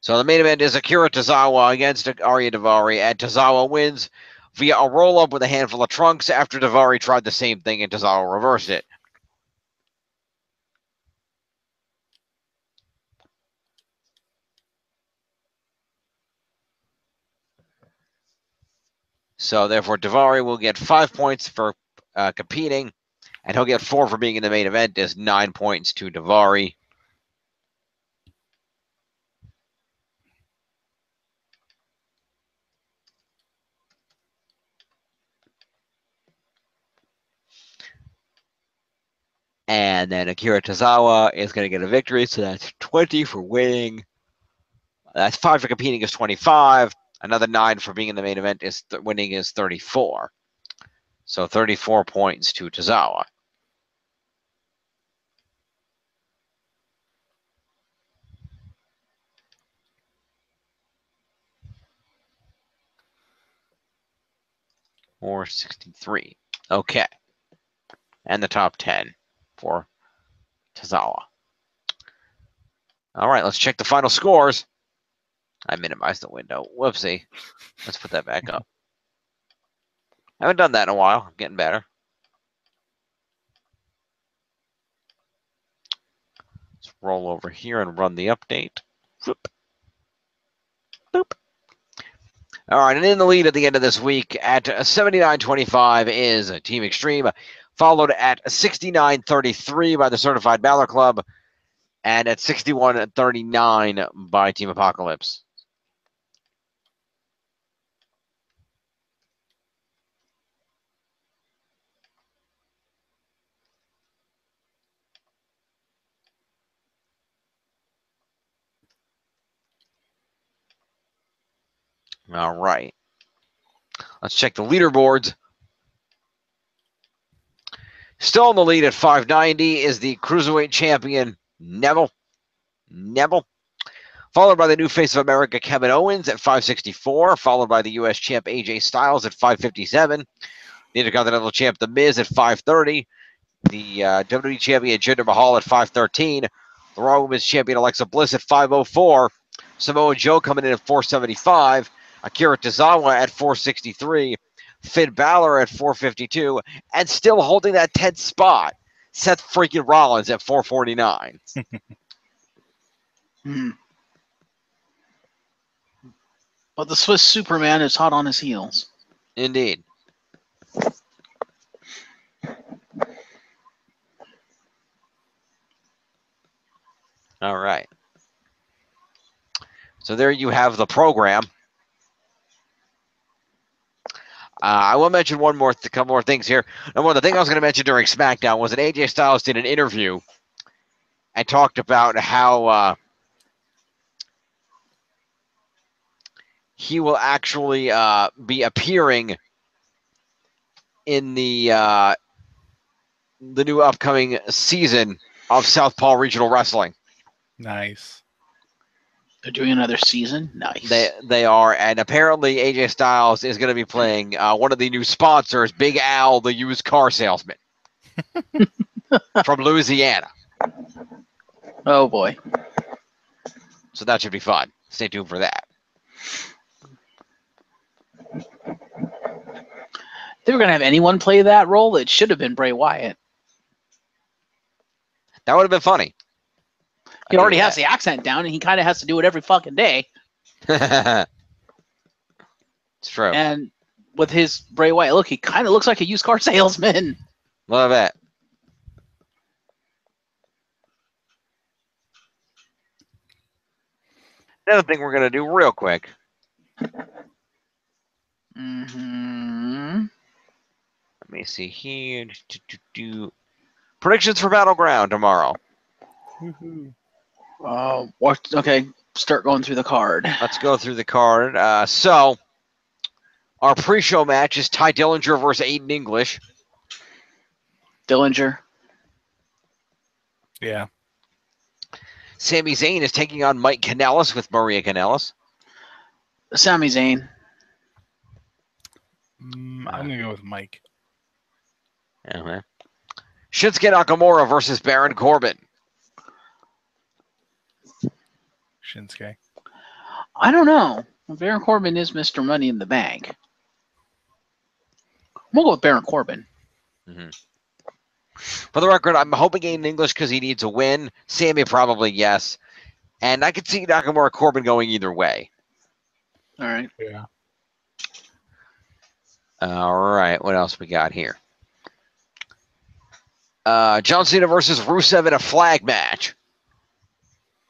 Speaker 1: So the main event is Akira Tozawa against Arya Daivari, and Tozawa wins via a roll-up with a handful of trunks after Daivari tried the same thing and Tozawa reversed it. So therefore, Daivari will get 5 points for competing, and he'll get 4 for being in the main event. Is 9 points to Daivari. And then Akira Tozawa is going to get a victory, so that's 20 for winning. That's 5 for competing is 25. Another 9 for being in the main event is winning is 34. So 34 points to Tozawa. Or 63. Okay. And the top 10 for Tozawa. All right, let's check the final scores. I minimized the window. Whoopsie. Let's put that back up. I haven't done that in a while. I'm getting better. Let's roll over here and run the update. Whoop. Boop. All right, and in the lead at the end of this week at 79.25 is Team Extreme, followed at 69.33 by the Certified Balor Club, and at 61.39 by Team Apocalypse. All right. Let's check the leaderboards. Still in the lead at 590 is the Cruiserweight Champion, Neville. Followed by the new face of America, Kevin Owens at 564. Followed by the U.S. Champ, AJ Styles at 557. The Intercontinental Champ, The Miz at 530. The WWE Champion, Jinder Mahal at 513. The Raw Women's Champion, Alexa Bliss at 504. Samoa Joe coming in at 475. Akira Tozawa at 463. Finn Balor at 452. And still holding that 10th spot, Seth freaking Rollins at 449.
Speaker 3: But the Swiss Superman is hot on his heels.
Speaker 1: Indeed. All right. So there you have the program. I will mention a couple more things here. Number one, the thing I was going to mention during SmackDown was that AJ Styles did an interview and talked about how he will actually be appearing in the new upcoming season of Southpaw Regional Wrestling.
Speaker 2: Nice.
Speaker 3: They're doing another season. Nice.
Speaker 1: They are, and apparently AJ Styles is going to be playing one of the new sponsors, Big Al, the used car salesman from Louisiana.
Speaker 3: Oh boy.
Speaker 1: So that should be fun. Stay tuned for that.
Speaker 3: If they were going to have anyone play that role, it should have been Bray Wyatt.
Speaker 1: That would have been funny.
Speaker 3: He already has the accent down, and he kind of has to do it every fucking day.
Speaker 1: It's true.
Speaker 3: And with his Bray Wyatt look, he kind of looks like a used car salesman.
Speaker 1: Love it. Another thing we're going to do real quick.
Speaker 3: Mm-hmm.
Speaker 1: Let me see here. Predictions for Battleground tomorrow.
Speaker 3: Okay, start going through the card.
Speaker 1: Let's go through the card. So, our pre-show match is Ty Dillinger versus Aiden English.
Speaker 3: Dillinger.
Speaker 2: Yeah.
Speaker 1: Sami Zayn is taking on Mike Kanellis with Maria Kanellis.
Speaker 3: Sami Zayn.
Speaker 2: I'm going to go with Mike.
Speaker 1: Uh-huh. Shinsuke Nakamura versus Baron Corbin.
Speaker 2: Shinsuke.
Speaker 3: I don't know. Baron Corbin is Mr. Money in the Bank. We'll go with Baron Corbin.
Speaker 1: Mm-hmm. For the record, I'm hoping Aiden English because he needs a win. Sammy probably yes. And I could see Nakamura Corbin going either way.
Speaker 3: All right.
Speaker 2: Yeah.
Speaker 1: All right. What else we got here? John Cena versus Rusev in a flag match.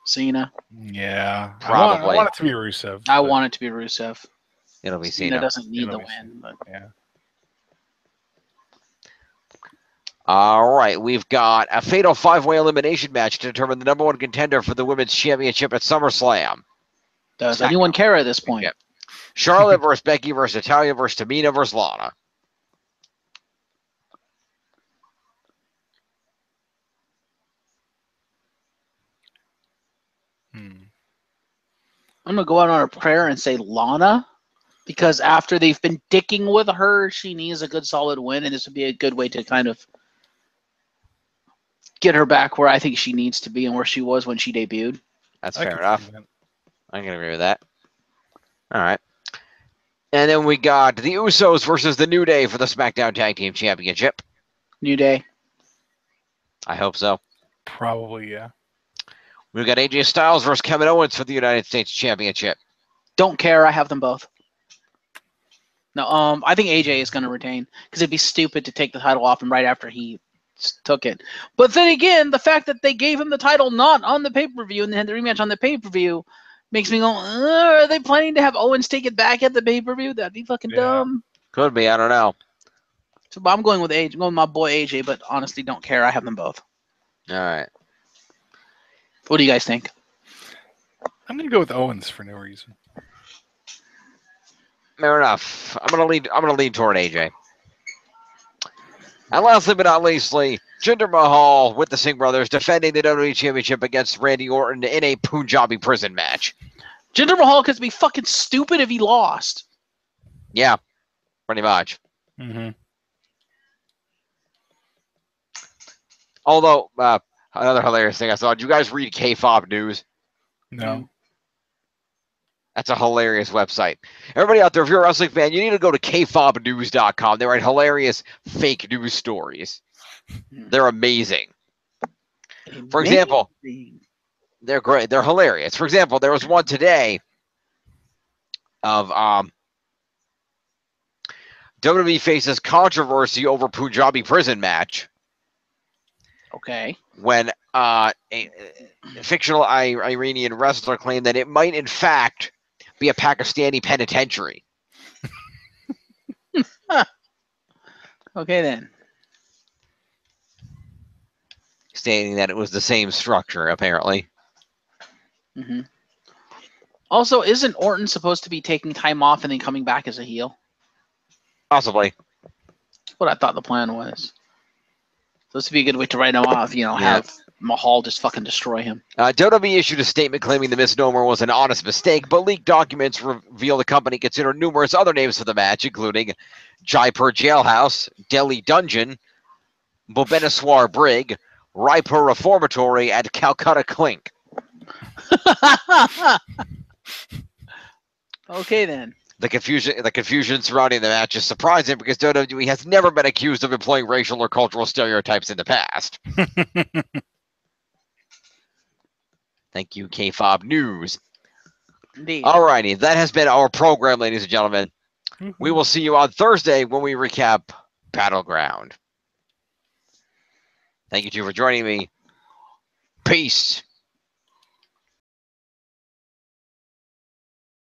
Speaker 3: Cena.
Speaker 2: Yeah.
Speaker 1: Probably.
Speaker 2: I want it to be Rusev.
Speaker 3: I want it to be Rusev.
Speaker 1: It'll be
Speaker 3: Cena
Speaker 1: Cena.
Speaker 3: doesn't need
Speaker 2: It'll
Speaker 3: the
Speaker 2: be
Speaker 3: win. But...
Speaker 2: Yeah.
Speaker 1: All right. We've got a fatal 5-way elimination match to determine the #1 contender for the Women's Championship at SummerSlam.
Speaker 3: Does anyone care at this point?
Speaker 1: Yep. Charlotte versus Becky versus Natalya versus Tamina versus Lana.
Speaker 3: I'm going to go out on a prayer and say Lana, because after they've been dicking with her, she needs a good solid win, and this would be a good way to kind of get her back where I think she needs to be and where she was when she debuted.
Speaker 1: That's fair enough. I can agree with that. All right. And then we got the Usos versus the New Day for the SmackDown Tag Team Championship.
Speaker 3: New Day.
Speaker 1: I hope so.
Speaker 2: Probably, yeah.
Speaker 1: We've got AJ Styles versus Kevin Owens for the United States Championship.
Speaker 3: Don't care. I have them both. No, I think AJ is going to retain because it'd be stupid to take the title off him right after he took it. But then again, the fact that they gave him the title not on the pay-per-view and they had the rematch on the pay-per-view makes me go, are they planning to have Owens take it back at the pay-per-view? That'd be fucking dumb.
Speaker 1: Could be. I don't know.
Speaker 3: So I'm going with AJ. I'm going with my boy AJ, but honestly, don't care. I have them both.
Speaker 1: All right.
Speaker 3: What do you guys think?
Speaker 2: I'm going to go with Owens for no reason.
Speaker 1: Fair enough. I'm gonna lean toward AJ. And lastly but not leastly, Jinder Mahal with the Singh brothers defending the WWE Championship against Randy Orton in a Punjabi prison match.
Speaker 3: Jinder Mahal could be fucking stupid if he lost.
Speaker 1: Yeah, pretty much.
Speaker 2: Mm-hmm.
Speaker 1: Although, another hilarious thing I saw. Did you guys read K-Fob News?
Speaker 2: No.
Speaker 1: That's a hilarious website. Everybody out there, if you're a wrestling fan, you need to go to kfobnews.com. They write hilarious fake news stories. They're amazing. For example, they're great. They're hilarious. For example, there was one today of WWE faces controversy over Punjabi prison match.
Speaker 3: Okay.
Speaker 1: When a fictional Iranian wrestler claimed that it might, in fact, be a Pakistani penitentiary.
Speaker 3: Okay, then.
Speaker 1: Stating that it was the same structure, apparently.
Speaker 3: Mm-hmm. Also, isn't Orton supposed to be taking time off and then coming back as a heel?
Speaker 1: Possibly.
Speaker 3: That's what I thought the plan was. Supposed to be a good way to write him off,
Speaker 1: Yeah.
Speaker 3: have Mahal just fucking destroy him.
Speaker 1: WWE issued a statement claiming the misnomer was an honest mistake, but leaked documents reveal the company considered numerous other names for the match, including Jaipur Jailhouse, Delhi Dungeon, Bhubaneswar Brig, Raipur Reformatory, and Calcutta Clink.
Speaker 3: Okay, then.
Speaker 1: The confusion surrounding the match is surprising because WWE has never been accused of employing racial or cultural stereotypes in the past. Thank you, KFOB News.
Speaker 3: Indeed.
Speaker 1: Alrighty, that has been our program, ladies and gentlemen. We will see you on Thursday when we recap Battleground. Thank you two for joining me. Peace.